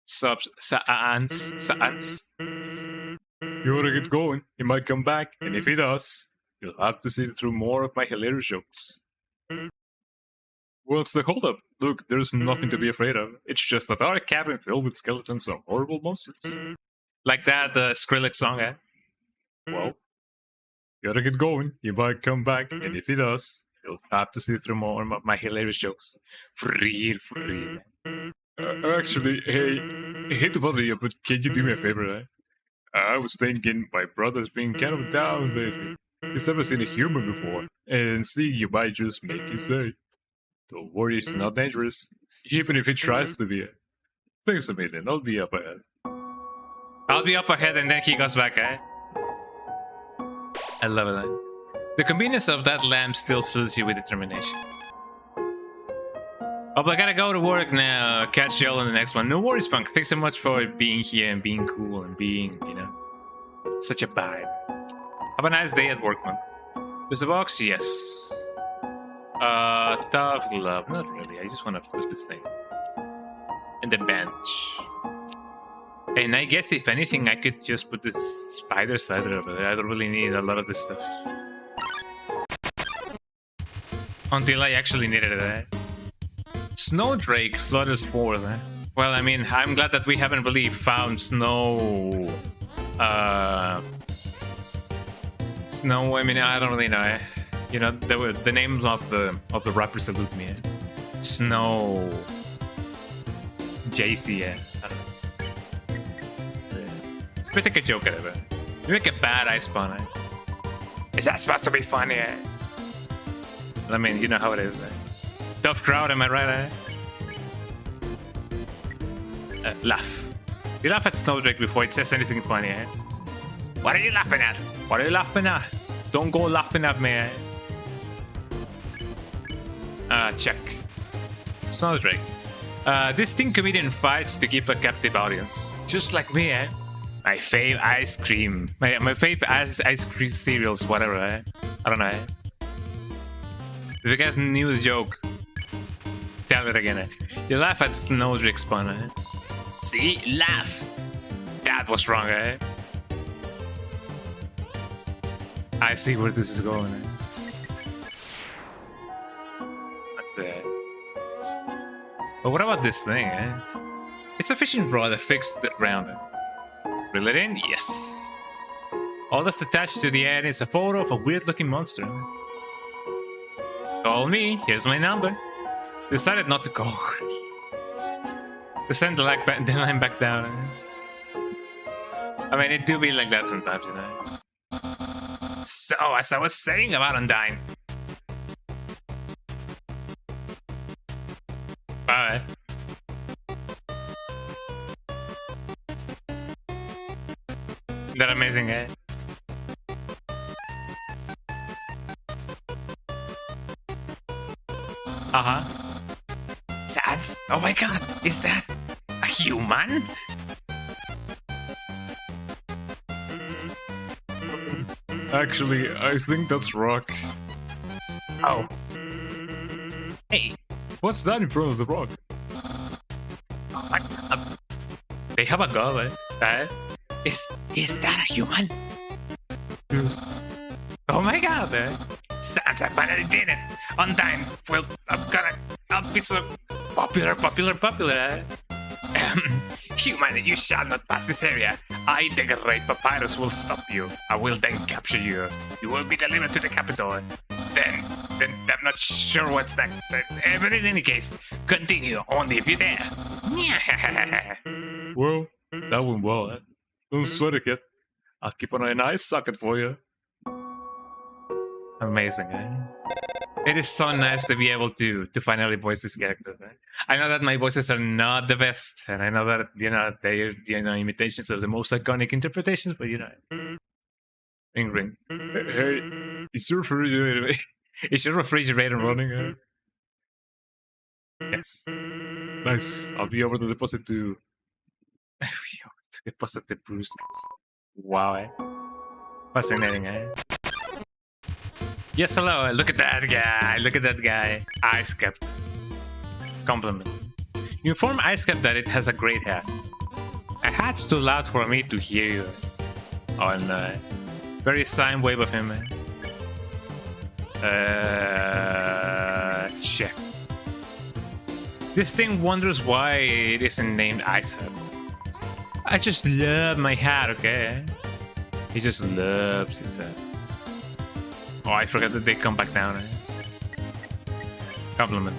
Sans. You ought to get going. He might come back, and if he does, you'll have to see through more of my hilarious jokes. What's the holdup? Look, there's nothing to be afraid of. It's just a dark cabin filled with skeletons and horrible monsters. Like that Skrillex song, Well, you gotta get going. He might come back, and if he does, you'll have to see through more of my hilarious jokes. For real. Actually, hey, I hate to bother you, but can you do me a favor, I was thinking my brother's been kind of down lately. He's never seen a human before, and seeing you might just make you say, don't worry, it's not dangerous, even if he tries to be. Thanks a million, I'll be up ahead. I'll be up ahead and then he goes back, I love it. The convenience of that lamp still fills you with determination. Oh, but I gotta go to work now. Catch y'all in the next one. No worries, Punk. Thanks so much for being here and being cool and being, such a vibe. Have a nice day at work, man. There's a box? Yes. Tough glove. Not really. I just want to put this thing. And the bench. And I guess if anything, I could just put this spider side of it. I don't really need a lot of this stuff. Until I actually needed it. Snowdrake flutters forth. Well, I mean, I'm glad that we haven't really found snow. Snow. I mean, I don't really know. The names of the rappers salute me. Snow. JC. I don't know. We take a joke out of it. You make a bad ice spawn. Is that supposed to be funny? I mean, you know how it is. Tough crowd, am I right? Laugh. You laugh at Snowdrake before it says anything funny, What are you laughing at? What are you laughing at? Don't go laughing at me, Check. Snowdrake. This teen comedian fights to keep a captive audience. Just like me, My fave ice cream. My fave ice cream cereals, whatever, I don't know, If you guys knew the joke, tell it again, You laugh at Snowdrake's pun, See? Laugh! That was wrong, I see where this is going, Not bad. But what about this thing, It's a fishing rod affixed to the ground. Reel it in? Yes. All that's attached to the end is a photo of a weird-looking monster. Call me. Here's my number. Decided not to call. To send the line back down. I mean, it do be like that sometimes, So, as I was saying about Undyne. Bye. That amazing, Sans? Oh my god, is that a human? Actually, I think that's rock. Oh. Hey. What's that in front of the rock? What? They have a god, Is that a human? Yes. Oh my god, Santa finally did it! On time! Well, I'll be so popular. Human, you shall not pass this area. I, the great Papyrus, will stop you. I will then capture you. You will be delivered to the capital. Then I'm not sure what's next. But in any case, continue only if you dare. Well, that went well. Don't sweat it, kid. I'll keep on an eye socket for you. Amazing, It is so nice to be able to finally voice these characters. I know that my voices are not the best, and I know that they're imitations of the most iconic interpretations, but ring. Hey, is your refrigerator? Is your refrigerator running? Yes. Nice. I'll be over to deposit to. Deposit the brewskis. Wow, Fascinating, Yes, hello. Look at that guy. Ice Cap. Compliment. You inform Ice Cap that it has a great hat. A hat's too loud for me to hear you. Oh no. Very sine wave of him, Check. This thing wonders why it isn't named Ice Hat. I just love my hat, okay? He just loves his hat. Oh, I forgot that they come back down. Compliment.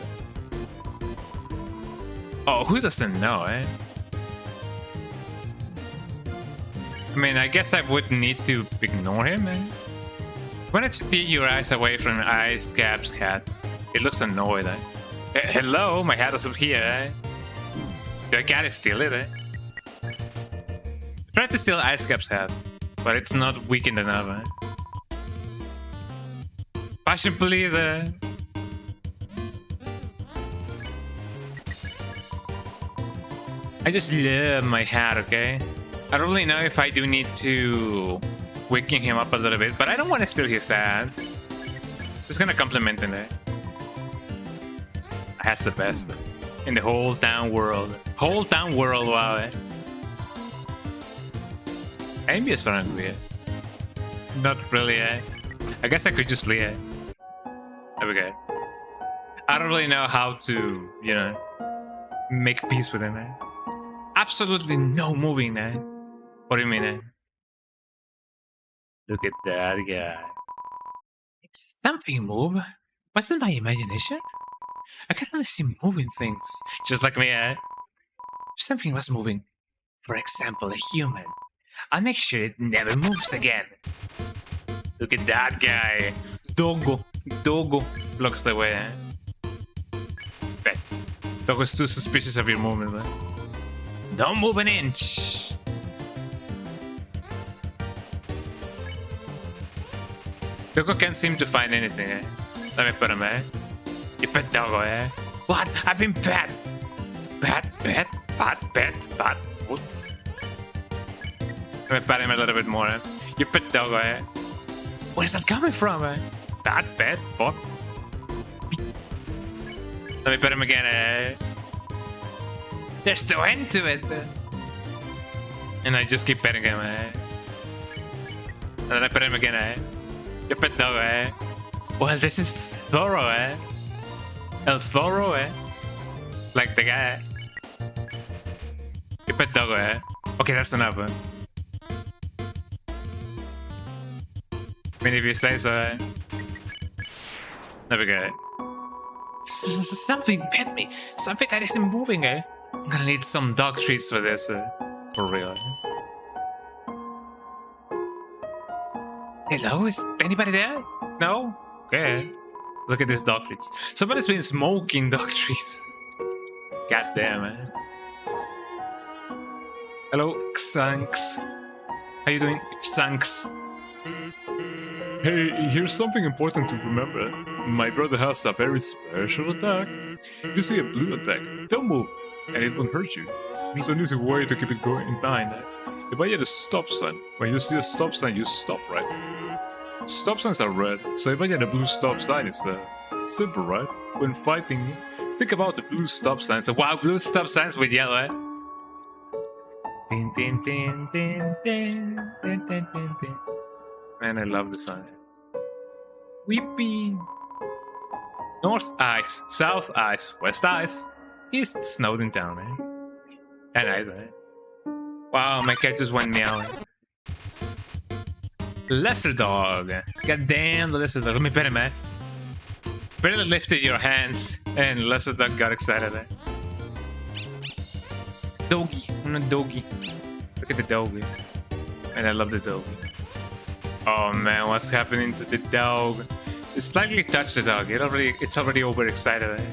Oh, who doesn't know, I mean, I guess I would need to ignore him, Why don't you take your eyes away from Ice Cap's hat? It looks annoyed, Hello, my hat is up here, The cat is steal it, Try to steal Ice Cap's hat, but it's not weakened enough, Passion, please, I just love my hat, okay? I don't really know if I do need to waking him up a little bit, but I don't want to steal his hat. Just gonna compliment him, That's the best in the whole damn world. Wow, I'm just starting to Not really, I guess I could just play it. There we go. I don't really know how to, make peace with him, Absolutely no moving, What do you mean, Look at that guy. It's something move. Was it my imagination? I can only see moving things. Just like me, Something was moving. For example, a human. I'll make sure it never moves again. Look at that guy. Doggo blocks the way, Bet. Doggo's too suspicious of your movement, Don't move an inch. Doggo can't seem to find anything, Let me put him, You pet Doggo, What? I've been pet. Pet. What? Let me pat him a little bit more, You pet Doggo, Where's that coming from, That pet? What? Let me pet him again, There's no end to it, And I just keep petting him, And then I pet him again, You pet Doggo, Well, this is thorough, El Thorough, Like the guy, You pet Doggo, Okay, that's enough, I mean, if you say so, There we go. Something pet me. Something that isn't moving, I'm gonna need some dog treats for this, for real. Hello, is anybody there? No? Okay. Look at this dog treats. Somebody's been smoking dog treats. God damn, Hello, Xanx. How you doing, Xanx? Hey, here's something important to remember. My brother has a very special attack. If you see a blue attack, don't move, and it won't hurt you. There's an easy way to keep it going in mind. If I get a stop sign, when you see a stop sign, you stop, right? Stop signs are red, so if I get a blue stop sign, it's simple, right? When fighting, think about the blue stop signs. Wow, blue stop signs with yellow, Tin, tin, tin, tin, tin, tin, tin, tin, tin. Man, I love the song. Weepy. North ice, south ice, west ice, east Snowden town, eh? And I. Wow, my cat just went meowing. Lesser dog. God damn the lesser dog. Let me pet him, man. Barely lifted your hands, and lesser dog got excited. Eh? Doggy. I'm a doggy. Look at the doggy. And I love the doggy. Oh man, what's happening to the dog? It slightly touched the dog. It's already overexcited. Eh?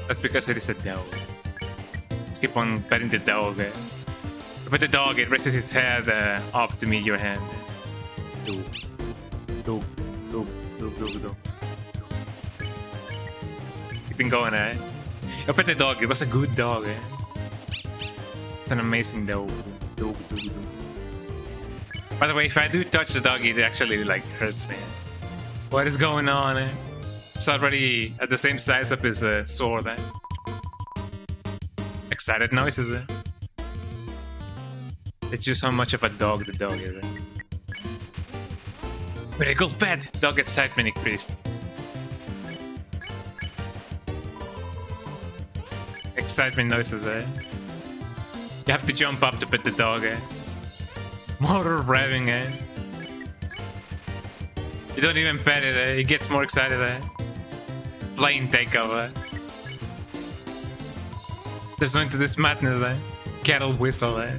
That's because it is a dog. Let's keep on petting the dog. Eh? But the dog, it raises its head up to meet your hand. Dog. Dog. Dog. Dog. Dog. Dog. Keeping going, eh? I pet the dog. It was a good dog, eh? It's an amazing dog. Dog. Dog. Dog. By the way, if I do touch the dog, it actually like hurts me. What is going on, eh? It's already at the same size of his sword, eh? Excited noises, eh? It's just how much of a dog the dog is. Miracle pet! Dog excitement increased. Excitement noises, eh? You have to jump up to pet the dog, eh? Motor revving, eh? You don't even pet it, eh? It gets more excited, eh? Plane takeoff, eh? There's no into this madness, eh? Cattle whistle, eh?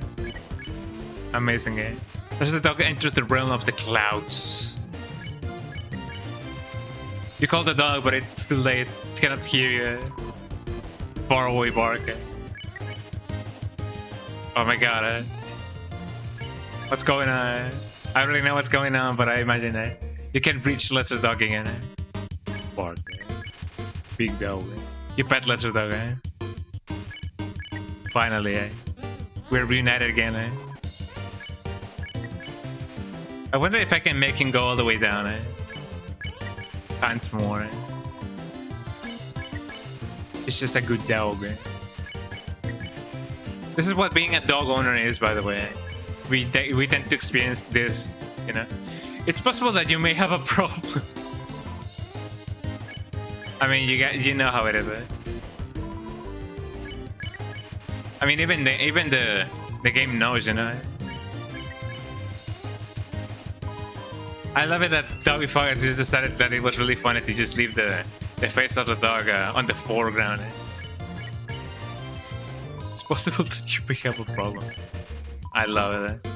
Amazing, eh? There's the dog enters the realm of the clouds. You call the dog, but it's too late. It cannot hear you. Eh? Far away bark. Eh? Oh my god, eh? What's going on? Eh? I don't really know what's going on, but I imagine eh? You can reach lesser dog again. Eh? Bark. Eh? Big dog. Eh? You pet lesser dog, eh? Finally, eh? We're reunited again, eh? I wonder if I can make him go all the way down, eh? Times more, eh? It's just a good dog, eh? This is what being a dog owner is, by the way. We tend to experience this, you know? It's possible that you may have a problem. I mean, you know how it is, eh? I mean, even the game knows, you know? I love it that Doggy Fox just decided that it was really funny to just leave the face of the dog on the foreground. It's possible that you may have a problem. I love it.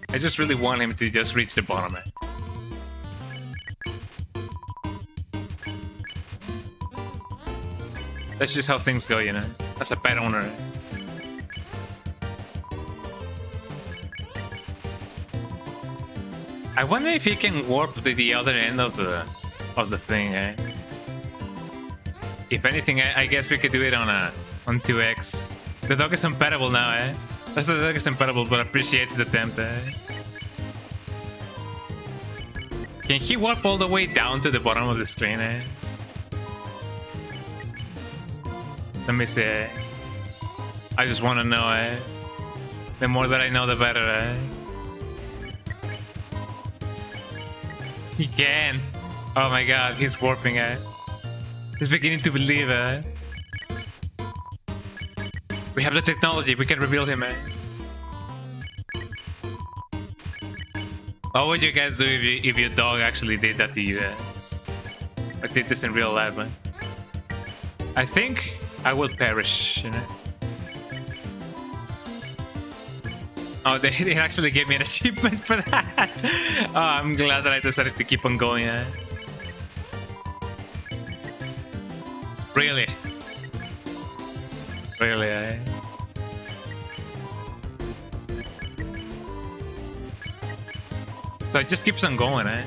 I just really want him to just reach the bottom. That's just how things go, you know? As a pet owner. I wonder if he can warp to the other end of the thing, eh? If anything, I guess we could do it on 2x. The dog is unpettable now, eh? That's the dog is unpettable, but appreciates the attempt, eh? Can he warp all the way down to the bottom of the screen, eh? Let me see, eh? I just want to know, eh? The more that I know, the better, eh? He can. Oh my god, he's warping, eh? He's beginning to believe, eh? We have the technology, we can rebuild him, eh? What would you guys do if your dog actually did that to you, eh? Like did this in real life, man? I think I will perish, you know? Oh, they actually gave me an achievement for that. Oh, I'm glad that I decided to keep on going. Eh? Really? Really, eh? So it just keeps on going, eh?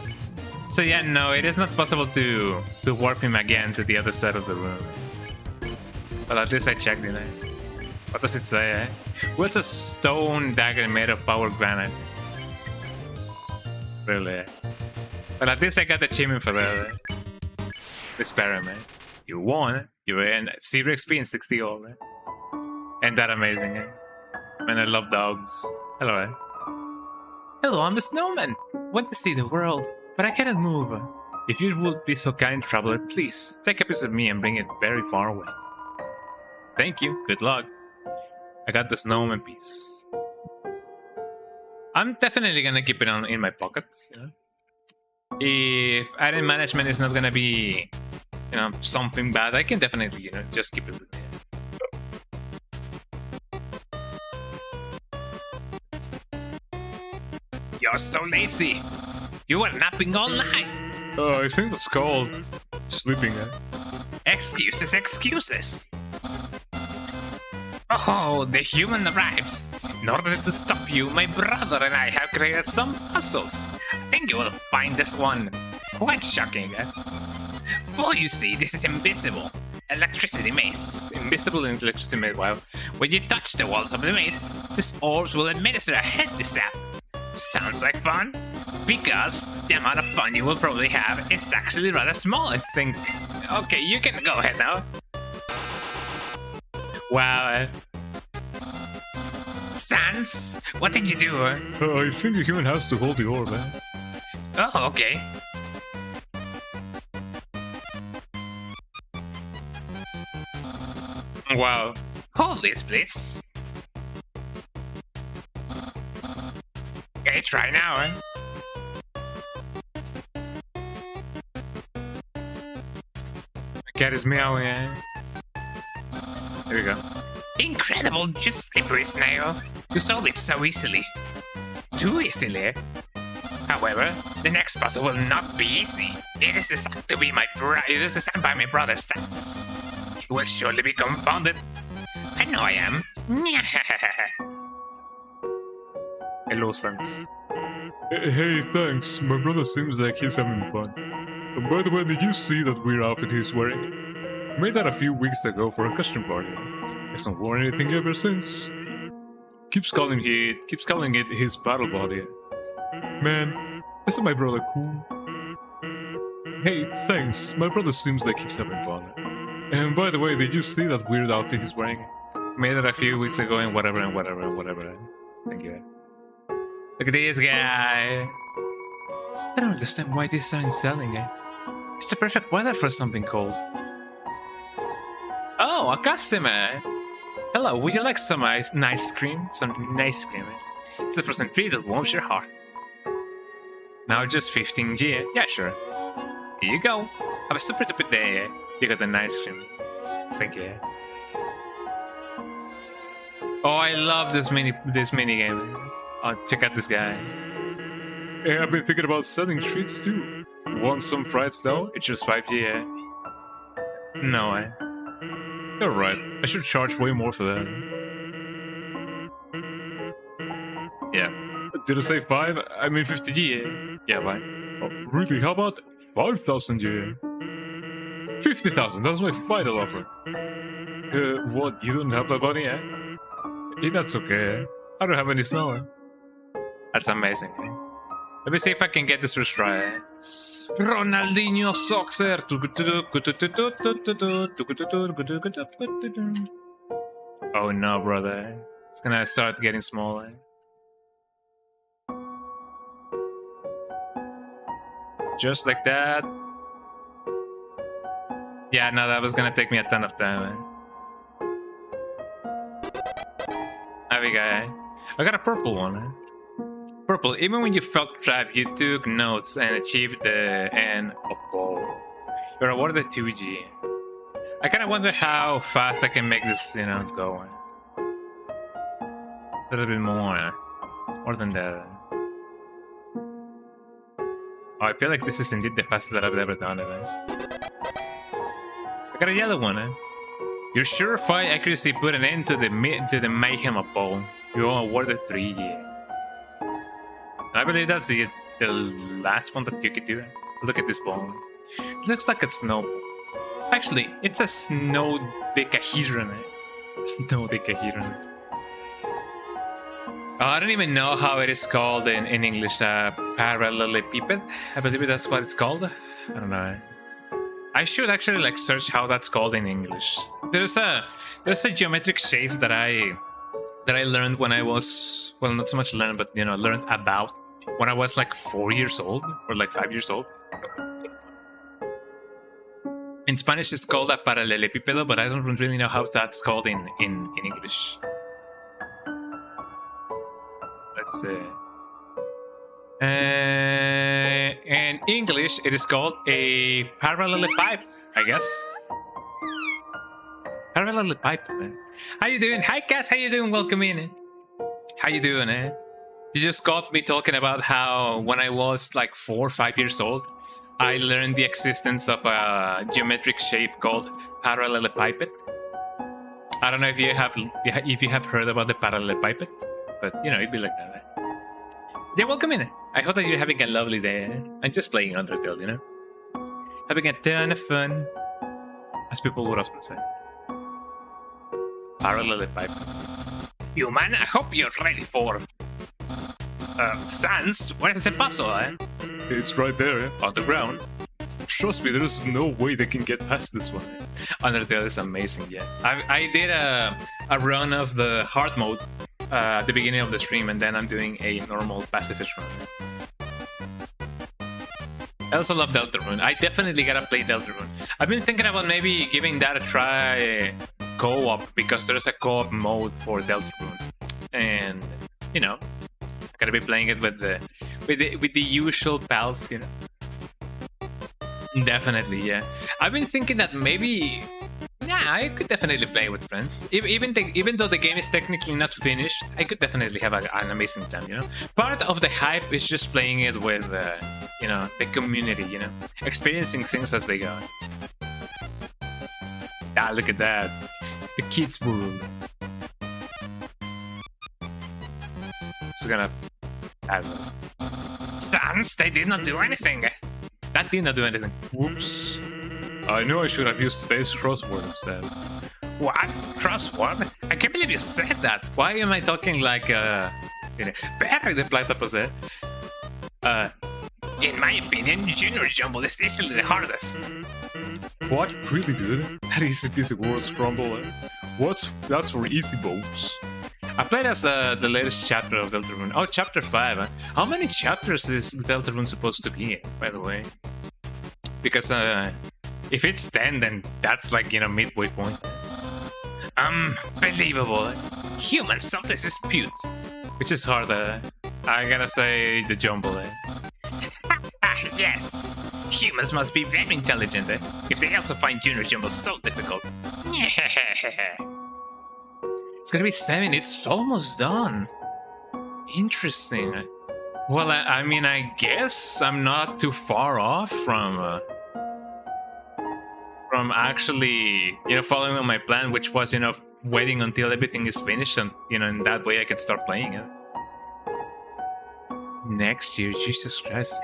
So yeah, no, it is not possible to warp him again to the other side of the room. But at least I checked it, eh? What does it say, eh? What's a stone dagger made of power granite? Really? But at least I got the achievement for that. Experiment. You won. You earned 0 XP and 60 gold. Ain't that amazing, eh? Man, I love dogs. Hello, eh? Hello, I'm a snowman. Want to see the world, but I cannot move. If you would be so kind, traveler, please take a piece of me and bring it very far away. Thank you. Good luck. I got the snowman piece. I'm definitely gonna keep it on in my pocket. You know? If item management is not gonna be, you know, something bad, I can definitely, you know, just keep it with me. You're so lazy. You were napping all night. I think that's called sleeping. Excuses, excuses. Oh, the human arrives. In order to stop you, my brother and I have created some puzzles. I think you will find this one quite shocking. For you see, this is invisible. Electricity maze. Invisible electricity maze, wow. When you touch the walls of the maze, these orbs will administer a healthy sap. Sounds like fun? Because the amount of fun you will probably have is actually rather small, I think. Okay, you can go ahead now. Wow. Sans, what did you do? I think the human has to hold the orb, eh? Oh, okay. Wow. Hold this, please. Okay, try now, eh? My cat is meowing, eh? There we go. Incredible, just slippery snail. You solved it so easily. It's too easily. However, the next puzzle will not be easy. It is designed to be it is designed by my brother Sans. He will surely be confounded. I know I am. Hello, Sans. Hey, thanks. My brother seems like he's having fun. By the way, did you see that weird outfit he's wearing? Made that a few weeks ago for a custom party. Hasn't worn anything ever since. Keeps calling it his battle body. Man, isn't my brother cool? Hey, thanks. My brother seems like he's having fun. And by the way, did you see that weird outfit he's wearing? Made it a few weeks ago and whatever. Thank you. Look at this guy. I don't understand why this aren't selling it. It's the perfect weather for something cold. Oh, a customer! Hello, would you like some nice cream? Some nice cream. It's the frozen treat that warms your heart. Now just 15G. Yeah, sure. Here you go. Have a super stupid day. You got the nice cream. Thank you. Oh, I love this mini game. Oh, check out this guy. Hey, I've been thinking about selling treats too. Want some fried snow? It's just 5G. No way. You're right. I should charge way more for that. Yeah. Did I say 5? I mean 50G. Yeah, bye. Oh, really? How about 5,000G? 50,000. That's my final offer. What? You don't have that money, eh? Yeah, that's okay. I don't have any snow. Eh? That's amazing. Eh? Let me see if I can get this first try. Ronaldinho Soxer. Oh no, brother. It's gonna start getting smaller. Just like that. Yeah, no, that was gonna take me a ton of time. There we go. I got a purple one. Purple, even when you felt trapped, you took notes and achieved the end of goal. You're awarded 2G. I kind of wonder how fast I can make this, you know, go. A little bit more than that. Oh, I feel like this is indeed the fastest that I've ever done it. I got a yellow one. Your surefire accuracy put an end to the mayhem of Paul. You are awarded 3G. I believe that's the last one that you could do. Look at this ball. It looks like a snowball. Actually, it's a snow decahedron. Snow decahedron. Oh, I don't even know how it is called in English. Parallelepiped? I believe that's what it's called. I don't know. I should actually like search how that's called in English. There's a geometric shape that I learned when I was, well, not so much learned, but learned about when I was like 4 years old or like 5 years old. In Spanish, it's called a paralelepípedo, but I don't really know how that's called in English. Let's see. In English, it is called a parallelepiped, I guess. Parallelepiped. How you doing? Hi, Cass. How you doing? Welcome in. How you doing, eh? You just got me talking about how when I was like 4 or 5 years old, I learned the existence of a geometric shape called parallelepiped. I don't know if you have heard about the parallelepiped, but it'd be like that. Right? Yeah, welcome in. I hope that you're having a lovely day. I'm just playing Undertale, having a ton of fun, as people would often say. Parallelepiped. Human, I hope you're ready for... Sans, where's the puzzle, eh? It's right there, on the ground. Trust me, there's no way they can get past this one. Undertale is amazing, yeah. I did a run of the hard mode at the beginning of the stream, and then I'm doing a normal pacifist run. I also love Deltarune. I definitely gotta play Deltarune. I've been thinking about maybe giving that a try co-op, because there's a co-op mode for Deltarune. And, I'm gonna be playing it with the usual pals, Definitely, yeah. I've been thinking that maybe, I could definitely play with friends. Even though the game is technically not finished, I could definitely have an amazing time, Part of the hype is just playing it with, the community, experiencing things as they go. Ah, look at that. The kids' world. It's gonna... Sans, they did not do anything. That did not do anything. Whoops. I knew I should have used today's crossword instead. What? Crossword? I can't believe you said that. Why am I talking like, perfect platypus, eh? In my opinion, Junior Jumble is easily the hardest. What? Really, dude? That easy piece of words crumble, eh? That's for easy boats. I played as the latest chapter of Deltarune. Oh, chapter 5. Huh? How many chapters is Deltarune supposed to be, by the way? Because if it's 10, then that's like, midway point. Unbelievable. Humans sometimes dispute. Which is harder. I gotta say the jumble, eh? Yes. Humans must be very intelligent, if they also find Junior Jumble so difficult. It's gonna be 7. It's almost done. Interesting. Well, I mean, I guess I'm not too far off from actually, following on my plan, which was, waiting until everything is finished, and in that way I can start playing it. Next year, Jesus Christ, it's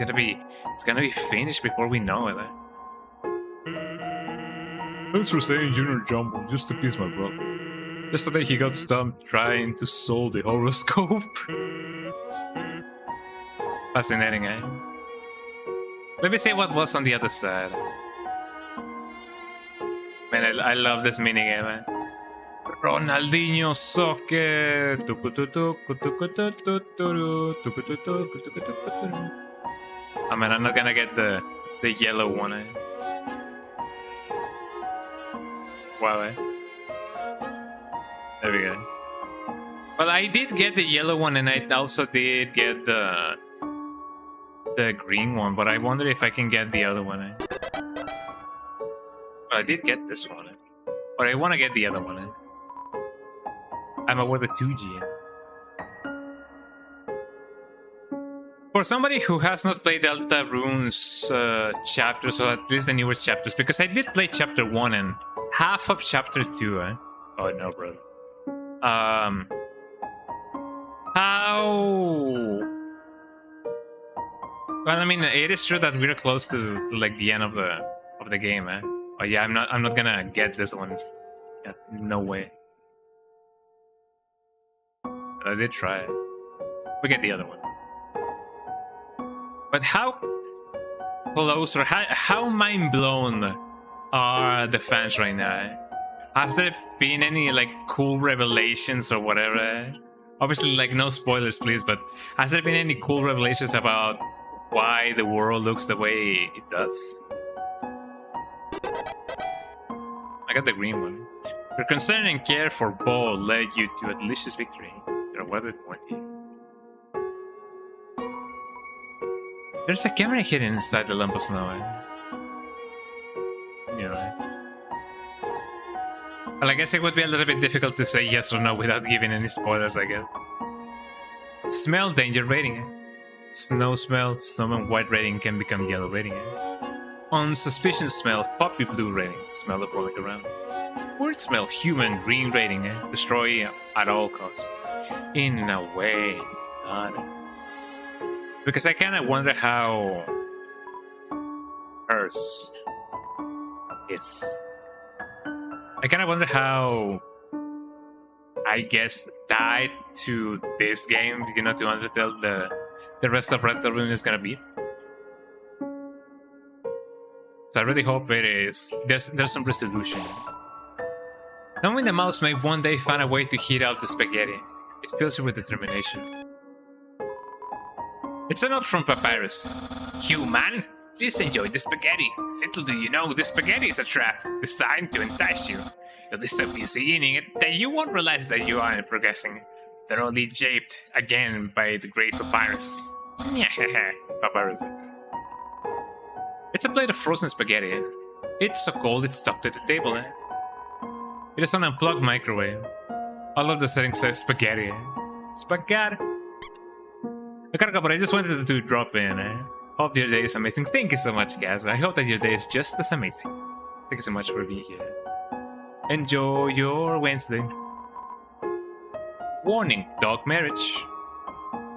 gonna be finished before we know it. Thanks for saying Junior Jumble, just to please my brother. Just today he got stumped trying to solve the horoscope. Fascinating, eh? Let me see what was on the other side. Man, I love this minigame, man. Ronaldinho Soccer. I mean, I'm not gonna get the yellow one, eh? Wow, eh? There we go. Well, I did get the yellow one, and I also did get the green one, but I wonder if I can get the other one. Well, I did get this one, but I want to get the other one. I'm aware the 2G. For somebody who has not played Deltarune's chapters, or at least the newer chapters, because I did play chapter 1 and half of chapter 2, eh? Oh no, brother. How... Well, I mean, it is true that we're close to like the end of the game, eh? Oh yeah, I'm not gonna get this one. Yeah, no way. But I did try it. We get the other one. But how close or how mind blown are the fans right now? Has there been any like cool revelations or whatever? Obviously, like no spoilers, please. But has there been any cool revelations about why the world looks the way it does? I got the green one. Your concern and care for Bo led you to a delicious victory. Your weather warranty. There's a camera hidden inside the lump of snow. Yeah. Well, I guess it would be a little bit difficult to say yes or no without giving any spoilers, I guess. Smell danger rating. Snow smell, snowman white rating can become yellow rating. On suspicion smell, poppy blue rating. Smell of rolling around. Weird smell, human green rating. Destroy at all cost. In a way, not. Because I kind of wonder how hers is. I kind of wonder how, I guess, tied to this game, you know, to Undertale, the rest of RetroAchievements is gonna be. So I really hope it is. There's some resolution. Knowing the mouse may one day find a way to heat up the spaghetti, it fills you with determination. It's a note from Papyrus. Human, please enjoy the spaghetti. Little do you know, the spaghetti is a trap designed to entice you. You'll be so busy eating it that you won't realize that you aren't progressing. Thoroughly japed again by the great Papyrus. Papyrus. It's a plate of frozen spaghetti. It's so cold it's stuck to the table. It is an unplugged microwave. All of the settings say spaghetti. Spaghetti. I gotta go, but I just wanted to drop in. Hope your day is amazing. Thank you so much, guys. I hope that your day is just as amazing. Thank you so much for being here. Enjoy your Wednesday. Warning: dog marriage.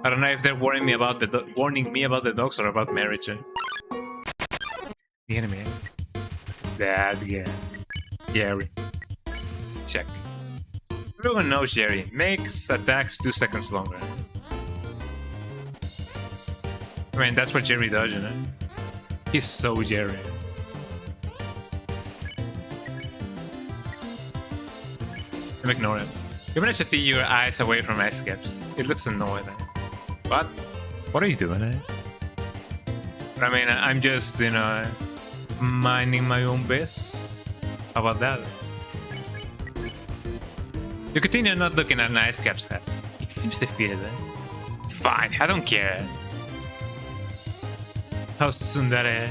I don't know if they're warning me about the dogs or about marriage. The enemy. That yeah. Jerry. Check. Everyone knows Jerry. Makes attacks 2 seconds longer. I mean, that's what Jerry does, you know? He's so Jerry. I'm ignoring it. You managed to tear your eyes away from ice caps. It looks annoying. What? What are you doing, eh? I mean, I'm just, you know, minding my own biz. How about that? You continue not looking at an ice cap's head. It seems defeated, eh? Fine, I don't care. How's Tsundere?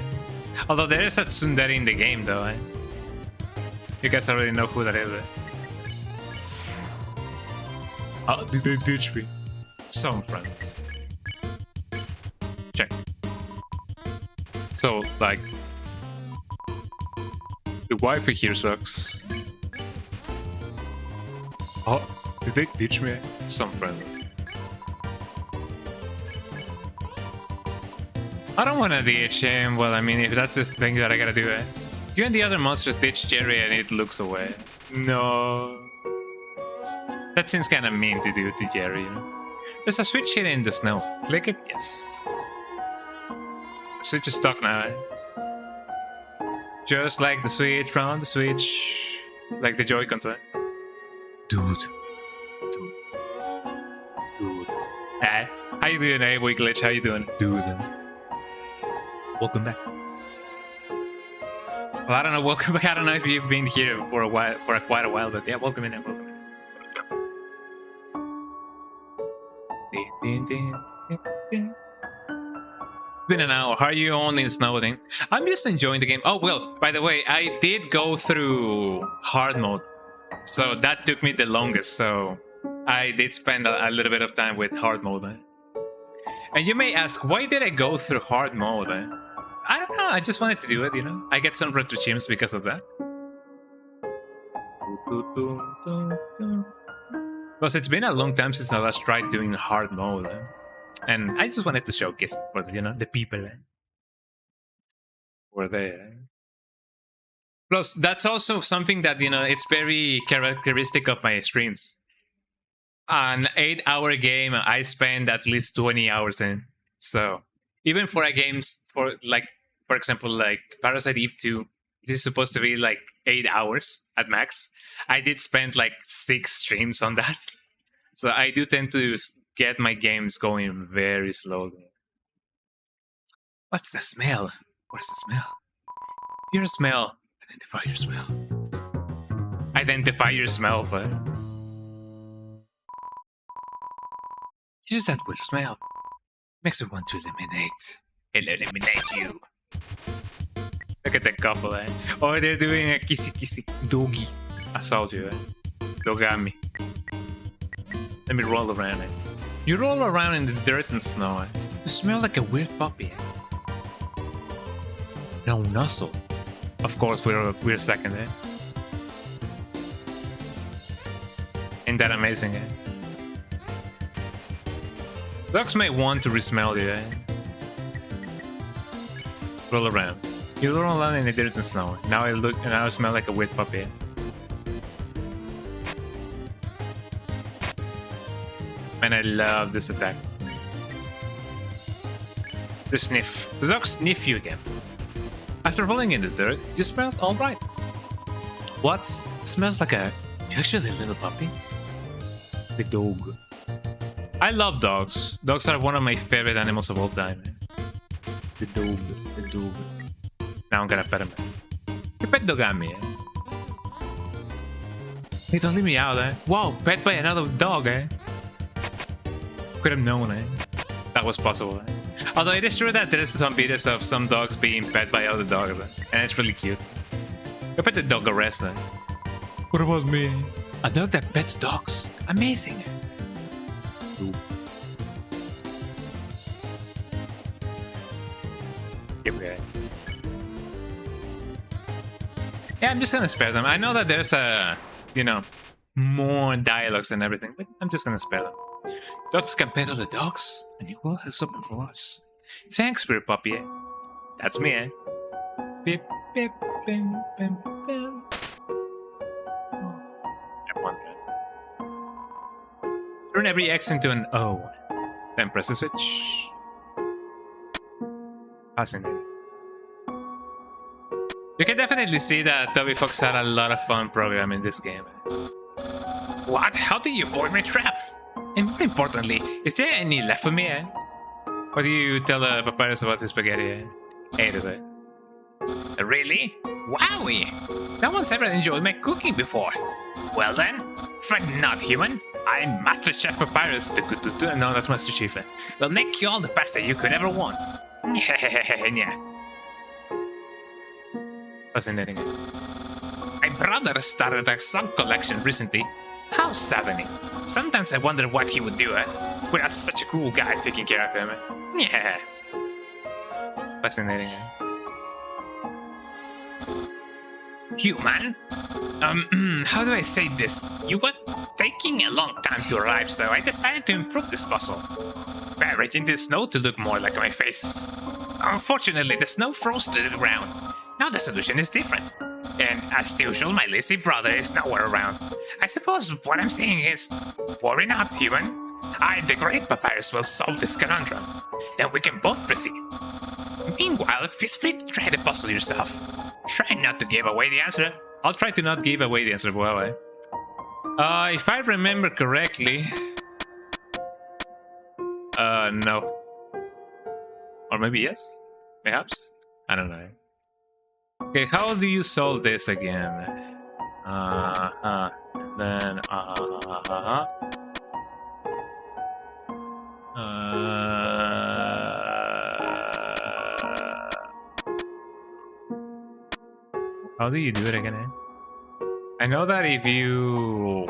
Although there is a Tsundere in the game, though, eh? You guys already know who that is, eh? How did they ditch me? Some friends. Check. So, like... the wifey here sucks. Oh, did they ditch me? Some friends. I don't want to ditch him. Well, I mean, if that's the thing that I gotta do, eh? You and the other monsters ditch Jerry and it looks away. No. That seems kind of mean to do to Jerry, you know? There's a switch hidden in the snow. Click it? Yes. The switch is stuck now, eh? Just like the switch from the Switch. Like the Joy-Cons, eh? Dude. Hey, how you doing, eh, Glitch? How you doing? Dude. Welcome back. Well, I don't know. Welcome back. I don't know if you've been here for a while, quite a while, but yeah, welcome in. Welcome in. Been an hour. How are you only in Snowden? I'm just enjoying the game. Oh well. By the way, I did go through hard mode, so that took me the longest. So I did spend a little bit of time with hard mode. Eh? And you may ask, why did I go through hard mode? Eh? I don't know, I just wanted to do it, you know? I get some RetroAchievements because of that. Plus, it's been a long time since I last tried doing hard mode. Eh? And I just wanted to showcase it for, you know, the people. Eh? Were there. Plus, that's also something that, you know, it's very characteristic of my streams. An 8-hour game, I spend at least 20 hours in. So, even for a games, for example, like Parasite Eve 2, This is supposed to be like 8 hours at max. I did spend like 6 streams on that. So I do tend to get my games going very slowly. What's the smell? Where's the smell? Your smell. Identify your smell. Identify your smell, but it's just that weird smell. Makes me want to eliminate. It'll eliminate you. Look at that couple, eh? Oh, they're doing a kissy doggy. I saw you, eh? Dogami. Let me roll around it. You roll around in the dirt and snow, eh? You smell like a weird puppy, eh? No nuzzle. Of course, we're second, eh? Ain't that amazing, eh? Dogs may want to resmell you, eh? Roll around. You roll around in the dirt and snow. Now I smell like a weird puppy. Man, I love this attack. The sniff. The dogs sniff you again. After rolling in the dirt, you smell alright. What? Smells like a actually little puppy? The dog. I love dogs. Dogs are one of my favorite animals of all time. The dog. The dog. Now I'm gonna pet him. You pet Dogami, eh? Hey, don't leave me out, eh? Wow, pet by another dog, eh? Could have known, eh? That was possible, eh? Although it is true that there is some videos of some dogs being pet by other dogs, eh? And it's really cute. You pet the dog arrest, eh? What about me? A dog that pets dogs. Amazing. Ooh. Yeah, I'm just gonna spare them. I know that there's more dialogues and everything, but I'm just gonna spare them. Dogs can pet other dogs, and you will have something for us. Thanks, weird puppy. Eh? That's me, eh? Beep, beep, bim, bim, bim. Turn every X into an O. Then press the switch. Fascinating. You can definitely see that Toby Fox had a lot of fun programming this game. What? How did you avoid my trap? And more importantly, is there any left for me, eh? What do you tell Papyrus about his spaghetti, eh? Ate it. Really? Wowie! No one's ever enjoyed my cooking before. Well then, fret not, human. I'm Master Chef Papyrus. No, that's Master Chief. Eh? Will make you all the pasta you could ever want. Yeah. Fascinating. My brother started a song collection recently. How saddening. Sometimes I wonder what he would do, without such a cool guy taking care of him. Yeah. Fascinating. Human? How do I say this? You were taking a long time to arrive, so I decided to improve this puzzle. Arranging the snow to look more like my face. Unfortunately, the snow froze to the ground. Now the solution is different. And as usual, my lazy brother is nowhere around. I suppose what I'm saying is, worry not, human. I, the great Papyrus, will solve this conundrum. Then we can both proceed. Meanwhile, feel free to try the puzzle yourself. Try not to give away the answer. I'll try to not give away the answer, well, eh? If I remember correctly... no. Or maybe yes? Perhaps? I don't know. Okay, how do you solve this again? Then, how do you do it again? Eh? I know that if you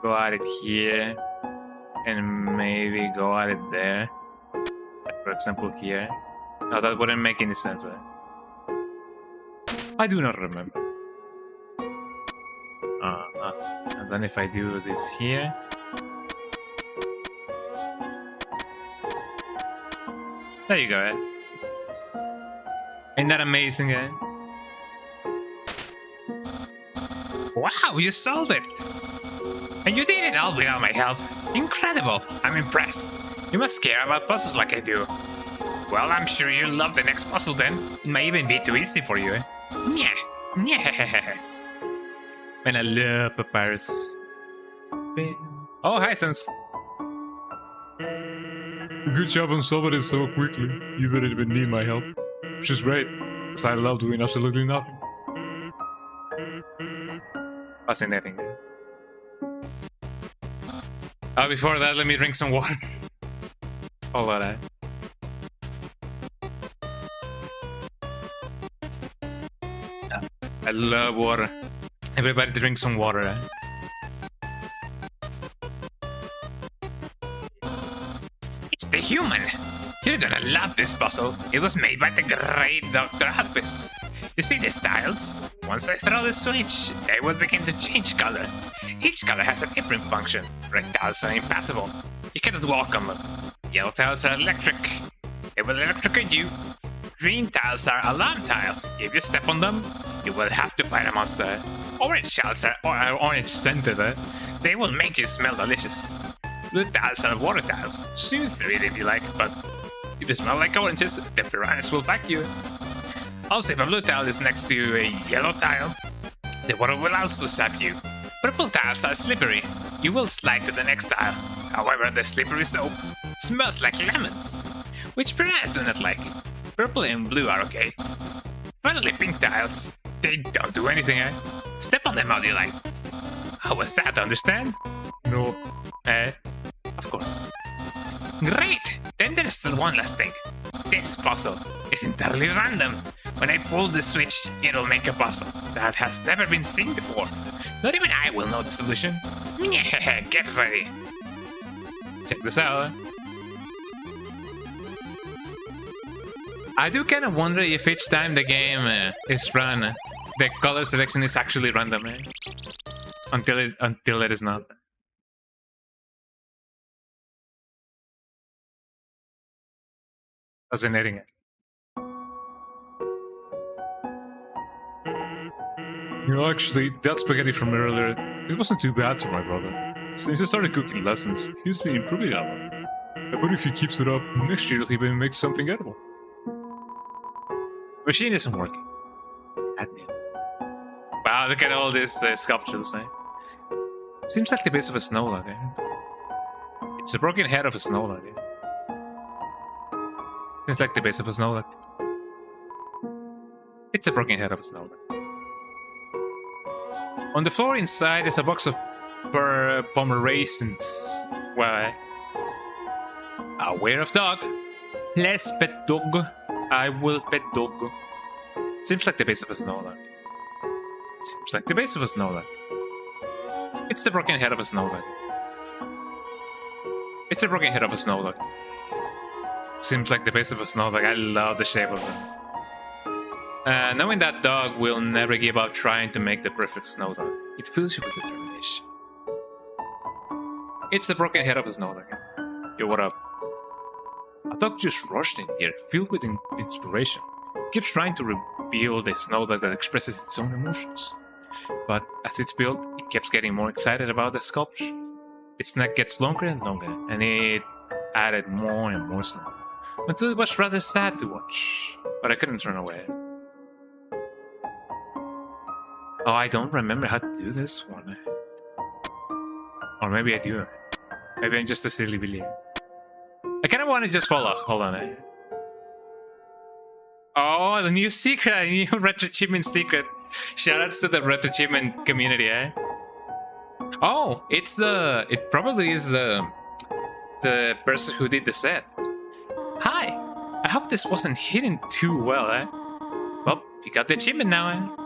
go at it here and maybe go at it there, for example here, no, that wouldn't make any sense. Eh? I do not remember. And then if I do this here, there you go. Eh? Ain't that amazing? Eh? Wow, you solved it! And you did it all without my help. Incredible! I'm impressed. You must care about puzzles like I do. Well, I'm sure you'll love the next puzzle then. It might even be too easy for you. Yeah. Yeah. Man, I love papyrus. Oh, hi, Sense. Good job on solving it so quickly. You didn't even need my help. Which is great, because I love doing absolutely nothing. Fascinating. Before that, let me drink some water. Hold on, I love water. Everybody drink some water, It's the human. You're gonna love this puzzle. It was made by the great Dr. Alphys. You see these tiles? Once I throw the switch, they will begin to change color. Each color has a different function. Red tiles are impassable. You cannot walk on them. Yellow tiles are electric. They will electrocute you. Green tiles are alarm tiles. If you step on them, you will have to fight a monster. Orange tiles are orange scented. They will make you smell delicious. Blue tiles are water tiles. Soothe it if you like, but if you smell like oranges, the piranhas will bite you. Also, if a blue tile is next to a yellow tile, the water will also sap you. Purple tiles are slippery. You will slide to the next tile. However, the slippery soap smells like lemons, which piranhas do not like. Purple and blue are okay. Finally, pink tiles. They don't do anything, Step on them how you like. How was that, understand? No. Of course. Great! Then there's still one last thing. This puzzle is entirely random. When I pull the switch, it'll make a puzzle that has never been seen before. Not even I will know the solution. Get ready. Check this out. I do kind of wonder if each time the game is run, the color selection is actually random, until it is not. Fascinating. You know, actually, that spaghetti from earlier, it wasn't too bad for my brother. Since he started cooking lessons, he's been improving a lot. I bet if he keeps it up, next year he'll even make something edible. Machine isn't working. Admin. Wow, look at all these sculptures, Seems like the base of a snow log, It's the broken head of a snow log, Seems like the base of a snow log. It's a broken head of a snow log. On the floor inside is a box of Pomeranians. Why? Aware of dog. Let's pet dog. I will pet dog. Seems like the base of a snow log. Seems like the base of a snow log. It's the broken head of a snow log. It's a broken head of a snow log. Seems like the base of a snow log. I love the shape of it. Knowing that dog will never give up trying to make the perfect snow dog, it fills you with determination. It's the broken head of a snow dog. Yo, what up? A dog just rushed in here, filled with inspiration. Keeps trying to reveal the snow dog that expresses its own emotions. But as it's built, it keeps getting more excited about the sculpture. Its neck gets longer and longer, and it added more and more snow. Until it was rather sad to watch, but I couldn't turn away. Oh, I don't remember how to do this one. Or maybe I do. Maybe I'm just a silly Billy. I kind of want to just fall off. Hold on. Oh, the new secret, a new RetroAchievement secret. Shoutouts to the RetroAchievement community, Oh, it probably is the person who did the set. Hi, I hope this wasn't hidden too well, Well, you got the achievement now,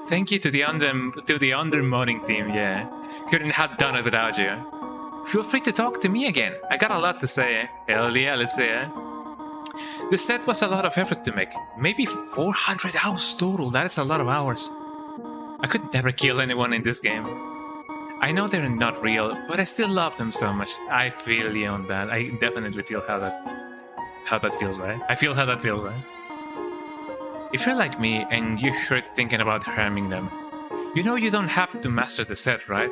Thank you to the undermodding team, Couldn't have done it without you. Feel free to talk to me again. I got a lot to say, Hell yeah, let's say, The set was a lot of effort to make. Maybe 400 hours total, that is a lot of hours. I could never kill anyone in this game. I know they're not real, but I still love them so much. I feel you on that. I definitely feel how that feels, I feel how that feels, If you're like me and you hurt thinking about harming them, you know you don't have to master the set, right?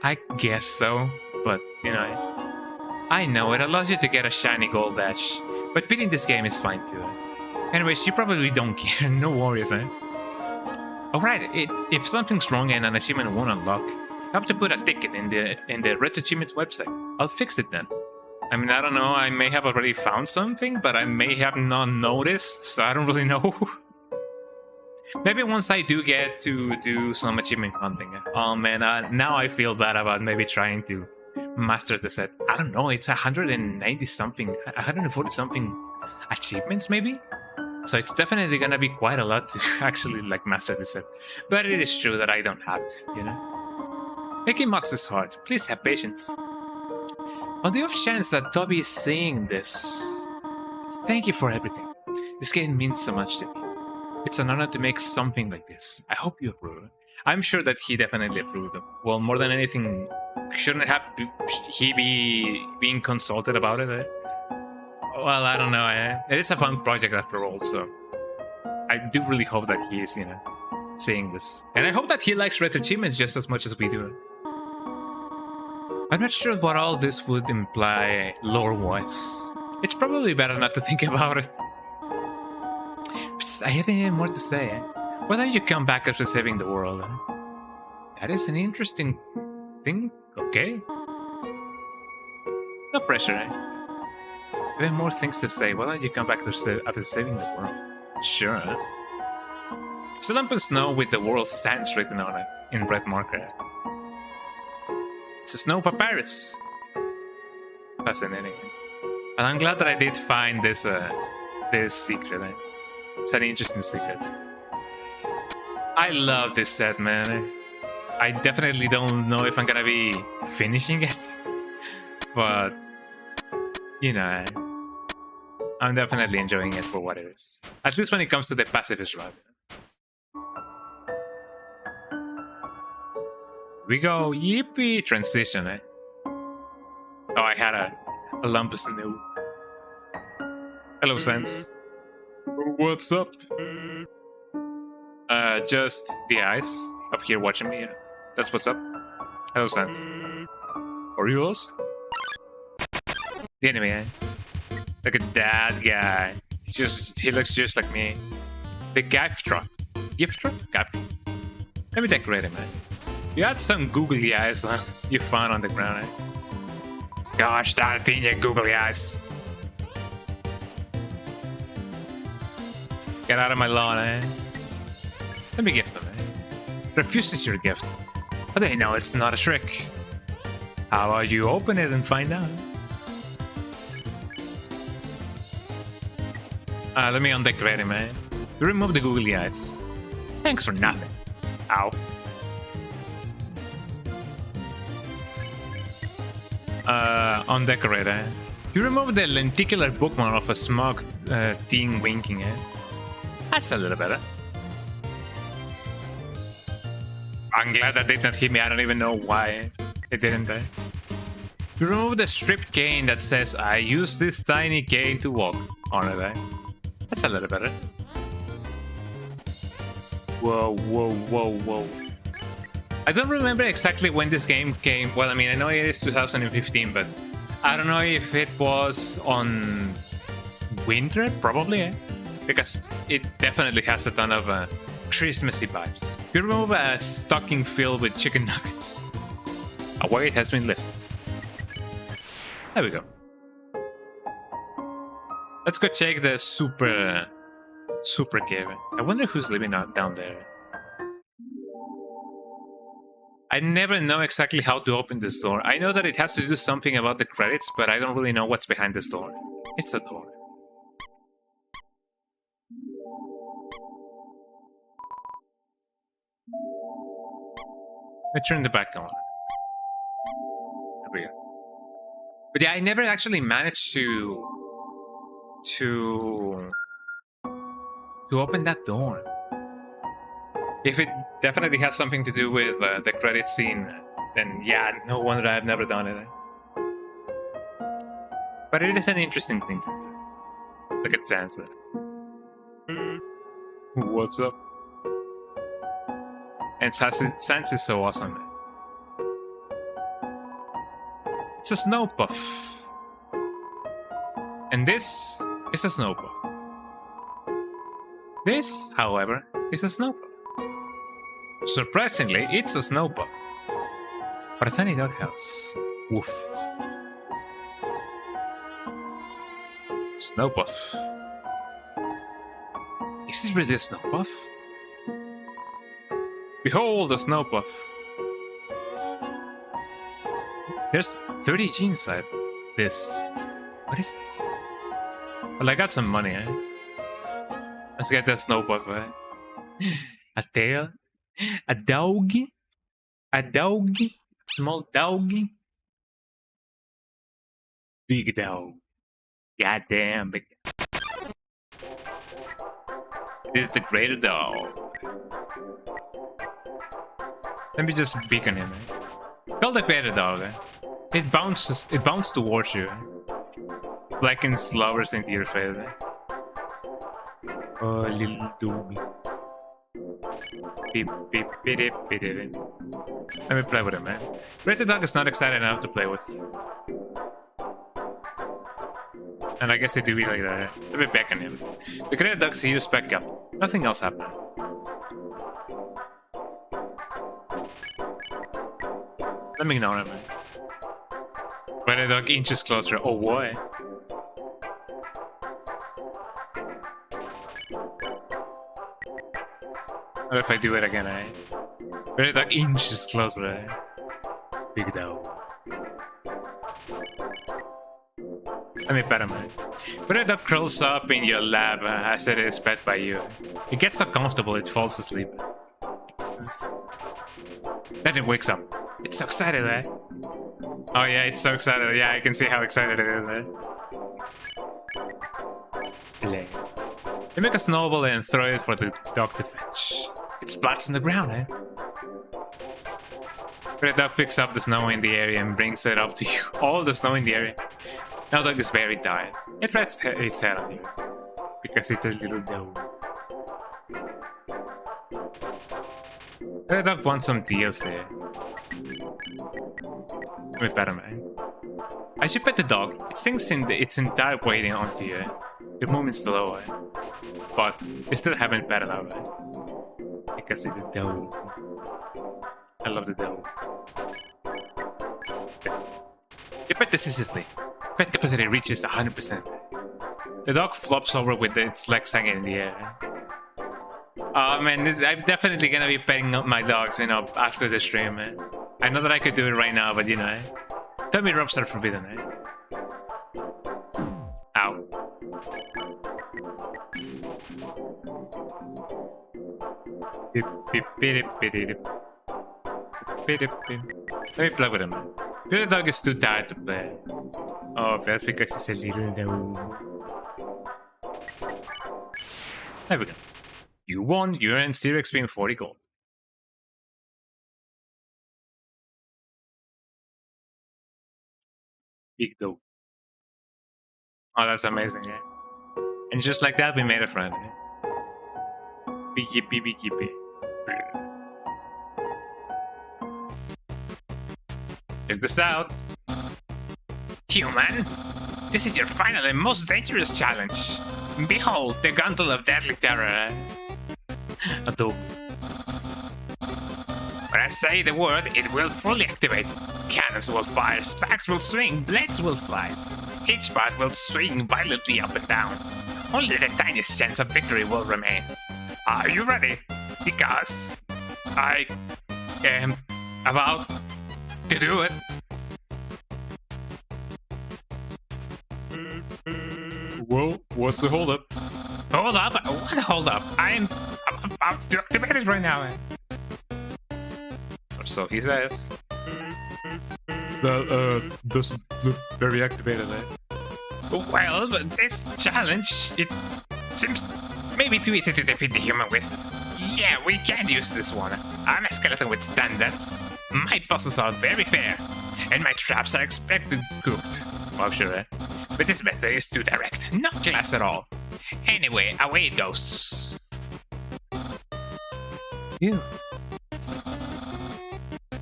I guess so, but, I know it allows you to get a shiny gold badge. But beating this game is fine too. Anyways, you probably don't care. No worries, eh? Alright, if something's wrong and an achievement won't unlock, I have to put a ticket in the RetroAchievements website. I'll fix it then. I mean, I don't know, I may have already found something, but I may have not noticed, so I don't really know. Maybe once I do get to do some achievement hunting. Oh man, now I feel bad about maybe trying to master the set. I don't know, it's 190 something, 140 something achievements maybe? So it's definitely gonna be quite a lot to actually like master the set. But it is true that I don't have to, you know? Making mods is hard, please have patience. On the off chance that Toby is seeing this, thank you for everything. This game means so much to me. It's an honor to make something like this. I hope you approve. I'm sure that he definitely approved. Well, more than anything, shouldn't he be being consulted about it? Eh? Well, I don't know. It is a fun project after all, so I do really hope that he's, you know, seeing this. And I hope that he likes RetroAchievements just as much as we do. I'm not sure what all this would imply lore-wise. It's probably better not to think about it. But I haven't even more to say. Why don't you come back after saving the world? That is an interesting thing. Okay. No pressure, eh? I have more things to say. Why don't you come back after saving the world? Sure. It's a lump of snow with the world's sands written on it in red marker. It's a snow papyrus. Fascinating. And I'm glad that I did find this secret. Eh? It's an interesting secret. I love this set, man. I definitely don't know if I'm gonna be finishing it, but you know, I'm definitely enjoying it for what it is. At least when it comes to the pacifist route. We go, yippee, transition, eh? Oh, I had a lump of snow. Hello, Sense. What's up? Just the eyes up here watching me. That's what's up. Hello, Sense. Are you us? The enemy, eh? Look at that guy. He looks just like me. The gift drop. Gift drop? Let me decorate him, man. You had some googly eyes you found on the ground, eh? Gosh darn it, you googly eyes. Get out of my lawn, eh? Let me gift them, eh? Refuses your gift. But they know it's not a trick. How about you open it and find out? Let me undecorate him, eh? You remove the googly eyes. Thanks for nothing. Ow. Undecorate, eh? You remove the lenticular bookmark of a smug teen winking, eh? That's a little better. I'm glad that did not hit me. I don't even know why it didn't, eh? You remove the stripped cane that says, I use this tiny cane to walk on it, eh? That's a little better. Whoa, whoa, whoa, whoa. I don't remember exactly when this game came. Well, I mean, I know it is 2015, but I don't know if it was on winter, probably, eh? Because it definitely has a ton of Christmassy vibes. You remove a stocking filled with chicken nuggets. A weight has been lifted. There we go. Let's go check the super cave. I wonder who's living down there. I never know exactly how to open this door. I know that it has to do something about the credits, but I don't really know what's behind this door. It's a door. I turn the back on. There we go. But yeah, I never actually managed to open that door. If it definitely has something to do with the credit scene, then yeah, no wonder I've never done it. But it is an interesting thing to do. Look at Sansa. What's up? And Sansa is so awesome. It's a snow puff. And this is a snow puff. This, however, is a snow puff. Surprisingly, it's a snow puff. But a tiny doghouse. Woof. Snow puff. Is this really a snow puff? Behold a snow puff. There's 30 G inside this. What is this? Well, I got some money, eh? Let's get that snow puff, eh? A tail? A dog? A dog? Small dog? Big dog. Goddamn big. This is the greater dog. Let me just beacon him, eh? Call the greater dog, eh? It bounces towards you, eh? Blackens slowers into your face, eh? Oh, little doogie. Beep, beep, beep, beep, beep, beep. Let me play with him, man. Greater dog is not excited enough to play with. And I guess they do be like that. Let me beckon him. The greater dog sees you spec up. Nothing else happened. Let me ignore him, man. Greater dog inches closer. Oh, boy. What if I do it again, eh? Greater dog inches closer, eh? Big dog. Let me pet him, eh? Greater dog curls up in your lap as it is pet by you. It gets so comfortable it falls asleep. Then it wakes up. It's so excited, eh? Oh yeah, it's so excited. Yeah, I can see how excited it is, eh? Play. You make a snowball and throw it for the dog to fetch. It splats on the ground, eh? The dog picks up the snow in the area and brings it up to you. All the snow in the area. Now dog is very tired. It rests its head on you. Because it's a little dog. The dog wants some deals there. Let me pet him, eh? As you pet the dog, it sinks in its entire weight onto you, eh? Your movement's slow, eh? But you still haven't petted out, eh? Because it's a dog. I love the dog. You pet decisively. Pet capacity reaches 100%. The dog flops over with its legs hanging in the air. Oh man, I'm definitely gonna be petting up my dogs, you know, after the stream, man. I know that I could do it right now, but you know, eh? Tummy rubs are forbidden, eh? Ow. Beep, beep, beep, beep, beep, beep. Beep, beep, beep. Let me play with him, man. The dog is too tired to play. Oh, that's because he's a little dog. There we go. You won, you earned 0 XP and 40 gold. Big dog. Oh, that's amazing, yeah. And just like that, we made a friend. Yeah? Big yippee, big yippee. Check this out. Human, this is your final and most dangerous challenge. Behold, the Gauntlet of Deadly Terror. A dog. When I say the word, it will fully activate. Cannons will fire, spikes will swing, blades will slice. Each part will swing violently up and down. Only the tiniest chance of victory will remain. Are you ready? Because I am about to do it. Whoa, what's the hold up? Hold up? What hold up? I'm about to activate it right now. Or so he says. That doesn't look very activated, eh? Well, this challenge, it seems maybe too easy to defeat the human with. Yeah, we can use this one. I'm a skeleton with standards. My puzzles are very fair, and my traps are expected cooked. Oh, sure, eh? But this method is too direct, not class at all. Anyway, away it goes. Phew.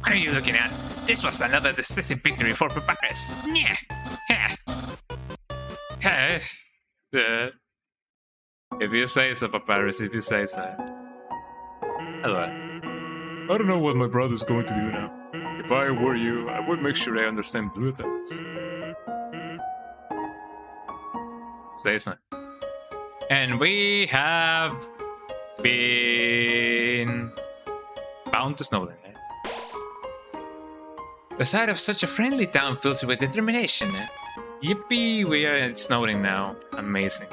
What are you looking at? This was another decisive victory for Papyrus. Yeah. Yeah. If you say so, Papyrus, if you say so. Hello. I don't know what my brother's going to do now. If I were you, I would make sure I understand blue attacks. Say so. And we have been bound to Snowden. The sight of such a friendly town fills you with determination. Yippee, we are in Snowden now. Amazing.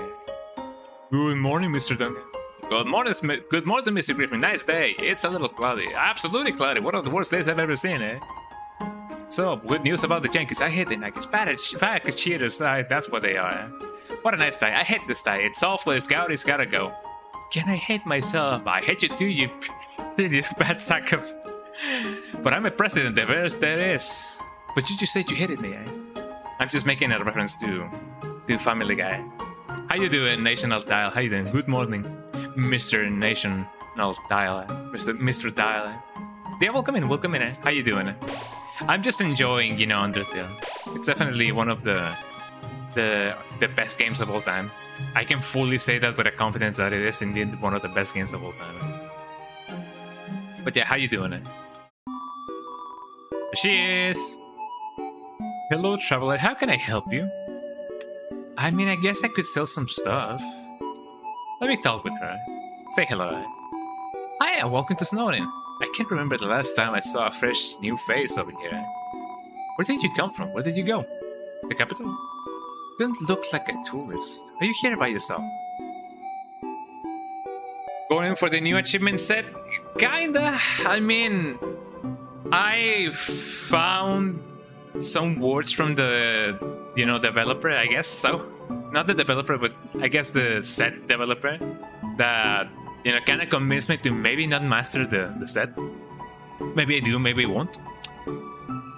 Good morning, Mr. Duncan. Good morning, Mr. Griffin. Nice day. It's a little cloudy. Absolutely cloudy. One of the worst days I've ever seen, So, good news about the Yankees. I hate the Yankees. Bad cheaters. That's what they are. What a nice day. I hate this day. It's awful. It's gotta go. Can I hate myself? I hate you too, you fat sack of... But I'm a president. The worst there is. But you just said you hated me, I'm just making a reference to Family Guy. How you doing, National Dial? How you doing? Good morning, Mr. National Dial. Mr. Dial. Yeah, welcome in. How you doing? I'm just enjoying, Undertale. It's definitely one of the best games of all time. I can fully say that with a confidence that it is indeed one of the best games of all time. But yeah, how you doing? There she is. Hello, traveler. How can I help you? I mean, I guess I could sell some stuff. Let me talk with her. Say hello. Hiya, welcome to Snowden. I can't remember the last time I saw a fresh new face over here. Where did you come from? Where did you go? The capital? You don't look like a tourist. Are you here by yourself? Going for the new achievement set? Kinda. I mean, I found some words from the, developer, I guess so. Not the developer, but I guess the set developer that, kind of convinced me to maybe not master the set. Maybe I do, maybe I won't.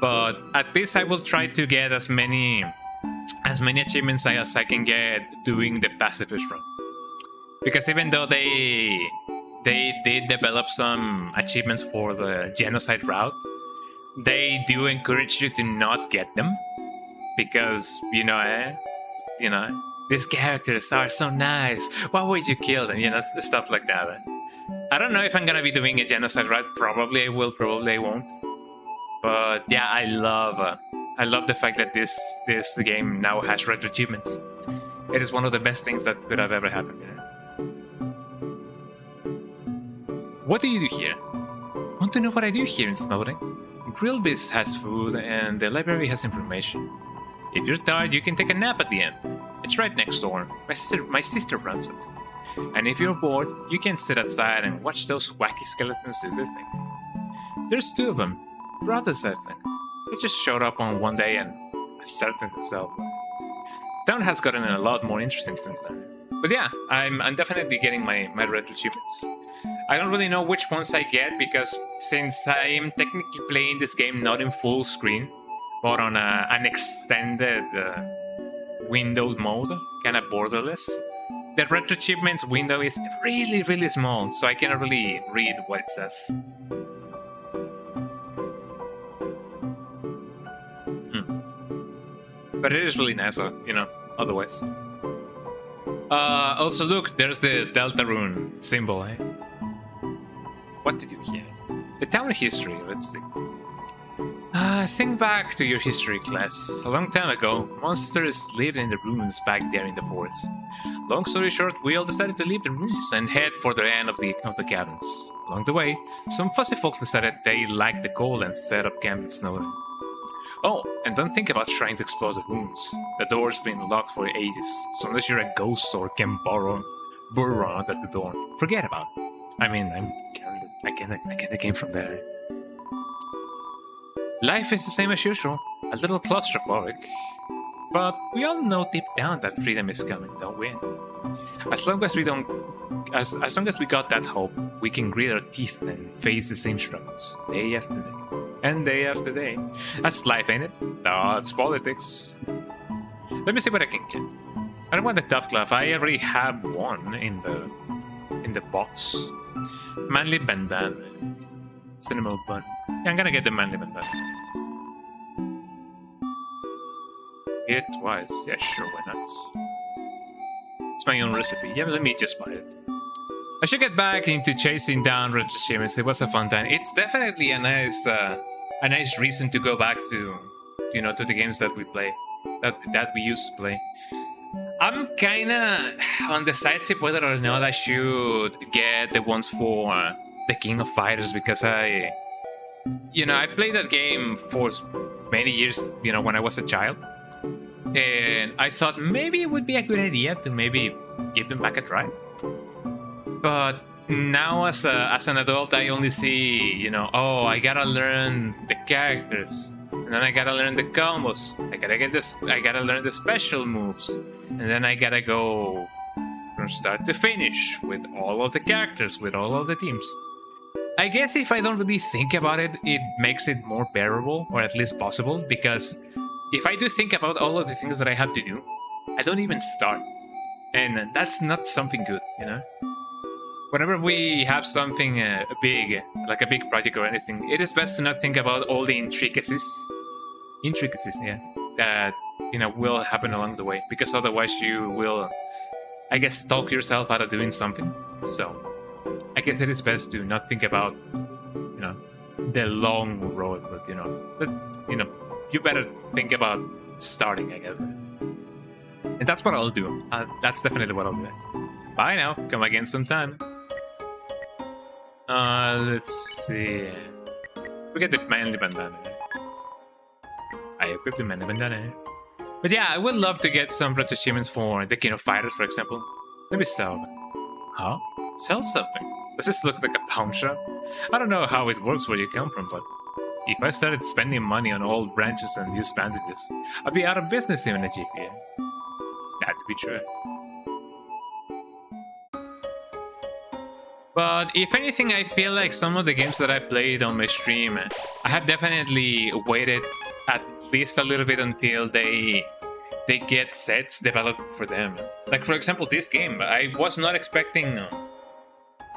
But at least I will try to get as many achievements as I can get doing the pacifist run. Because even though they did develop some achievements for the genocide route, they do encourage you to not get them. Because, these characters are so nice. Why would you kill them? Stuff like that. I don't know if I'm gonna be doing a genocide route. Probably I will, probably I won't. But yeah, I love the fact that this game now has RetroAchievements. It is one of the best things that could have ever happened. What do you do here? Want to know what I do here in Snowden? Grillbiz has food and the library has information. If you're tired, you can take a nap at the end. It's right next door. My sister runs it. And if you're bored, you can sit outside and watch those wacky skeletons do their thing. There's two of them. Brothers, I think. They just showed up on one day and started themselves. Town has gotten a lot more interesting since then. But yeah, I'm definitely getting my RetroAchievements. I don't really know which ones I get because since I'm technically playing this game not in full screen, but on an extended windowed mode, kind of borderless, the RetroAchievements window is really, really small, so I cannot really read what it says. But it is really nice, otherwise. Also, look, there's the Deltarune symbol, What to do here? The town history, let's see. Think back to your history class. A long time ago, monsters lived in the ruins back there in the forest. Long story short, we all decided to leave the ruins and head for the end of the cabins. Along the way, some fussy folks decided they liked the cold and set up camp in Snowden. Oh, and don't think about trying to explore the ruins. The door's been locked for ages, so unless you're a ghost or can burrow under the door, forget about it. I mean, I kinda came from there. Life is the same as usual, a little claustrophobic. But we all know deep down that freedom is coming, don't we? As long as we got that hope, we can grit our teeth and face the same struggles, day after day. And day after day. That's life, ain't it? No, it's politics. Let me see what I can get. I don't want the tough glove. I already have one in the box. Manly bandana. Cinnamon bun. Yeah, I'm gonna get the manly bandana. Get it twice. Yeah, sure, why not? It's my own recipe. Yeah, let me just buy it. I should get back into chasing down RetroAchievements. It was a fun time. It's definitely a nice reason to go back to, you know, to the games that we play, that we used to play. I'm kinda undecisive whether or not I should get the ones for the King of Fighters, because I played that game for many years, you know, when I was a child, and I thought maybe it would be a good idea to maybe give them back a try. But now, as an adult, I only see, you know, oh, I gotta learn the characters, and then I gotta learn the combos. I gotta learn the special moves, and then I gotta go from start to finish with all of the characters, with all of the teams. I guess if I don't really think about it, it makes it more bearable, or at least possible, because if I do think about all of the things that I have to do, I don't even start. And that's not something good, you know? Whenever we have something big, like a big project or anything, it is best to not think about all the intricacies, yes, that, you know, will happen along the way, because otherwise you will, I guess, talk yourself out of doing something. So I guess it is best to not think about, you know, the long road, but you better think about starting, I guess. And that's what I'll do. That's definitely what I'll do. Bye now. Come again sometime. Let's see. We get the manly bandana. I equipped the manly bandana. But yeah, I would love to get some RetroAchievements for the King of Fighters, for example. Let me sell them. Huh? Sell something? Does this look like a pawn shop? I don't know how it works where you come from, but if I started spending money on old branches and used bandages, I'd be out of business in a GPA. That could be true. But if anything, I feel like some of the games that I played on my stream, I have definitely waited at least a little bit until they get sets developed for them. Like, for example, this game, I was not expecting,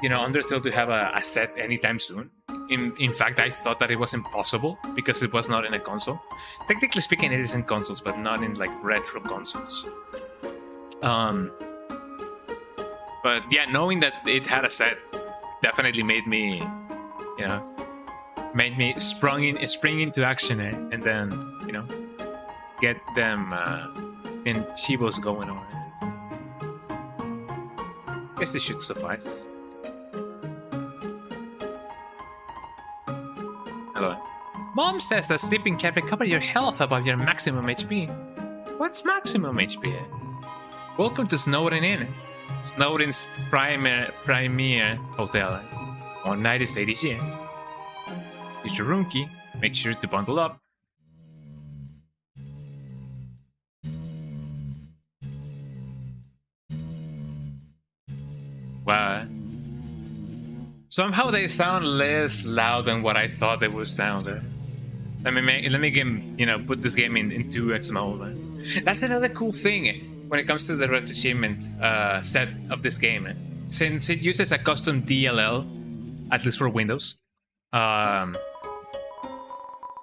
Undertale to have a set anytime soon. In fact, I thought that it was impossible because it was not in a console. Technically speaking, it is in consoles, but not in like retro consoles. But yeah, knowing that it had a set definitely made me, spring into action, and then, get them in Chibos going on. Guess this should suffice. Hello. Mom says that sleeping can recover your health above your maximum HP. What's maximum HP? Welcome to Snowden Inn. Snowden's premier hotel. One night is 80 yen. It's your room key. Make sure to bundle up. What? Somehow they sound less loud than what I thought they would sound. Let me put this game in 2x mode. That's another cool thing when it comes to the RetroAchievement set of this game. Since it uses a custom DLL, at least for Windows. Yeah,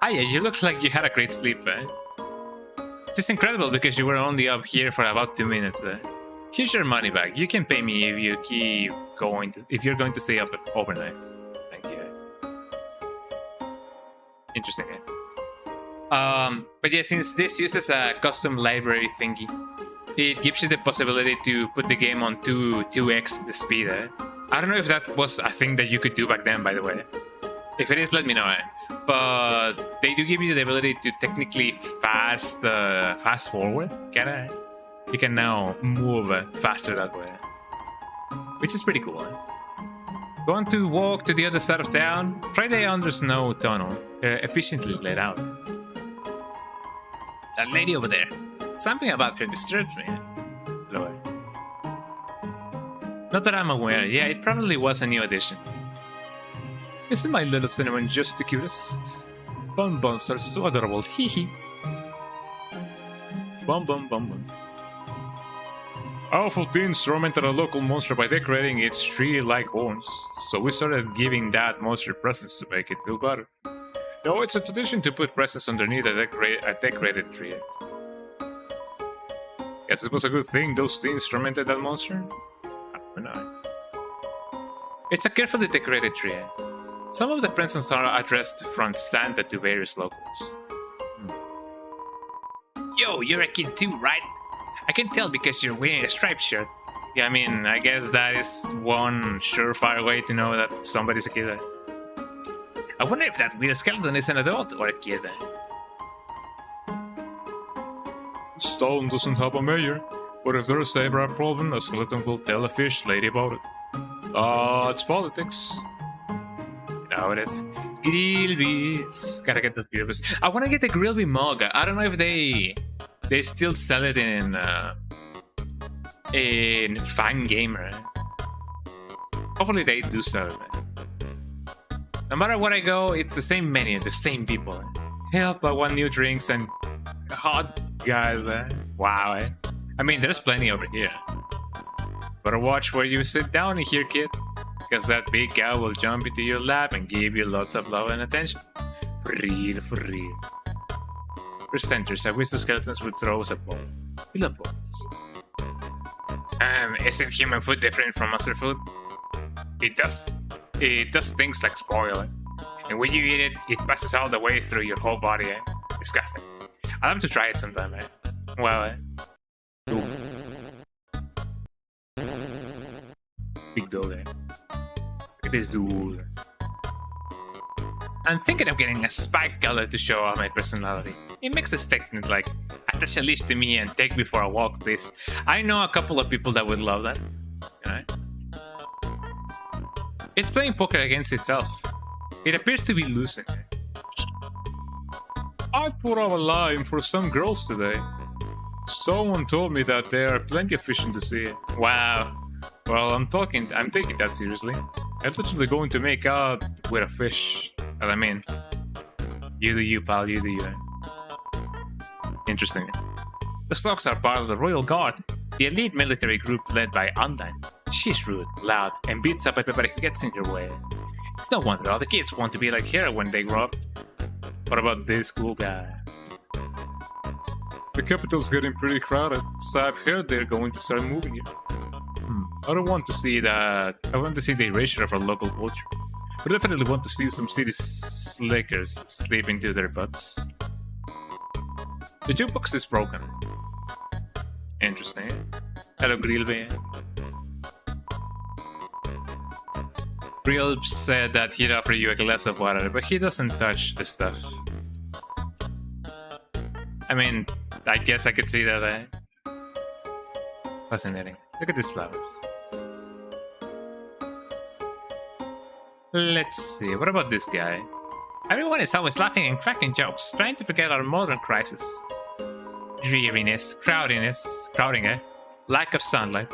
you look like you had a great sleep. It's incredible because you were only up here for about 2 minutes. Here's your money back. You can pay me if you keep going. If you're going to stay up overnight. Thank you. Interesting. But yeah, since this uses a custom library thingy, it gives you the possibility to put the game on 2x the speed. I don't know if that was a thing that you could do back then, by the way. If it is, let me know. But they do give you the ability to technically fast forward. You can now move faster that way, which is pretty cool. Want to walk to the other side of town? Try the under snow tunnel. They're efficiently laid out. That lady over there. Something about her disturbs me. Lord. Not that I'm aware. Yeah, it probably was a new addition. Isn't my little cinnamon just the cutest? Bonbons are so adorable. Hee hee. Bum bum bum bum. Awful teens tormented a local monster by decorating its tree-like horns, so we started giving that monster presents to make it feel better. No, it's a tradition to put presents underneath a decorated tree. Guess it was a good thing those teens tormented that monster? I don't know. It's a carefully decorated tree. Some of the presents are addressed from Santa to various locals. Yo, you're a kid too, right? I can tell because you're wearing a striped shirt. Yeah, I mean, I guess that is one surefire way to know that somebody's a kid. I wonder if that weird skeleton is an adult or a kid. This town doesn't have a mayor, but if there's ever a problem, a skeleton will tell a fish lady about it. It's politics. You know how it is. Grillbees. Gotta get the grillbees. I wanna get the grillbee mug. I don't know if they still sell it in Fangamer. Hopefully they do sell it. No matter where I go, it's the same menu, the same people. Help, I want new drinks and hot guys. Wow. I mean, there's plenty over here. Better watch where you sit down here, kid. Because that big guy will jump into your lap and give you lots of love and attention. For real, for real. Presenters, I wish the skeletons would throw us a ball. We love balls. Isn't human food different from monster food? It does things like spoil. And when you eat it, it passes all the way through your whole body. Disgusting. I'll have to try it sometime. Well, big doll. Look at this dude. I'm thinking of getting a spike color to show off my personality. It makes a statement like, attach a leash to me and take me for a walk, please. I know a couple of people that would love that. Alright. It's playing poker against itself. It appears to be losing. I put out a line for some girls today. Someone told me that there are plenty of fish in the sea. Wow. Well, I'm taking that seriously. I'm literally going to make out with a fish. Well, I mean, you do you, pal, you do you. Interesting. The Stocks are part of the Royal Guard, the elite military group led by Undyne. She's rude, loud, and beats up everybody who gets in her way. It's no wonder all the kids want to be like her when they grow up. What about this cool guy? The capital's getting pretty crowded, so I've heard they're going to start moving here. I don't want to see that. I want to see the erasure of our local culture. But I definitely want to see some city slickers slip into their butts. The jukebox is broken. Interesting. Hello, Grillby. Grill said that he'd offer you a glass of water, but he doesn't touch the stuff. I mean, I guess I could see that, eh? Fascinating. Look at these flowers. Let's see, what about this guy? Everyone is always laughing and cracking jokes, trying to forget our modern crisis. Dreariness, crowding, eh? Lack of sunlight.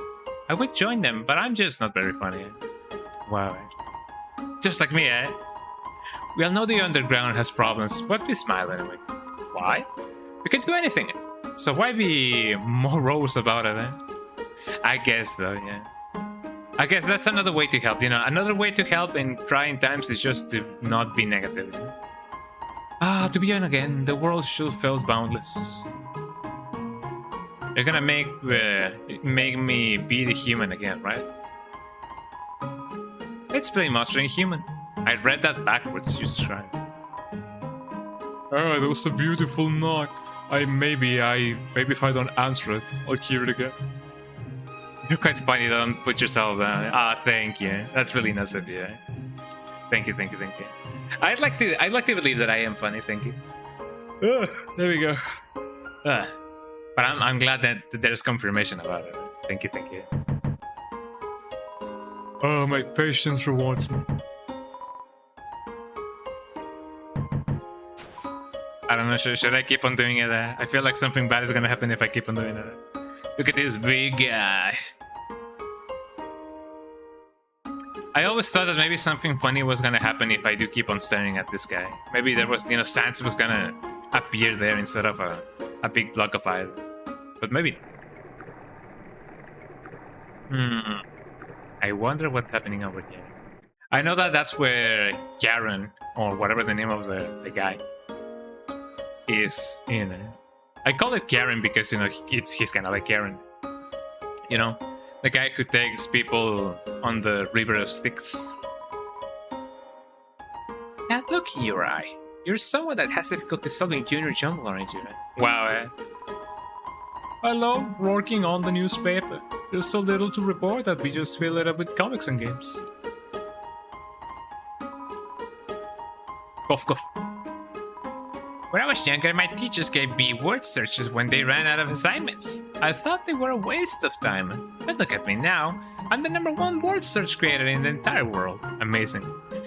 I would join them, but I'm just not very funny, eh? Wow. Just like me, eh? We all know the underground has problems, but we smile anyway. Why? We can do anything, so why be morose about it, eh? I guess though, yeah. I guess that's another way to help, you know. Another way to help in trying times is just to not be negative. You know? To begin again, the world should feel boundless. You're gonna make me be the human again, right? Let's play Mastering Human. I read that backwards, Jesus Christ. Oh, that was a beautiful knock. Maybe if I don't answer it, I'll hear it again. You're quite funny, don't put yourself down. Thank you. That's really nice of you. Thank you. I'd like to believe that I am funny, thank you. There we go. But I'm glad that there's confirmation about it. Thank you. Oh, my patience rewards me. I don't know, should I keep on doing it? I feel like something bad is gonna happen if I keep on doing it. Look at this big guy. I always thought that maybe something funny was gonna happen if I do keep on staring at this guy. Maybe there was, Sans was gonna appear there instead of a big block of ice. But maybe. I wonder what's happening over here. I know that that's where Garen, or whatever the name of the guy, is in. I call it Karen because, you know, he's kind of like Karen. You know, the guy who takes people on the River of Styx. Yeah, look here, Rai. You're someone that has difficulty solving junior jungle, aren't you? Wow, I love working on the newspaper. There's so little to report that we just fill it up with comics and games. Cough, cough. When I was younger, my teachers gave me word searches when they ran out of assignments. I thought they were a waste of time. But look at me now. I'm the #1 word search creator in the entire world. Amazing.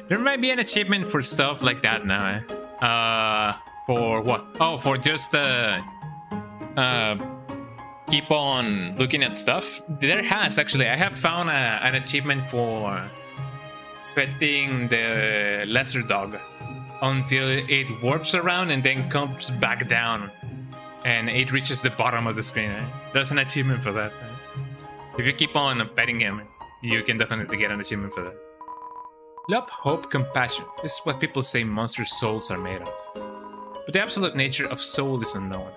There might be an achievement for stuff like that now, for what? Oh, for just, keep on looking at stuff. There has, actually. I have found an achievement for petting the lesser dog until it warps around and then comes back down and it reaches the bottom of the screen. There's an achievement for that. If you keep on petting him, you can definitely get an achievement for that. Love, hope, compassion. This is what people say monster souls are made of. But the absolute nature of soul is unknown.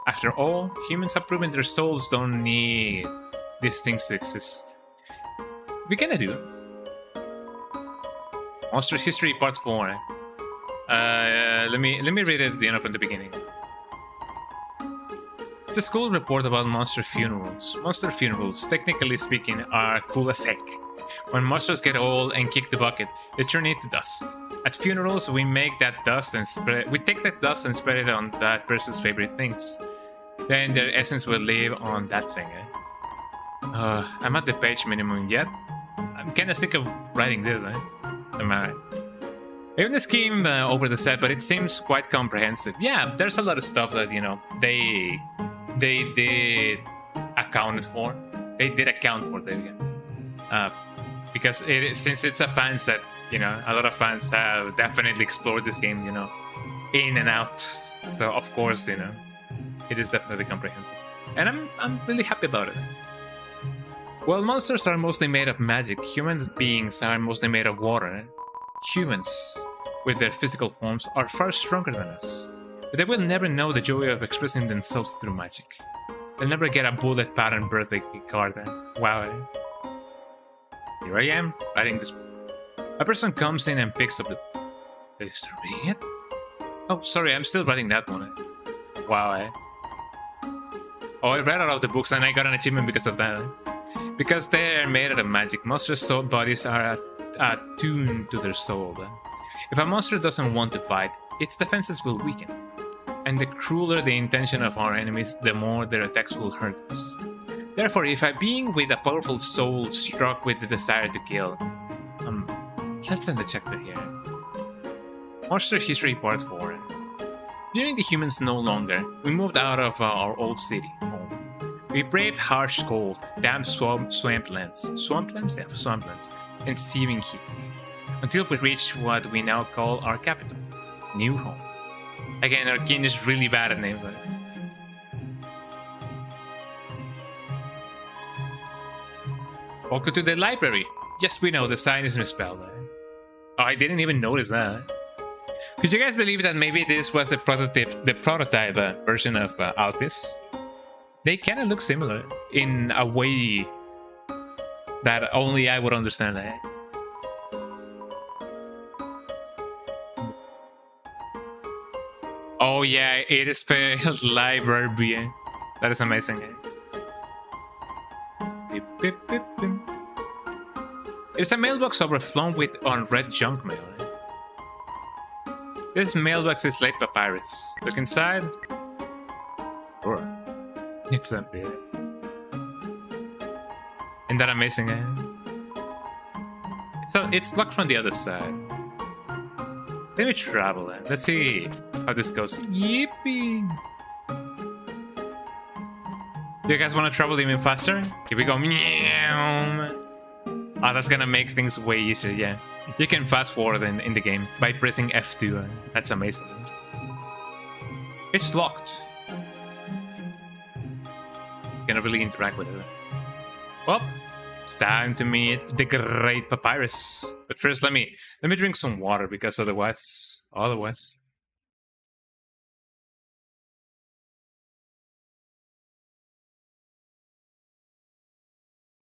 After all, humans have proven their souls don't need these things to exist. We gonna do it. Monster History Part 4. Let me read it, you know, from the beginning. It's a school report about monster funerals. Monster funerals, technically speaking, are cool as heck. When monsters get old and kick the bucket, they turn into dust. At funerals, we make that dust and we take that dust and spread it on that person's favorite things. Then their essence will live on that thing. I'm at the page minimum yet. I'm kinda sick of writing this. Am I? I only skimmed over the set, but it seems quite comprehensive. Yeah, there's a lot of stuff that, you know, they did account for. They did account for there again. Because since it's a fan set, you know, a lot of fans have definitely explored this game, you know, in and out. So of course, you know, it is definitely comprehensive, and I'm really happy about it. While monsters are mostly made of magic, human beings are mostly made of water. Humans, with their physical forms, are far stronger than us, but they will never know the joy of expressing themselves through magic. They'll never get a bullet pattern birthday card. Wow. Here I am, writing this book. A person comes in and picks up the book. They're still reading it? Oh, sorry, I'm still writing that one. Wow. Oh, I read all of the books and I got an achievement because of that. Because they're made out of magic, monsters' soul bodies are attuned to their soul. If a monster doesn't want to fight, its defenses will weaken. And the crueler the intention of our enemies, the more their attacks will hurt us. Therefore, if a being with a powerful soul struck with the desire to kill, let's send a chapter here. Monster History Part 4. During the humans no longer, we moved out of our old city, home. We braved harsh cold, damp swamplands, and seething heat, until we reached what we now call our capital, New Home. Again, our king is really bad at names. Welcome to the library. Yes, we know the sign is misspelled. Oh, I didn't even notice that. Could you guys believe that maybe this was the prototype version of Alphys? They kind of look similar in a way that only I would understand. Oh yeah, it is spelled library. That is amazing. It's a mailbox overflowing with unread junk mail. This mailbox is late papyrus. Look inside. Sure. It's a bit. Isn't that amazing, It's locked from the other side. Let me travel it. Let's see how this goes. Yippee! Do you guys want to travel even faster? Here we go. Meow. Oh, that's gonna make things way easier, yeah. You can fast forward in the game by pressing F2. That's amazing. It's locked. You cannot really interact with it. Well, it's time to meet the great papyrus. But first, let me drink some water because otherwise.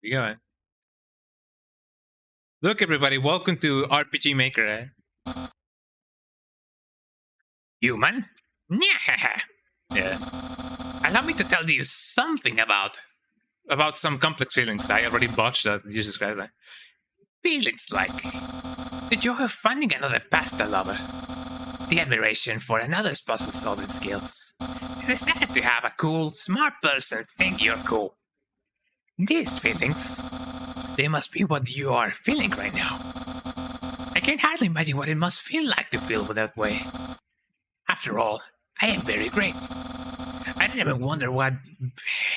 You go, eh? Look, everybody, welcome to RPG Maker, eh? Human? Yeah. Allow me to tell you something about Some complex feelings. I already botched that. You described that. feelings like the joy of finding another pasta lover, the admiration for another's puzzle-solving skills, the desire to have a cool, smart person think you're cool. These feelings, they must be what you are feeling right now. I can hardly imagine what it must feel like to feel that way. After all, I am very great. I never wonder what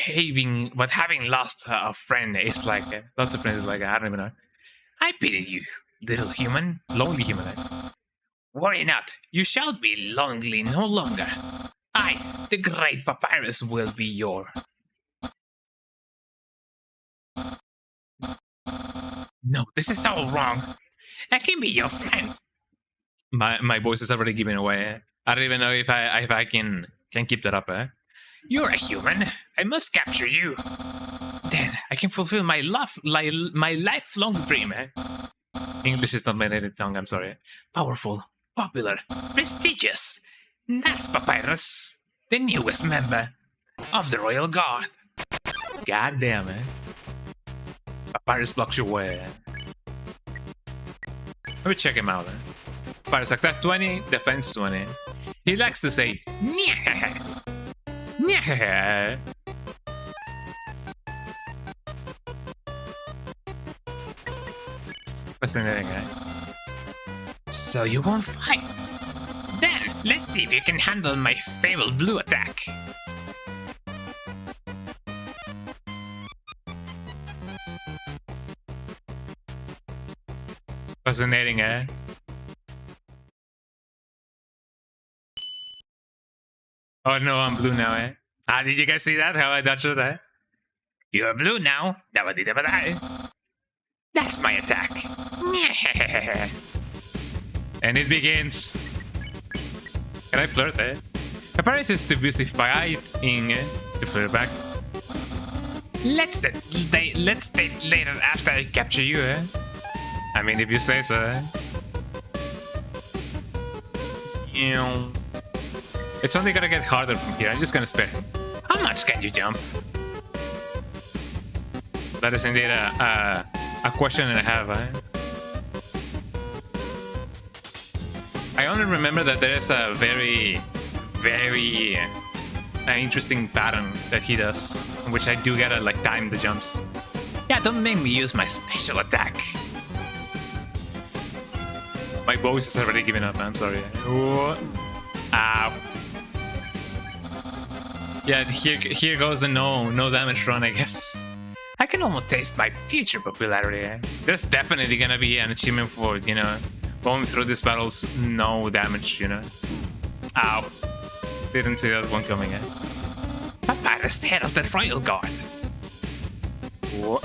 having lost a friend is like. Lots of friends like, I don't even know. I pity you, little human. Lonely human, eh? Worry not, you shall be lonely no longer. I, the great Papyrus, will be your... No, this is all wrong. I can be your friend. My voice is already giving away, eh? I don't even know if I can keep that up, eh? You're a human. I must capture you. Then I can fulfill my lifelong dream, eh? English is not my native tongue, I'm sorry. Powerful, popular, prestigious. That's Papyrus, the newest member of the Royal Guard. God damn, eh? Papyrus blocks your way, eh? Let me check him out, eh? Papyrus attack 20, defense 20. He likes to say, "Nyeh." Nyeh. Fascinating, eh? So you won't fight? Then, let's see if you can handle my fabled blue attack. Fascinating, eh? Oh no, I'm blue now, eh? Ah, did you guys see that? How I dodged it, eh? You're blue now. Dabba-dee-dabba-die. That's my attack. And it begins. Can I flirt, eh? Papyrus is too busy fighting to flirt back. Let's date later after I capture you, eh? I mean, if you say so, eh? It's only gonna get harder from here. I'm just gonna spare him. How much can you jump? That is indeed a question and a half, eh? I only remember that there is a very interesting pattern that he does, in which I do gotta like time the jumps. Yeah, don't make me use my special attack. My voice is already giving up. I'm sorry. Ooh. Ow. Yeah, here goes the no damage run, I guess. I can almost taste my future popularity. Eh? There's definitely gonna be an achievement for, you know, going through these battles, no damage, you know. Ow. Didn't see that one coming, eh? Papyrus, head of the Royal Guard. What?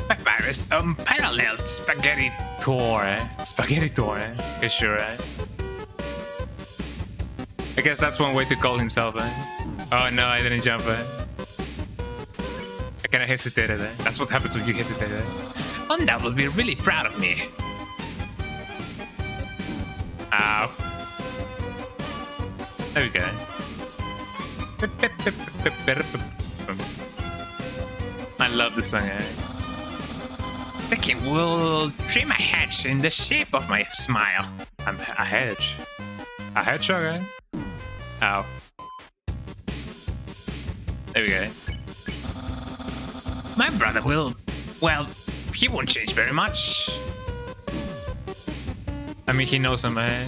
Papyrus, unparalleled spaghetti Tour, eh? Spaghetti tour, eh? Okay, sure, eh? I guess that's one way to call himself, eh? Oh no, I didn't jump, eh? I kinda hesitated, eh? That's what happens when you hesitate, eh? Unda will be really proud of me. Ow. There we go. I love this song, eh? The king will trim a hedge in the shape of my smile. A hedge? A hedgehog, eh? Ow. There we go. My brother will... well, he won't change very much. I mean, he knows him, eh?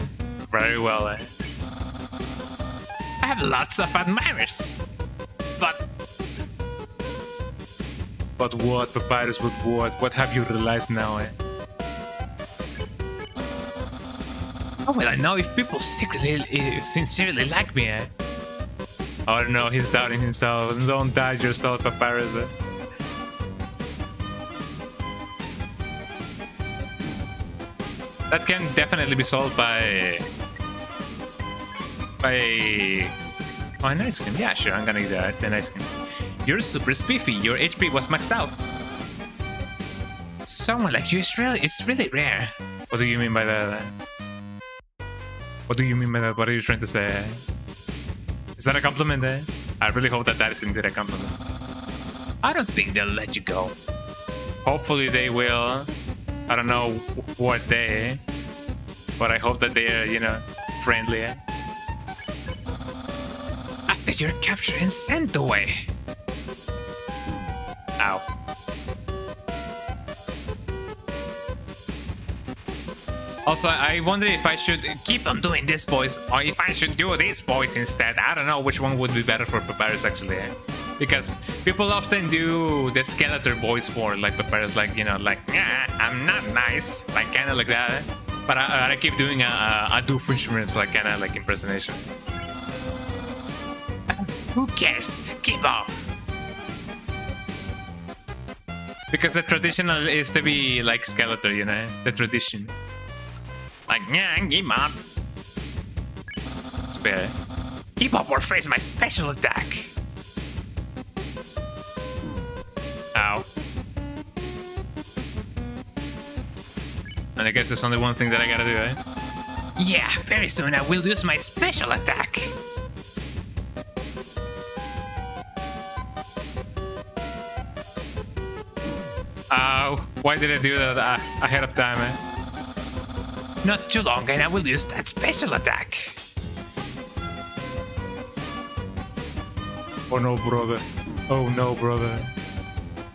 Very well, eh? I have lots of admirers. But what, Papyrus, with what? What have you realized now, eh? How will I know if people sincerely like me, eh? Oh no, he's doubting himself. Don't doubt yourself, Papyrus. Eh? That can definitely be solved by Oh, a nice skin. Yeah, sure, I'm gonna get the nice skin. You're super spiffy. Your HP was maxed out. Someone like you is really rare. What do you mean by that? What do you mean by that? What are you trying to say? Is that a compliment? I really hope that is indeed a compliment. I don't think they'll let you go. Hopefully they will. I don't know what day, but I hope that they are, you know, friendly. After you're captured and sent away. Ow. Also, I wonder if I should keep on doing this voice or if I should do this voice instead. I don't know which one would be better for Papyrus actually. Because people often do the Skeletor voice for like Papyrus, like, you know, like, yeah, I'm not nice, like kind of like that. But I keep doing a Doofenshmirtz, like kind of like impersonation. Who cares? Keep off. Because the traditional is to be like Skeletor, you know, the tradition. Like, yeah, keep up. Spare. Keep up or face my special attack. Ow. And I guess there's only one thing that I gotta do, eh? Yeah, very soon I will use my special attack. Ow. Why did I do that ahead of time, eh? Not too long and I will use that special attack. Oh no, brother. Oh no, brother.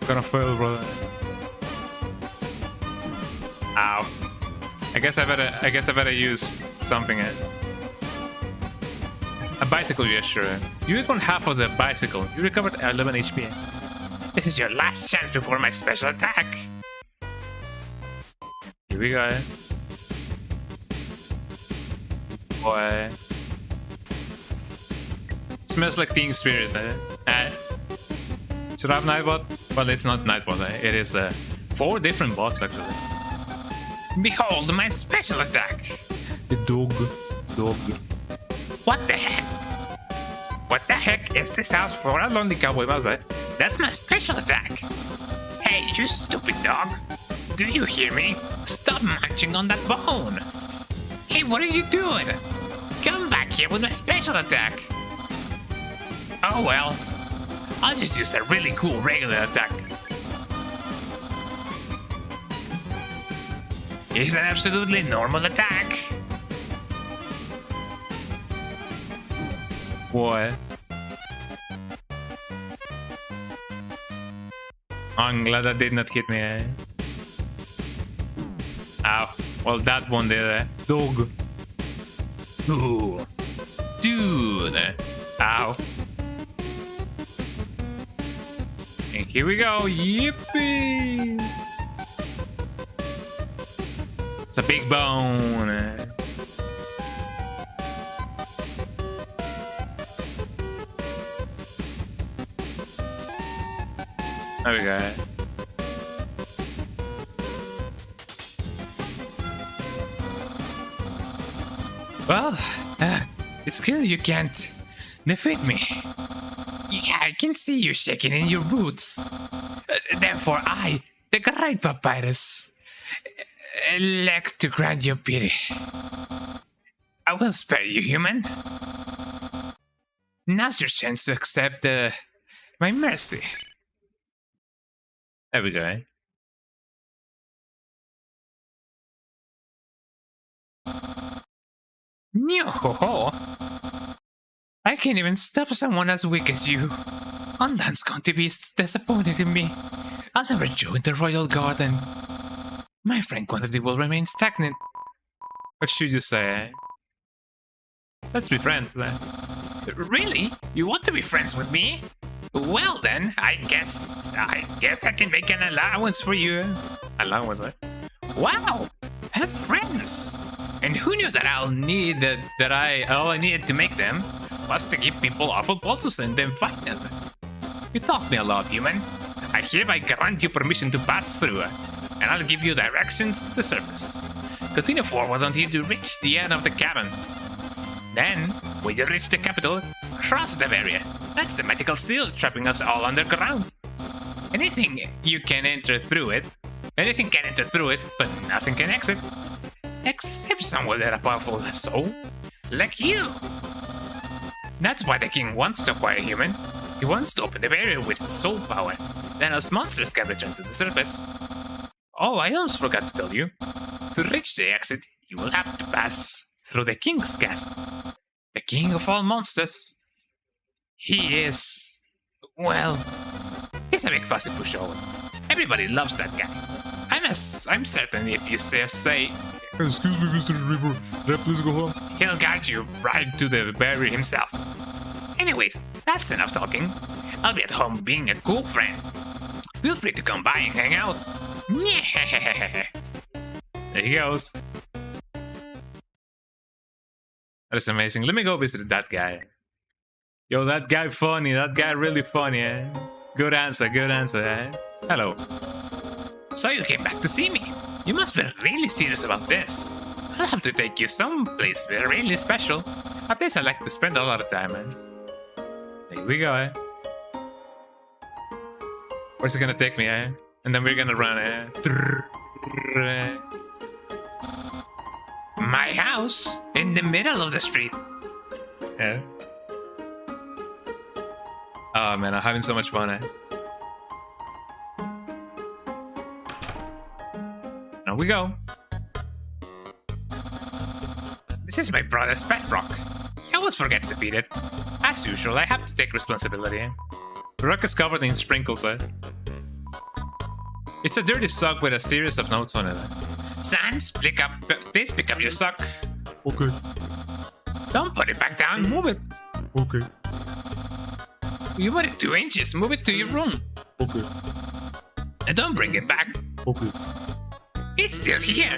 I'm gonna fail, brother. Ow. I guess I better use something. A bicycle, yeah, sure. You use 1/2 of the bicycle. You recovered 11 HP. This is your last chance before my special attack. Here we go. Boy. Smells like Team Spirit, eh? Should I have Nightbot? Well, it's not Nightbot, eh? It is 4 different bots, actually. Behold my special attack. The dog. What the heck? What the heck is this house for a lonely cowboy mouse, eh? That's my special attack. Hey, you stupid dog. Do you hear me? Stop munching on that bone. Hey, what are you doing? Come back here with my special attack. Oh well. I'll just use a really cool regular attack. It's an absolutely normal attack. What? I'm glad that did not hit me, eh? Ow. Well, that one did, eh? Dog. Ooh. Dude. Ow. And here we go. Yippee! It's a big bone. There we go. Well, it's clear you can't defeat me. Yeah, I can see you shaking in your boots. Therefore, I, the great Papyrus, elect to grant you pity. I will spare you, human. Now's your chance to accept my mercy. There we go. Yo-ho-ho! I can't even stop someone as weak as you. Undan's going to be disappointed in me. I'll never join the royal garden. My friend quantity will remain stagnant. What should you say? Let's be friends then. Really? You want to be friends with me? Well then, I guess I can make an allowance for you. Allowance, eh? Wow! Have friends! And who knew that all I needed to make them was to give people awful pulses and then fight them. You taught me a lot, human. I hereby grant you permission to pass through, and I'll give you directions to the surface. Continue forward until you reach the end of the cabin. Then, when you reach the capital, cross the barrier. That's the magical seal trapping us all underground. Anything can enter through it, but nothing can exit. Except someone with a powerful soul, like you. That's why the king wants to acquire a human. He wants to open the barrier with his soul power. Then us monsters can return to the surface. Oh, I almost forgot to tell you. To reach the exit, you will have to pass through the king's castle. The king of all monsters. He is... well... he's a big fussy pushover. Everybody loves that guy. I'm certain if you say... Excuse me, Mr. River. Can I please go home? he'll guide you right to the barrier himself. Anyways, that's enough talking. I'll be at home being a cool friend. Feel free to come by and hang out. There he goes. That is amazing. Let me go visit that guy. Yo, that guy funny. That guy really funny, eh? Good answer, eh? Hello. So you came back to see me. You must be really serious about this. I'll have to take you someplace really special. A place I like to spend a lot of time in. Here we go, eh? Where's it gonna take me, eh? And then we're gonna run, eh? My house? In the middle of the street. Yeah. Oh man, I'm having so much fun, eh? Here we go. This is my brother's pet rock. He always forgets to feed it. As usual, I have to take responsibility. The rock is covered in sprinkles, eh? It's a dirty sock with a series of notes on it. Sans, please pick up your sock. Okay. Don't put it back down, move it. Okay. You put it 2 inches, move it to your room. Okay. And don't bring it back. Okay. It's still here.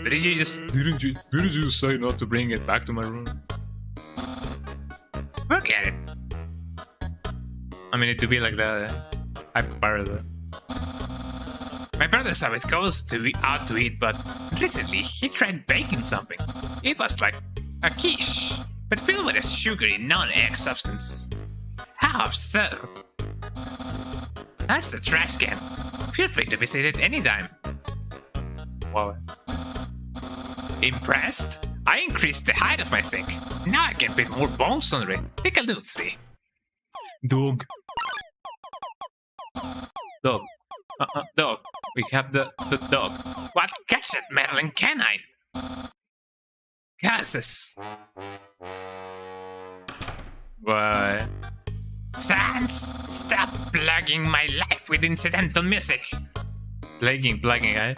Didn't you just say not to bring it back to my room? Forget it. I mean, it to be like that, eh? I borrowed it. My brother always goes out to eat, but recently he tried baking something. It was like a quiche, but filled with a sugary non-egg substance. How absurd. That's the trash can. Feel free to visit it anytime. Wow. Impressed? I increased the height of my sink. Now I can fit more bones under it. Take a look, see. Dog. Dog. Dog. We have the dog. What? Catch that meddling canine! Curses! Why? Sans! Stop plaguing my life with incidental music! Plaguing, eh?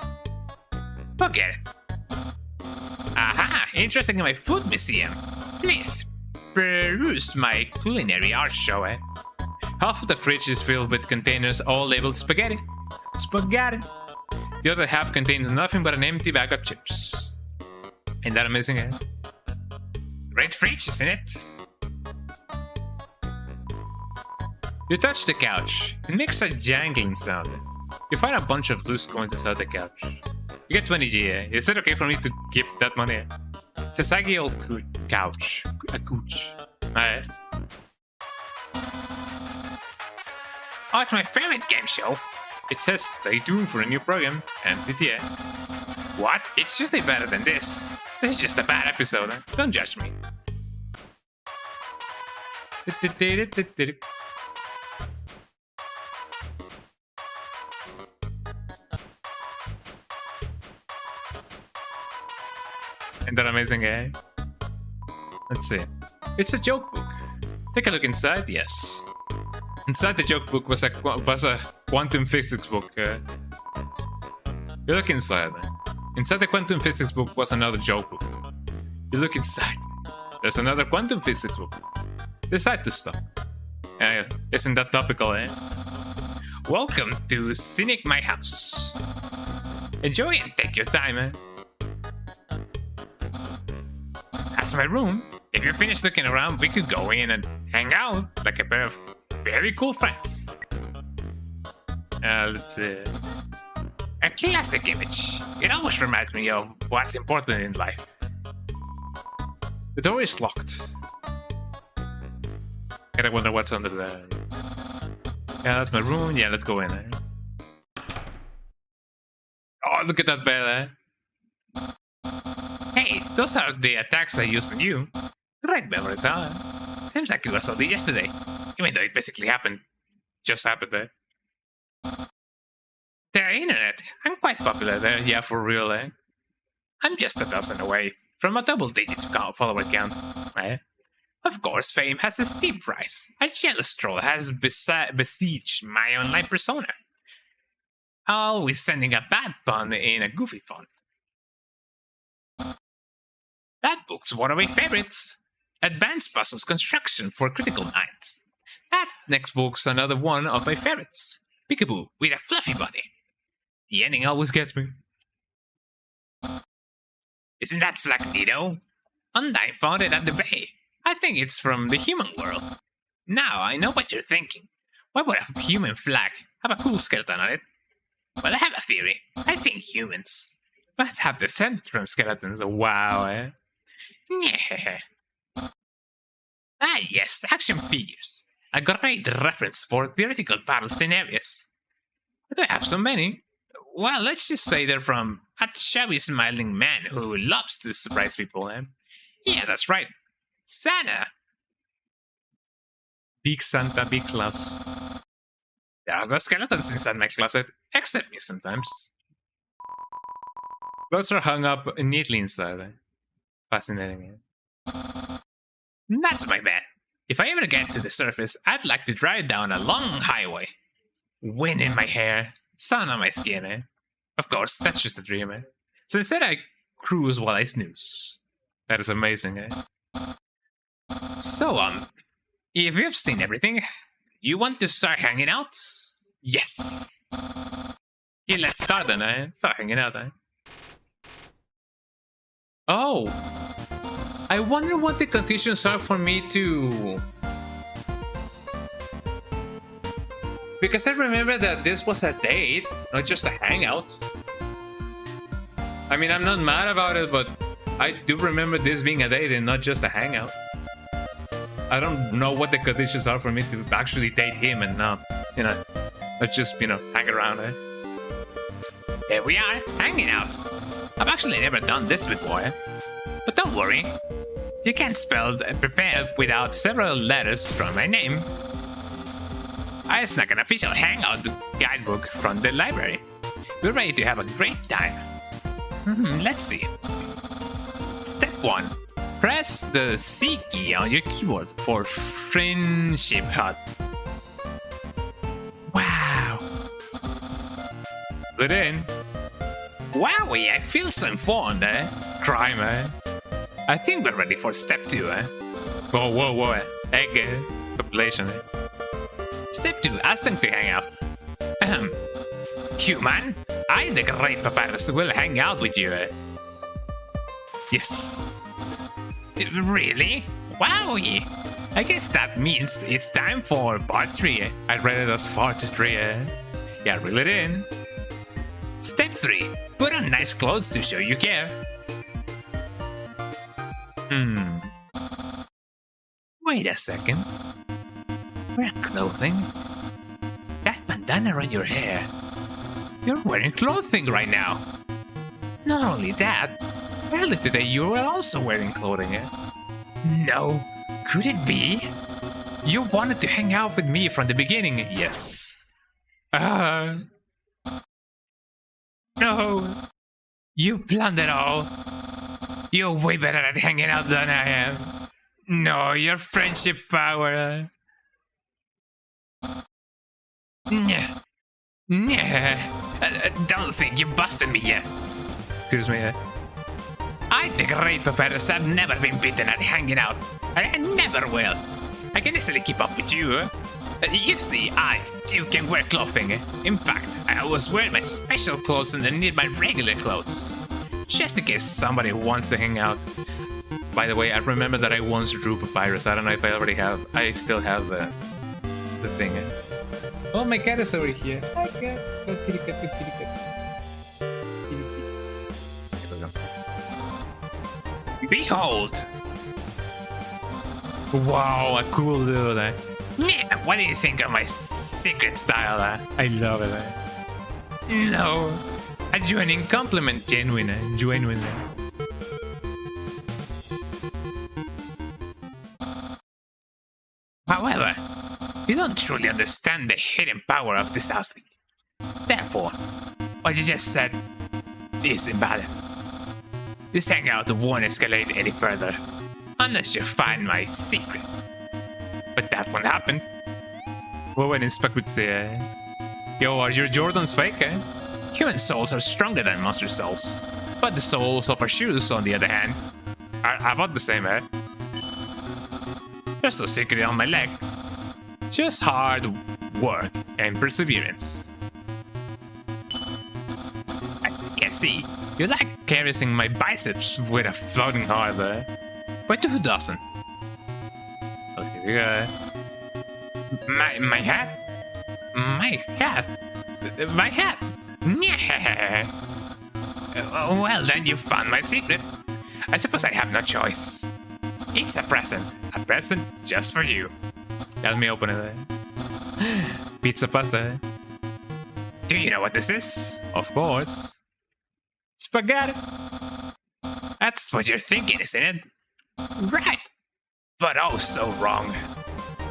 Forget it. Aha! Interesting in my food museum. Please, peruse my culinary art show, eh? Half of the fridge is filled with containers all labeled spaghetti. Spaghetti! The other half contains nothing but an empty bag of chips. Ain't that amazing, eh? Great fridge, isn't it? You touch the couch. It makes a jangling sound. You find a bunch of loose coins inside the couch. You get 20 G, eh? Is it okay for me to keep that money? It's a saggy old couch. A couch. Alright. Oh, it's my favorite game show. It says stay tuned for a new program. MPTA. What? It's usually better than this. This is just a bad episode, eh? Don't judge me. Isn't that amazing, eh? Let's see. It's a joke book. Take a look inside. Yes. Inside the joke book was a quantum physics book. You look inside. Inside the quantum physics book was another joke book. You look inside. There's another quantum physics book. Decide to stop. Isn't that topical, eh? Welcome to Cynic My House. Enjoy and take your time, eh? That's my room. If you're finished looking around, we could go in and hang out like a pair of very cool friends. Let's see. A classic image. It always reminds me of what's important in life. The door is locked. Gotta wonder what's under there. Yeah, that's my room. Yeah, let's go in there. Oh, look at that bed, Hey, those are the attacks I used on you. Great memories, huh? Seems like it was only yesterday. Even though it basically happened. Just happened there. The internet. I'm quite popular there, yeah, for real, I'm just a dozen away from a double-digit follower count, Of course, fame has a steep rise. A jealous troll has besieged my online persona. Always sending a bad pun in a goofy font. That book's one of my favorites. Advanced Puzzles Construction for Critical Minds. That next book's another one of my favorites. Peekaboo with a fluffy body. The ending always gets me. Isn't that flag Nido? Undyne found it at the bay. I think it's from the human world. Now I know what you're thinking. Why would a human flag have a cool skeleton on it? Well, I have a theory. I think humans must have descended from skeletons. Wow, Yeah. Ah, yes, action figures. A great reference for theoretical battle scenarios. Do I have so many? Well, let's just say they're from a chubby smiling man who loves to surprise people. Yeah, that's right. Santa. Big Santa, big loves. There are no skeletons inside my closet, except me sometimes. Those are hung up neatly inside. Fascinating. That's my bet. If I ever get to the surface, I'd like to drive down a long highway. Wind in my hair, sun on my skin, Of course, that's just a dream, So instead I cruise while I snooze. That is amazing, So, if you've seen everything, you want to start hanging out? Yes! Yeah, let's start then, Start hanging out, Oh! I wonder what the conditions are for me to... Because I remember that this was a date, not just a hangout. I mean, I'm not mad about it, but I do remember this being a date and not just a hangout. I don't know what the conditions are for me to actually date him and not just, hang around, Here we are, hanging out. I've actually never done this before, But don't worry. You can't spell prepare without several letters from my name. I snuck an official hangout guidebook from the library. We're ready to have a great time. Let's see. Step 1. Press the C key on your keyboard for Friendship Hut. Wow. Put in. Wowie, I feel so informed, Crime, I think we're ready for step 2, Whoa, egg, population, Step 2, ask them to hang out. Human, I, the great Papyrus, will hang out with you, Yes. Really? Wowie! I guess that means it's time for part 3, I read it as part 3, Yeah, reel it in. Step 3, put on nice clothes to show you care. Wait a second. Wear clothing? That bandana around your hair. You're wearing clothing right now. Not only that, earlier today you were also wearing clothing. No, could it be? You wanted to hang out with me from the beginning, yes. No. You planned it all. You're way better at hanging out than I am. No, your friendship power. Don't think you busted me yet. Excuse me. I, the great Papyrus, have never been beaten at hanging out. I never will. I can easily keep up with you. You see, I, too, can wear clothing. In fact, I was wearing my special clothes underneath my regular clothes. Just in case somebody wants to hang out. By the way, I remember that I once drew Papyrus. I don't know if I still have the thing. Oh, my cat is over here. Hi, cat. Go kitty cat, go kitty cat. Behold! Wow, a cool dude. Yeah, what do you think of my secret style? I love it. No, a genuine compliment, Genuinely. However, you don't truly understand the hidden power of this outfit. Therefore, what you just said is invalid. This hangout won't escalate any further unless you find my secret. But that won't happen. What would Inspec would say? Yo, are your Jordans fake, eh? Human souls are stronger than monster souls, but the souls of our shoes, on the other hand, are about the same, eh? there's no secret on my leg. Just hard work and perseverance. I see. You like caressing my biceps with a floating heart, eh? But who doesn't? Okay, we got My hat? My hat? My hat? Yeah. Well, then you found my secret. I suppose I have no choice. It's a present. a present just for you. Let me open it. Pizza pasta. Do you know what this is? Of course. Spaghetti. That's what you're thinking, isn't it? Right. But oh, so wrong.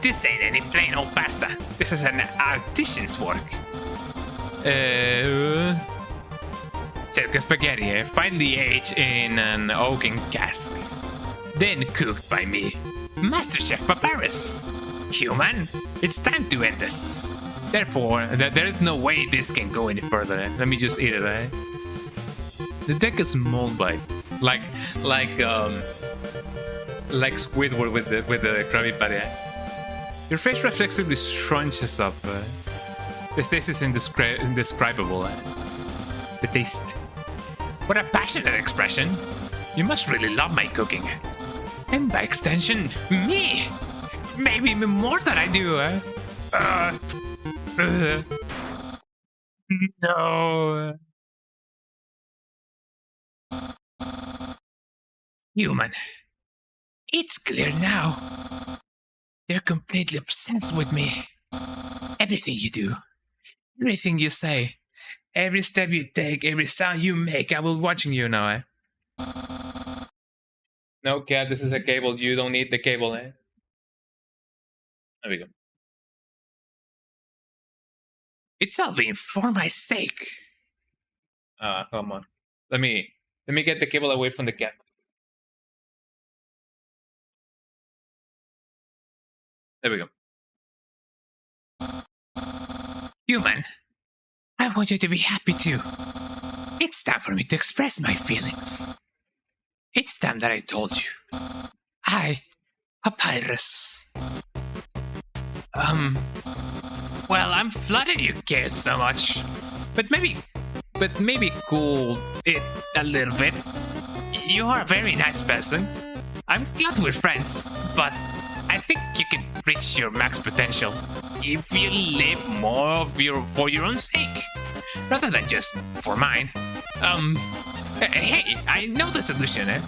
This ain't any plain old pasta. This is an artisan's work. Cerca spaghetti, finely aged in an oaken cask. Then cooked by me, Master Chef Papyrus. Human, it's time to end this. Therefore, there is no way this can go any further. Let me just eat it, eh? The deck is moldbite, like Squidward with the Krabby Patty. Your face reflexively scrunches up. The taste is indescribable. The taste. What a passionate expression. You must really love my cooking. And by extension, me. Maybe even more than I do, eh? No. Human. It's clear now. You're completely obsessed with me. Everything you do, everything you say, every step you take, every sound you make, I will watching you now, eh? No, cat, this is a cable. You don't need the cable, eh? There we go. It's all been for my sake. Come on. Let me get the cable away from the cat. There we go. Human, I want you to be happy too. It's time for me to express my feelings. It's time that I told you. I, Papyrus. Well, I'm flattered you care so much. But maybe cool it a little bit. You are a very nice person. I'm glad we're friends, but I think you can reach your max potential if you live more for your own sake, rather than just for mine. Hey, I know the solution, eh?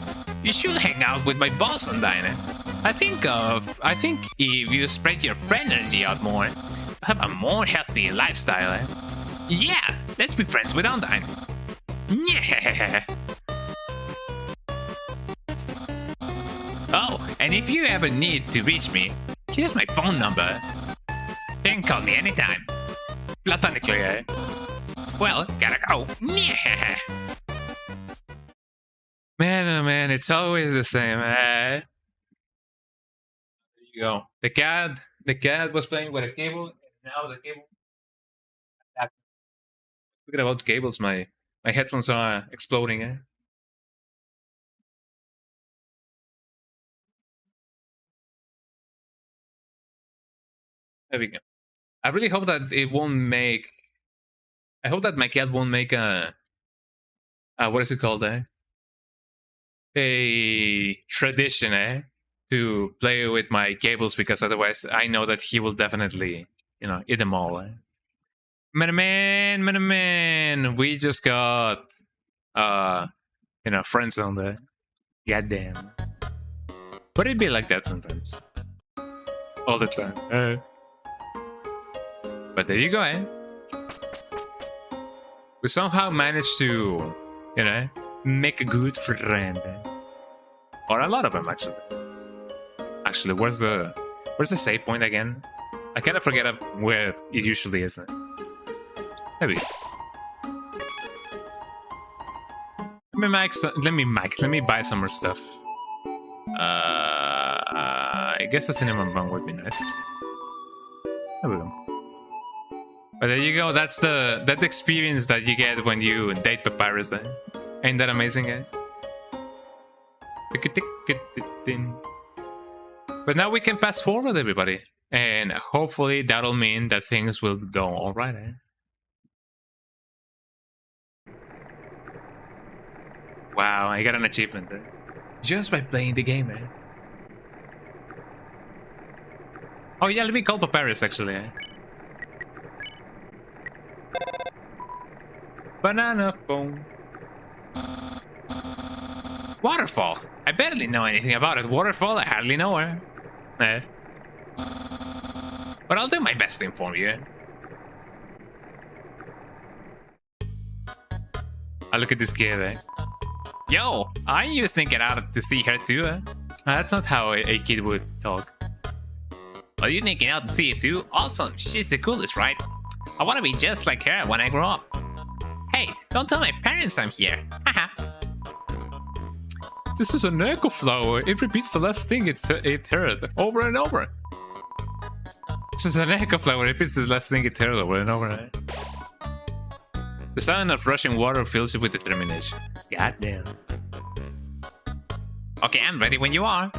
You should hang out with my boss on Dine. I think if you spread your friend energy out more, have a more healthy lifestyle, eh? Yeah, let's be friends with Undyne. Yeah. Oh, and if you ever need to reach me, here's my phone number. You can call me anytime. Platonically, eh? Well, gotta go. Yeah. Man, oh man, it's always the same. There you go. The cat was playing with a cable, and now the cable. Speaking about cables, my headphones are exploding. Eh? There we go. I really hope that it won't make. I hope that my cat won't make a. What is it called? A tradition, to play with my cables, because otherwise I know that he will definitely, eat them all. Man, we just got, friends on there. Goddamn. But it'd be like that sometimes. all the time. But there you go, eh? We somehow managed to, you know, make a good friend. Or a lot of them, actually. Actually, where's the save point again? I kind of forget where it usually is. There we go. Let me buy some more stuff. I guess the cinnamon bun would be nice. There we go. But there you go. That's the experience that you get when you date Papyrus. Ain't that amazing, eh? But now we can fast forward, everybody, and hopefully that'll mean that things will go all right, eh? Wow, I got an achievement there. Just by playing the game, eh? Oh yeah, let me call Papyrus, actually, eh? Banana phone. Waterfall. I barely know anything about it. Waterfall, I hardly know her. Eh? But I'll do my best to inform you, eh? I look at this kid, eh? Yo, aren't you thinking out to see her too, eh? That's not how a kid would talk. Are you thinking out to see it too? Awesome, she's the coolest, right? I want to be just like her when I grow up. Hey, don't tell my parents I'm here. Haha. This is an echo flower. It repeats the last thing it heard over and over. This is an echo flower. It repeats the last thing it heard over and over. The sound of rushing water fills you with determination. Goddamn. Okay, I'm ready when you are.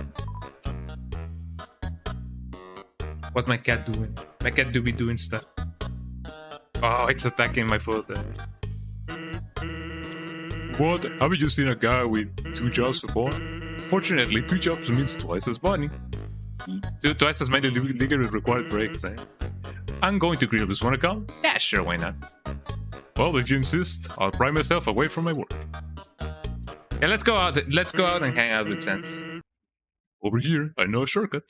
What my cat doing? My cat do be doing stuff. Oh, it's attacking my foot. What? Haven't you seen a guy with 2 jobs before? Fortunately, 2 jobs means twice as money. Twice as many legally required breaks, eh? I'm going to grill this. Wanna come? Yeah, sure, why not? Well, if you insist, I'll pry myself away from my work. Yeah, let's go out and hang out with Sans. Over here, I know a shortcut.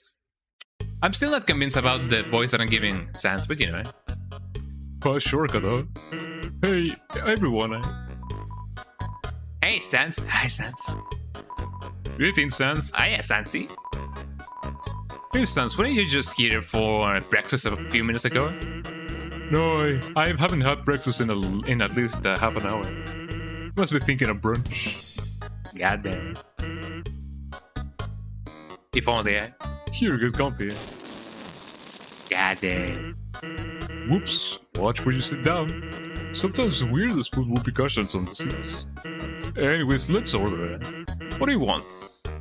I'm still not convinced about the voice that I'm giving Sans, but you know, eh? A shortcut, huh? Hey, everyone, eh? Hey, Sans. Hi, Sans. Greetings, Sans. Hiya, Sansy. Hey, Sans, weren't you just here for breakfast a few minutes ago? No, I haven't had breakfast in at least half an hour. Must be thinking of brunch. Goddamn. If only, eh? Here, get comfy. Goddamn. Whoops, watch where you sit down. Sometimes the weirdest put repercussions on the seats. Anyways, let's order it. What do you want?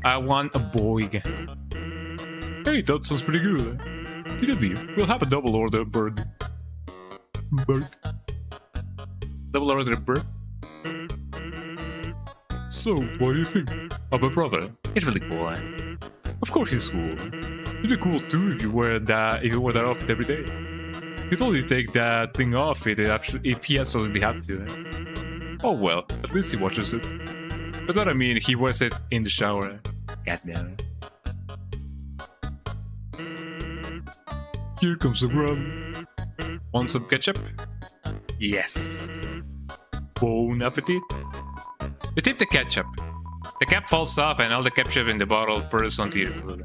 I want a boig. Hey, that sounds pretty good. It'll be. We'll have a double order burger. Double order burger. So, what do you think of my brother? He's really cool, eh? Of course he's cool. He'd be cool too if you wear that outfit every day. He'd only take that thing off if he absolutely had to. Eh? Oh well, at least he watches it. But that I mean, he wears it in the shower. Goddamn. Here comes the rum. Want some ketchup? Yes. Bon appetit. You tip the ketchup. The cap falls off and all the ketchup in the bottle pours onto your food.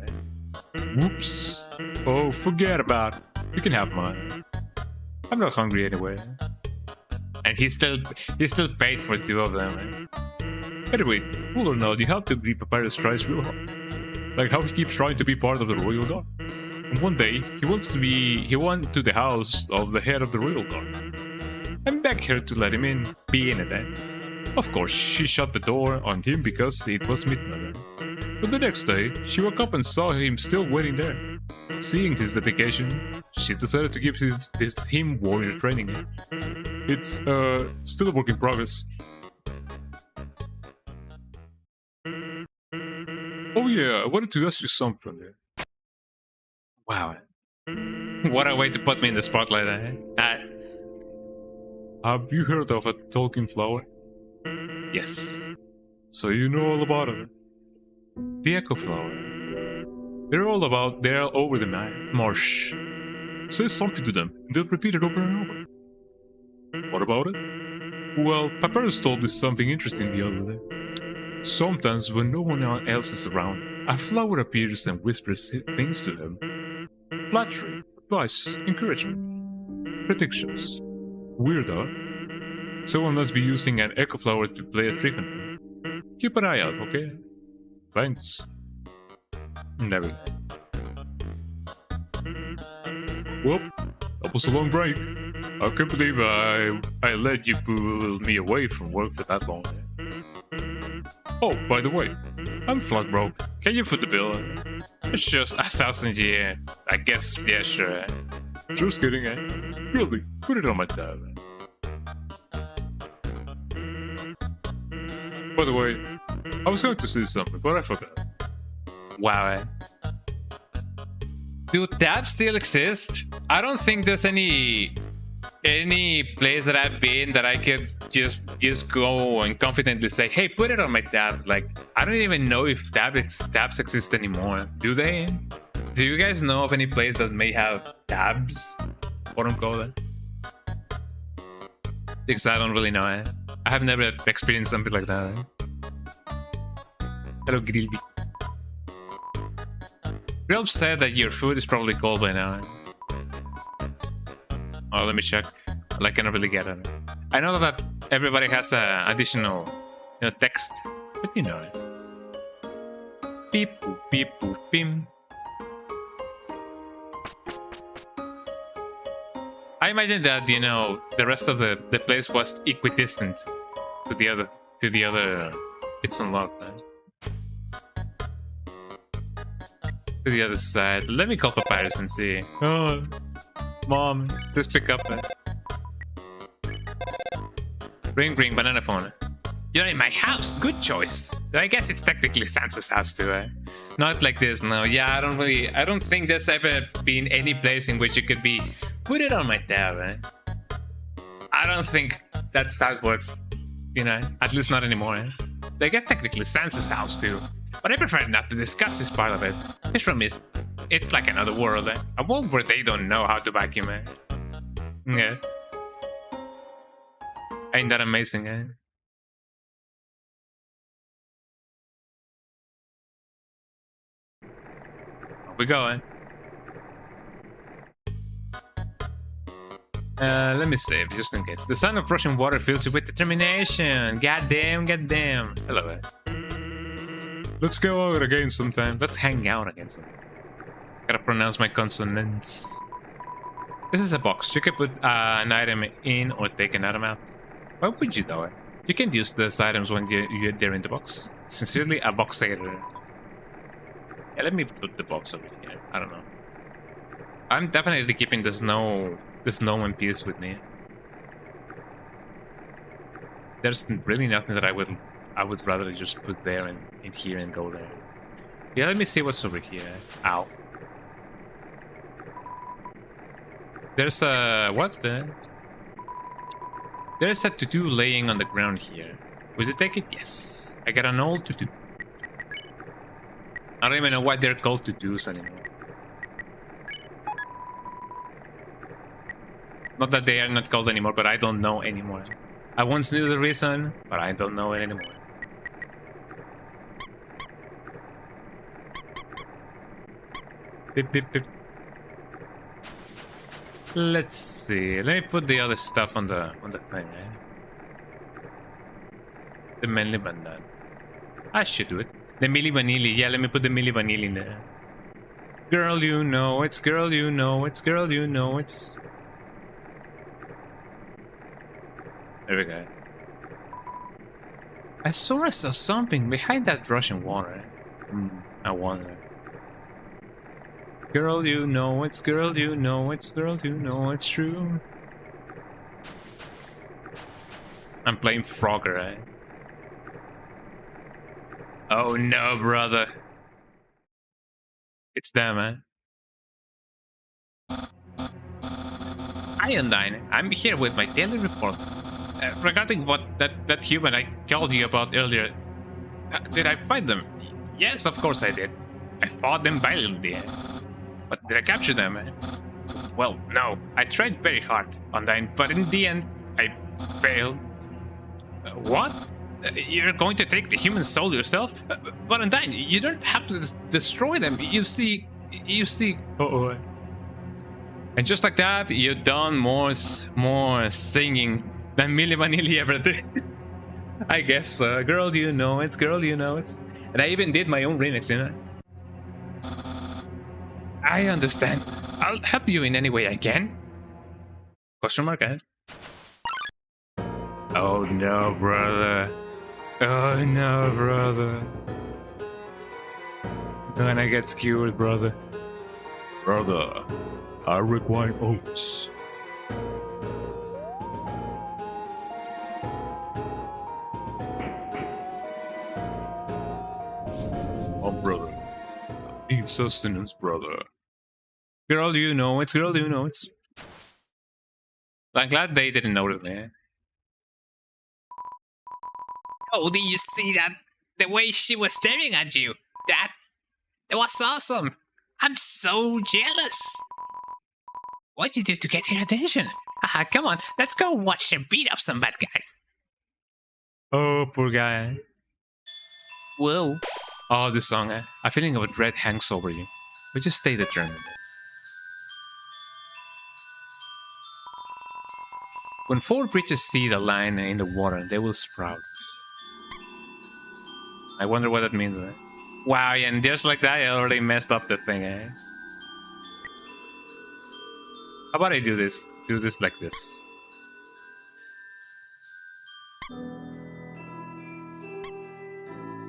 Whoops. Oh, forget about it. You can have mine. I'm not hungry anyway. And he still paid for 2 of them. Anyway, cool or not, you have to be Papyrus tries real hard. Like how he keeps trying to be part of the Royal Guard. And one day, he went to the house of the head of the Royal Guard. And begged her to let him be in it then. Of course, she shut the door on him because it was midnight. But the next day, she woke up and saw him still waiting there. Seeing his dedication, she decided to give him warrior training. It's still a work in progress. Oh yeah, I wanted to ask you something. Wow. What a way to put me in the spotlight, eh? Have you heard of a talking flower? Yes. So you know all about it. The echo flower. They're all over the marsh. Say something to them, and they'll repeat it over and over. What about it? Well, Papyrus told me something interesting the other day. Sometimes when no one else is around, a flower appears and whispers things to them. Flattery, advice, encouragement, predictions. Weird, huh? Someone must be using an echo flower to play a trick on them. Keep an eye out, okay? Thanks. There we go. Well, that was a long break. I can't believe I let you pull me away from work for that long. Oh, by the way, I'm flat broke. Can you foot the bill? It's just 1,000 a year. I guess, yeah, sure. Just kidding, eh? Really, put it on my tab. By the way, I was going to say something, but I forgot. Wow. Do tabs still exist? I don't think there's any place that I've been that I could just go and confidently say, hey, put it on my tab. Like, I don't even know if tabs exist anymore. Do they? Do you guys know of any place that may have tabs? Quote unquote. Because I don't really know. I have never experienced something like that. Hello, Grilby. Grillb said that your food is probably cold by now. Oh, let me check. I cannot really get it. I know that everybody has additional, text, but you know it. Beep boop beep boop bim. I imagine that the rest of the place was equidistant to the other bits unlocked. To the other side. Let me call Papyrus and see. Oh, Mom, just pick up that. Ring, banana phone. You're in my house. Good choice. I guess it's technically Sansa's house too, eh? Not like this, no. Yeah, I don't think there's ever been any place in which it could be, put it on my tab, eh? I don't think that's how it works. At least not anymore, eh? I guess technically Sansa's house too. But I prefer not to discuss this part of it. This room it's like another world, eh? A world where they don't know how to vacuum, eh? Yeah. Ain't that amazing, eh? We go, eh? Let me save, just in case. The sound of rushing water fills you with determination. Goddamn. Hello, eh? Let's go out again sometime. Let's hang out again sometime. Gotta pronounce my consonants. This is a box. You can put an item in or take an item out. Why would you though? You can use those items when they're in the box. Sincerely, a boxer. Yeah, let me put the box over here. I don't know. I'm definitely keeping the snow in peace with me. There's really nothing that I would rather just put there and in here and go there. Yeah, let me see what's over here. Ow. There's a what? There's a to-do laying on the ground here. Would you take it? Yes. I got an old to-do. I don't even know why they're called to-dos anymore. Not that they are not called anymore, but I don't know anymore. I once knew the reason, but I don't know it anymore. Beep, beep, beep. Let's see. Let me put the other stuff on the thing, eh? The Manly Bandana. I should do it. The Milli Vanilli. Yeah, let me put the Milli Vanilli in there. Girl, you know it's. Girl, you know it's. Girl, you know it's. There we go. I saw something behind that rushing water. I wonder. Girl, you know it's. Girl, you know it's. Girl, you know it's true. I'm playing Frogger, right? Oh no, brother. It's them, eh? Hi, Undyne. I'm here with my daily report. Regarding what that human I called you about earlier. Did I find them? Yes, of course I did. I fought them valiantly, but did I capture them? Well, no. I tried very hard, Undyne, but in the end, I failed. What? You're going to take the human soul yourself? But Undyne, you don't have to destroy them. You see. Uh-oh. And just like that, you've done more singing than Milli Vanilli ever did. I guess, girl, you know it's, girl, you know it's. And I even did my own remix, you know. I understand. I'll help you in any way I can. Question mark ahead. Oh no, brother. Oh no, brother. When I get skewered, brother. Brother, I require oats. Oh, brother. I need sustenance, brother. Girl, you know it's, girl, you know it's. I'm glad they didn't notice me. Oh, did you see that? The way she was staring at you. That was awesome. I'm so jealous. What'd you do to get her attention? Haha, come on, let's go watch her beat up some bad guys. Oh, poor guy. Whoa. Oh, this song, a feeling of dread hangs over you. But just stay determined. When 4 breaches see the line in the water, they will sprout. I wonder what that means, right? Wow, yeah, and just like that, I already messed up the thing, eh? How about I do this? Do this like this.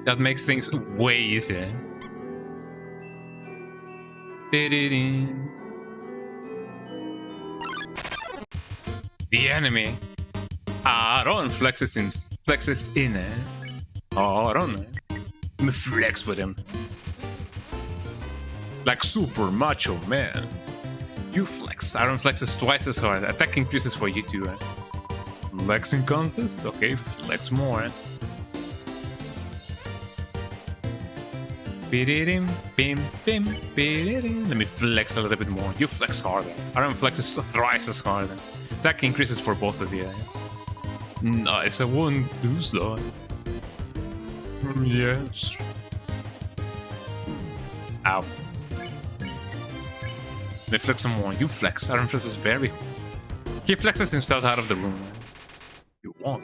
That makes things way easier. The enemy. Aaron flexes in, eh? Aaron. Let me flex with him. Like super macho man. You flex. Aaron flexes twice as hard. Attack increases for you too, right? Flexing contest? Okay, flex more. Eh? Let me flex a little bit more. You flex harder. Aaron flexes thrice as hard. Attack increases for both of you. Eh? Nice, I won't lose that. Yes. Ow. Let me flex some more. You flex. Aaron flexes very. He flexes himself out of the room. You won't.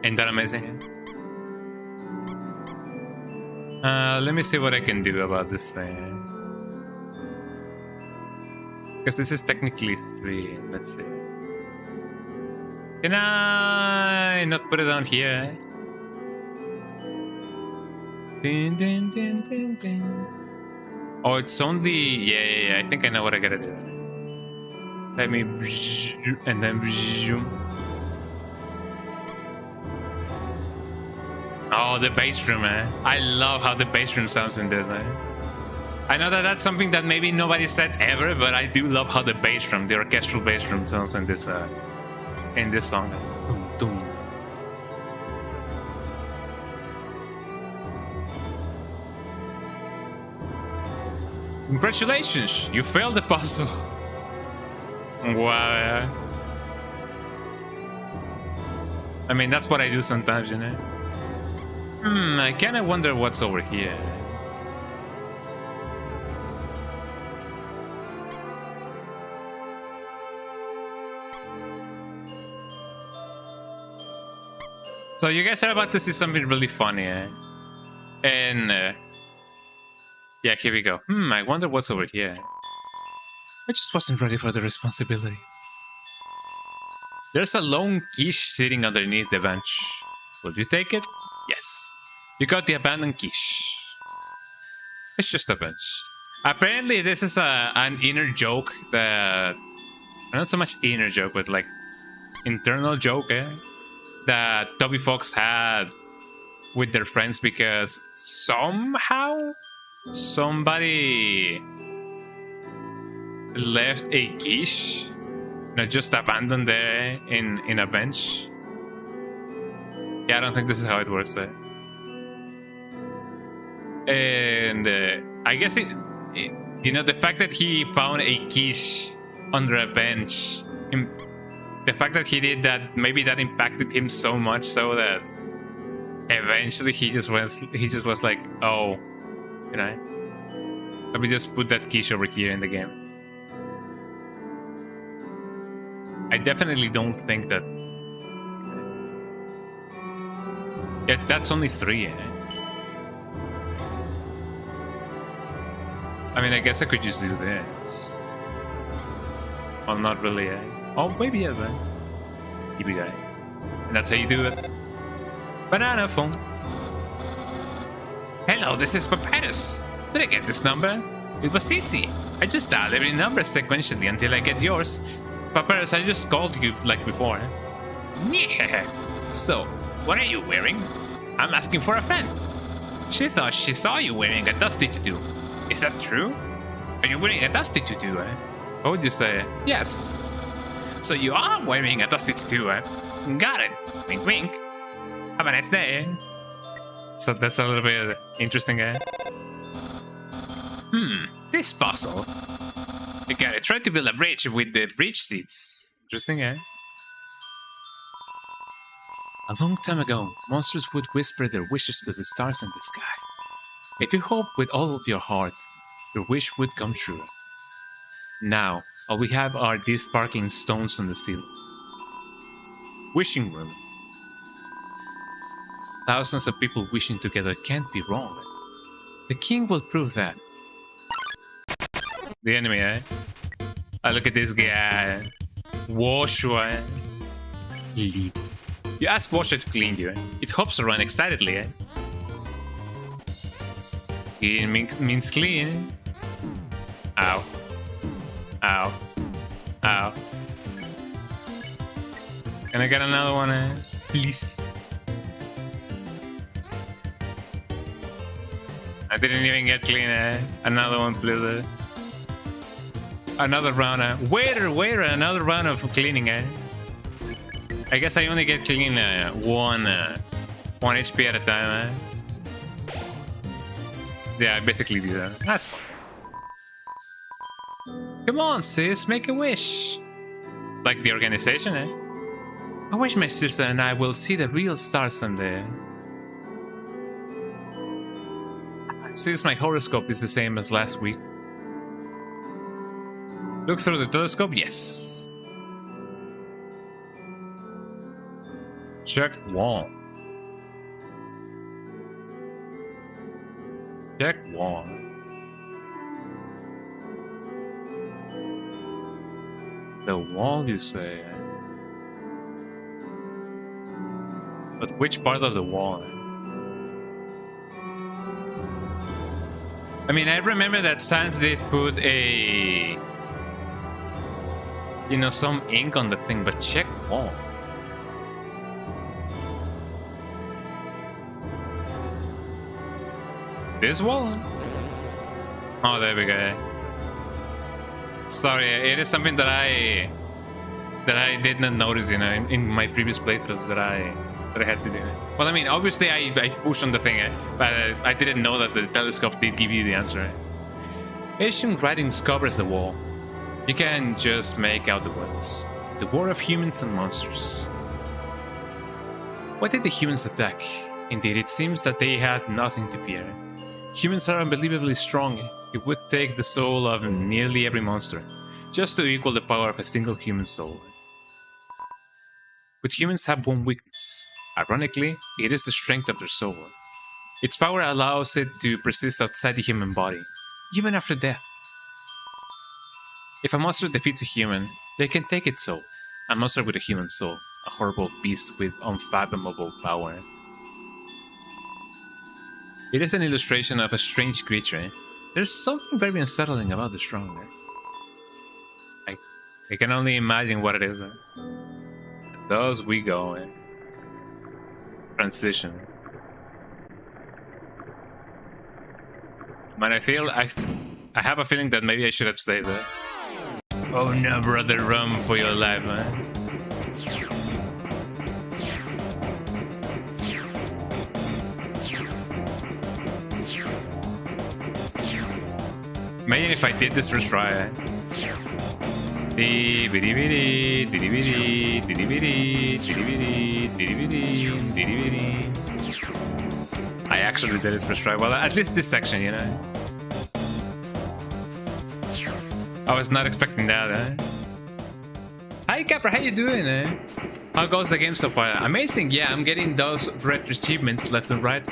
Ain't that amazing? Let me see what I can do about this thing. Because this is technically 3. Let's see. Can I not put it down here? Ding, ding, ding, ding, ding. Oh, it's only... Yeah. I think I know what I gotta do. Let me... And then... Oh, the bass drum, man. I love how the bass drum sounds in this, man. I know that that's something that maybe nobody said ever, but I do love how the bass drum, the orchestral bass drum sounds in this song. Boom, boom. Congratulations, you failed the puzzle. Wow. I mean, that's what I do sometimes, you know. I kinda wonder what's over here. So you guys are about to see something really funny, eh? And yeah, here we go. I wonder what's over here. I just wasn't ready for the responsibility. There's a lone quiche sitting underneath the bench. Will you take it? Yes. You got the abandoned quiche. It's just a bench. Apparently this is an inner joke that... Not so much inner joke, but like internal joke, eh? That Toby Fox had with their friends because somehow somebody left a quiche, just abandoned there in a bench. Yeah, I don't think this is how it works. And I guess you know, the fact that he found a quiche under a bench, the fact that he did that, maybe that impacted him so much so that eventually he just was like, oh, you know, let me just put that quiche over here in the game. I definitely don't think that. Yeah, that's only 3, eh? I mean, I guess I could just do this. Well, not really, eh? Oh, maybe yes, eh? Keep it guy. And that's how you do it. Banana phone. Hello, this is Papyrus. Did I get this number? It was easy. I just dialed every number sequentially until I get yours. Papyrus, I just called you like before. Eh? Yeah. So, what are you wearing? I'm asking for a friend. She thought she saw you wearing a dusty tutu. Is that true? Are you wearing a dusty tutu, eh? What would you say? Yes. So you are wearing a dusty tutu, eh? Got it. Wink, wink. Have a nice day. So that's a little bit interesting, eh? This puzzle. You gotta try to build a bridge with the bridge seats. Interesting, eh? A long time ago, monsters would whisper their wishes to the stars in the sky. If you hope with all of your heart, your wish would come true. Now, all we have are these sparkling stones on the ceiling. Wishing room. Thousands of people wishing together can't be wrong. The king will prove that. The enemy, eh? Oh, look at this guy. Woshua. Leap. You ask Washer to clean you, eh? It hops around excitedly, eh? Clean means clean. Ow. Ow. Ow. Can I get another one, eh? Please. I didn't even get clean, eh? Another one, please. Another round, eh? Waiter, another round of cleaning, eh? I guess I only get clean one HP at a time, eh? Yeah, I basically do that. That's fine. Come on, sis, make a wish. Like the organization, eh? I wish my sister and I will see the real stars someday. Since my horoscope is the same as last week. Look through the telescope? Yes. Check wall. Check wall. The wall, you say? But which part of the wall? I mean, I remember that Sans did put a... you know, some ink on the thing, but check wall. This wall? Oh, there we go. Sorry, it is something that I did not notice, you know, in my previous playthroughs that I had to do. Well, I mean, obviously I pushed on the thing, but I didn't know that the telescope did give you the answer. Ancient writings covers the wall. You can just make out the words. The war of humans and monsters. Why did the humans attack? Indeed, it seems that they had nothing to fear. Humans are unbelievably strong. It would take the soul of nearly every monster, just to equal the power of a single human soul. But humans have one weakness. Ironically, it is the strength of their soul. Its power allows it to persist outside the human body, even after death. If a monster defeats a human, they can take its soul. A monster with a human soul, a horrible beast with unfathomable power. It is an illustration of a strange creature. There's something very unsettling about the strong. I can only imagine what it is. Thus we go. Transition. Man, I have a feeling that maybe I should have stayed there. Oh no, brother, run for your life, man. Imagine if I did this first try. I actually did it first try. Well, at least this section, you know. I was not expecting that, eh? Hi Capra, how you doing, eh? How goes the game so far? Amazing, yeah, I'm getting those RetroAchievements left and right.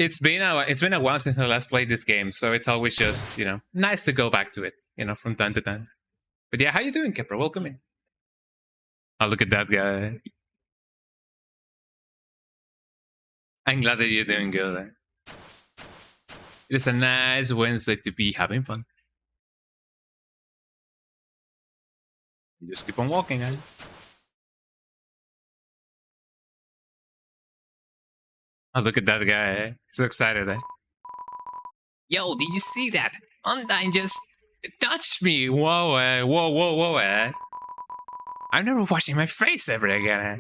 It's been a while since I last played this game, so it's always just, you know, nice to go back to it, you know, from time to time. But yeah, how you doing, Capra? Welcome in. Oh, look at that guy. I'm glad that you're doing good, eh? It is a nice Wednesday to be having fun. You just keep on walking, eh? Oh, look at that guy, eh? He's so excited, eh? Yo, did you see that? Undyne just touched me! Whoa, whoa, eh? I'm never washing my face ever again, eh?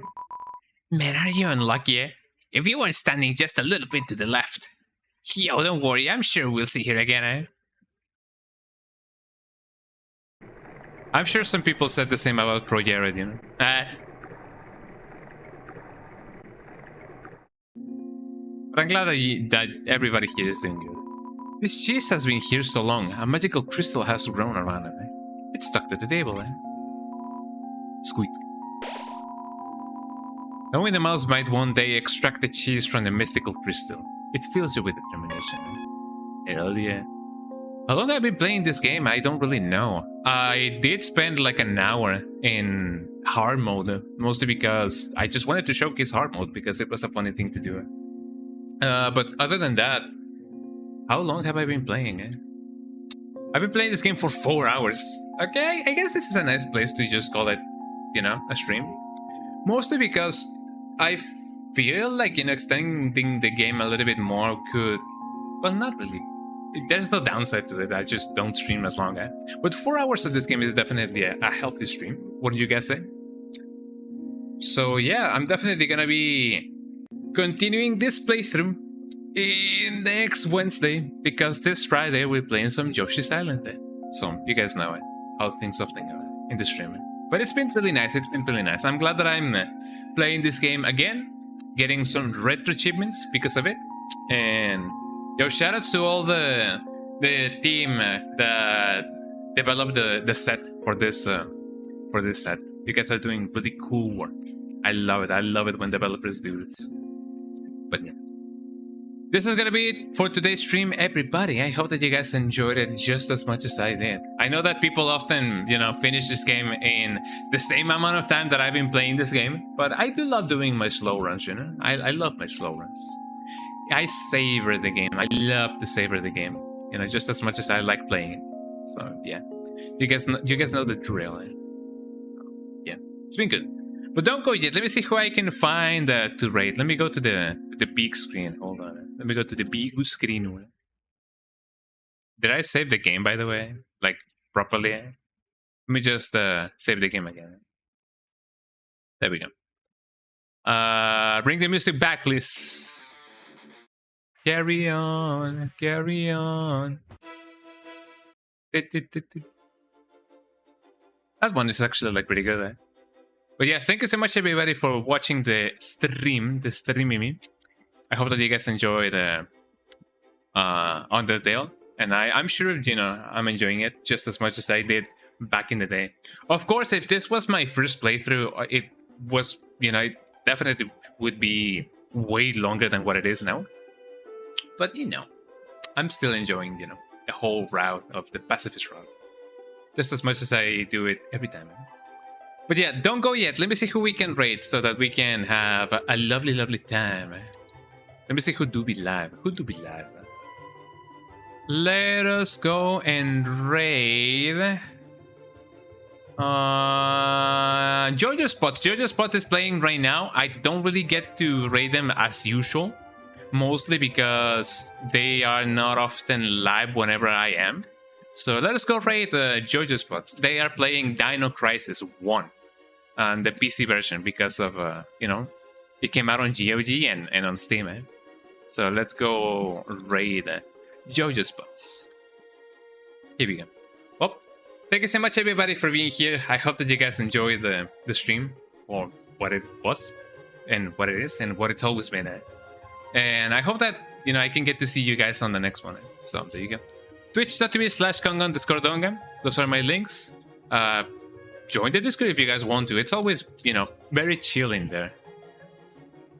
Man, are you unlucky, eh? If you weren't standing just a little bit to the left. Yo, don't worry, I'm sure we'll see her again, eh? I'm sure some people said the same about Pro Jared, you know? But I'm glad that everybody here is doing good. This cheese has been here so long, a magical crystal has grown around it, eh? It's stuck to the table, eh? Squeak. Knowing the mouse might one day extract the cheese from the mystical crystal, it fills you with determination. Hell yeah. How long I've been playing this game, I don't really know. I did spend like an hour in hard mode, mostly because I just wanted to showcase hard mode because it was a funny thing to do. But other than that, how long have I been playing, eh? I've been playing this game for 4 hours. Okay, I guess this is a nice place to just call it, you know, a stream. Mostly because I feel like, you know, extending the game a little bit more could... Well, not really. There's no downside to it, I just don't stream as long, eh? But 4 hours of this game is definitely a healthy stream. Wouldn't you guys say? So yeah, I'm definitely gonna be continuing this playthrough in next Wednesday, because this Friday we're playing some Yoshi's Island. So you guys know it, how things often go in the stream. But it's been really nice, it's been really nice. I'm glad that I'm playing this game again, getting some RetroAchievements because of it. And yo, shoutouts to all the team that developed the set for this set. You guys are doing really cool work. I love it when developers do this. But yeah, this is gonna be it for today's stream, everybody. I hope that you guys enjoyed it just as much as I did. I know that people often, you know, finish this game in the same amount of time that I've been playing this game, but I do love doing my slow runs, you know? I love my slow runs. I savor the game. I love to savor the game, you know, just as much as I like playing it. So yeah, you guys know the drill. Eh? Yeah, it's been good. But don't go yet. Let me see who I can find to raid. Let me go to the big screen. Hold on. Let me go to the big screen. Did I save the game, by the way? Like, properly? Let me just save the game again. There we go. Bring the music back, please. Carry on, carry on. That one is actually like pretty good, eh? But yeah, thank you so much everybody for watching the stream, I hope that you guys enjoyed Undertale, and I'm sure, you know, I'm enjoying it just as much as I did back in the day. Of course, if this was my first playthrough, it was, you know, it definitely would be way longer than what it is now. But, you know, I'm still enjoying, you know, the whole route of the pacifist route just as much as I do it every time. But yeah, don't go yet. Let me see who we can raid so that we can have a lovely, lovely time. Let me see who do be live. Let us go and raid. Jojo Spots. Jojo Spots is playing right now. I don't really get to raid them as usual. Mostly because they are not often live whenever I am. So let us go raid Jojo Spots. They are playing Dino Crisis 1. And the PC version because of, you know, it came out on GOG and on Steam. So let's go raid JoJo spots. Here we go. Well, thank you so much everybody for being here. I hope that you guys enjoyed the stream for what it was and what it is and what it's always been at. And I hope that, you know, I can get to see you guys on the next one. So there you go. Twitch.tv/Kongon_Donga. Those are my links. Join the Discord if you guys want to. It's always, you know, very chill in there.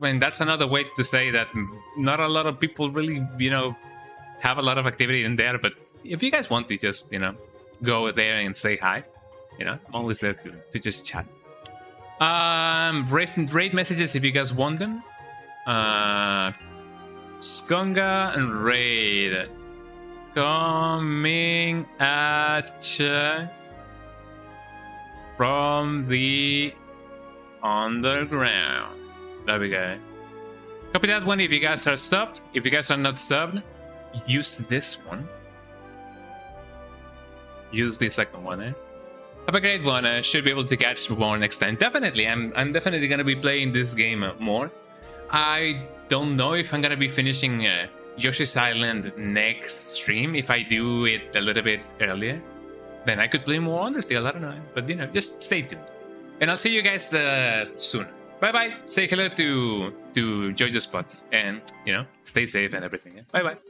And that's another way to say that not a lot of people really, you know, have a lot of activity in there. But if you guys want to just, you know, go there and say hi, you know, I'm always there to just chat. Raid messages if you guys want them. Skunga and Raid coming at you from the underground. There we go. Copy that one if you guys are subbed. If you guys are not subbed, use this one. Use the second one, eh? Have a great one. Should be able to catch more next time. Definitely, I'm definitely gonna be playing this game more. I don't know if I'm gonna be finishing Yoshi's Island next stream. If I do it a little bit earlier, then I could play more Undertale. I don't know, but you know, just stay tuned. And I'll see you guys soon. Bye bye. Say hello to JoJo Spots, and you know, stay safe and everything. Bye bye.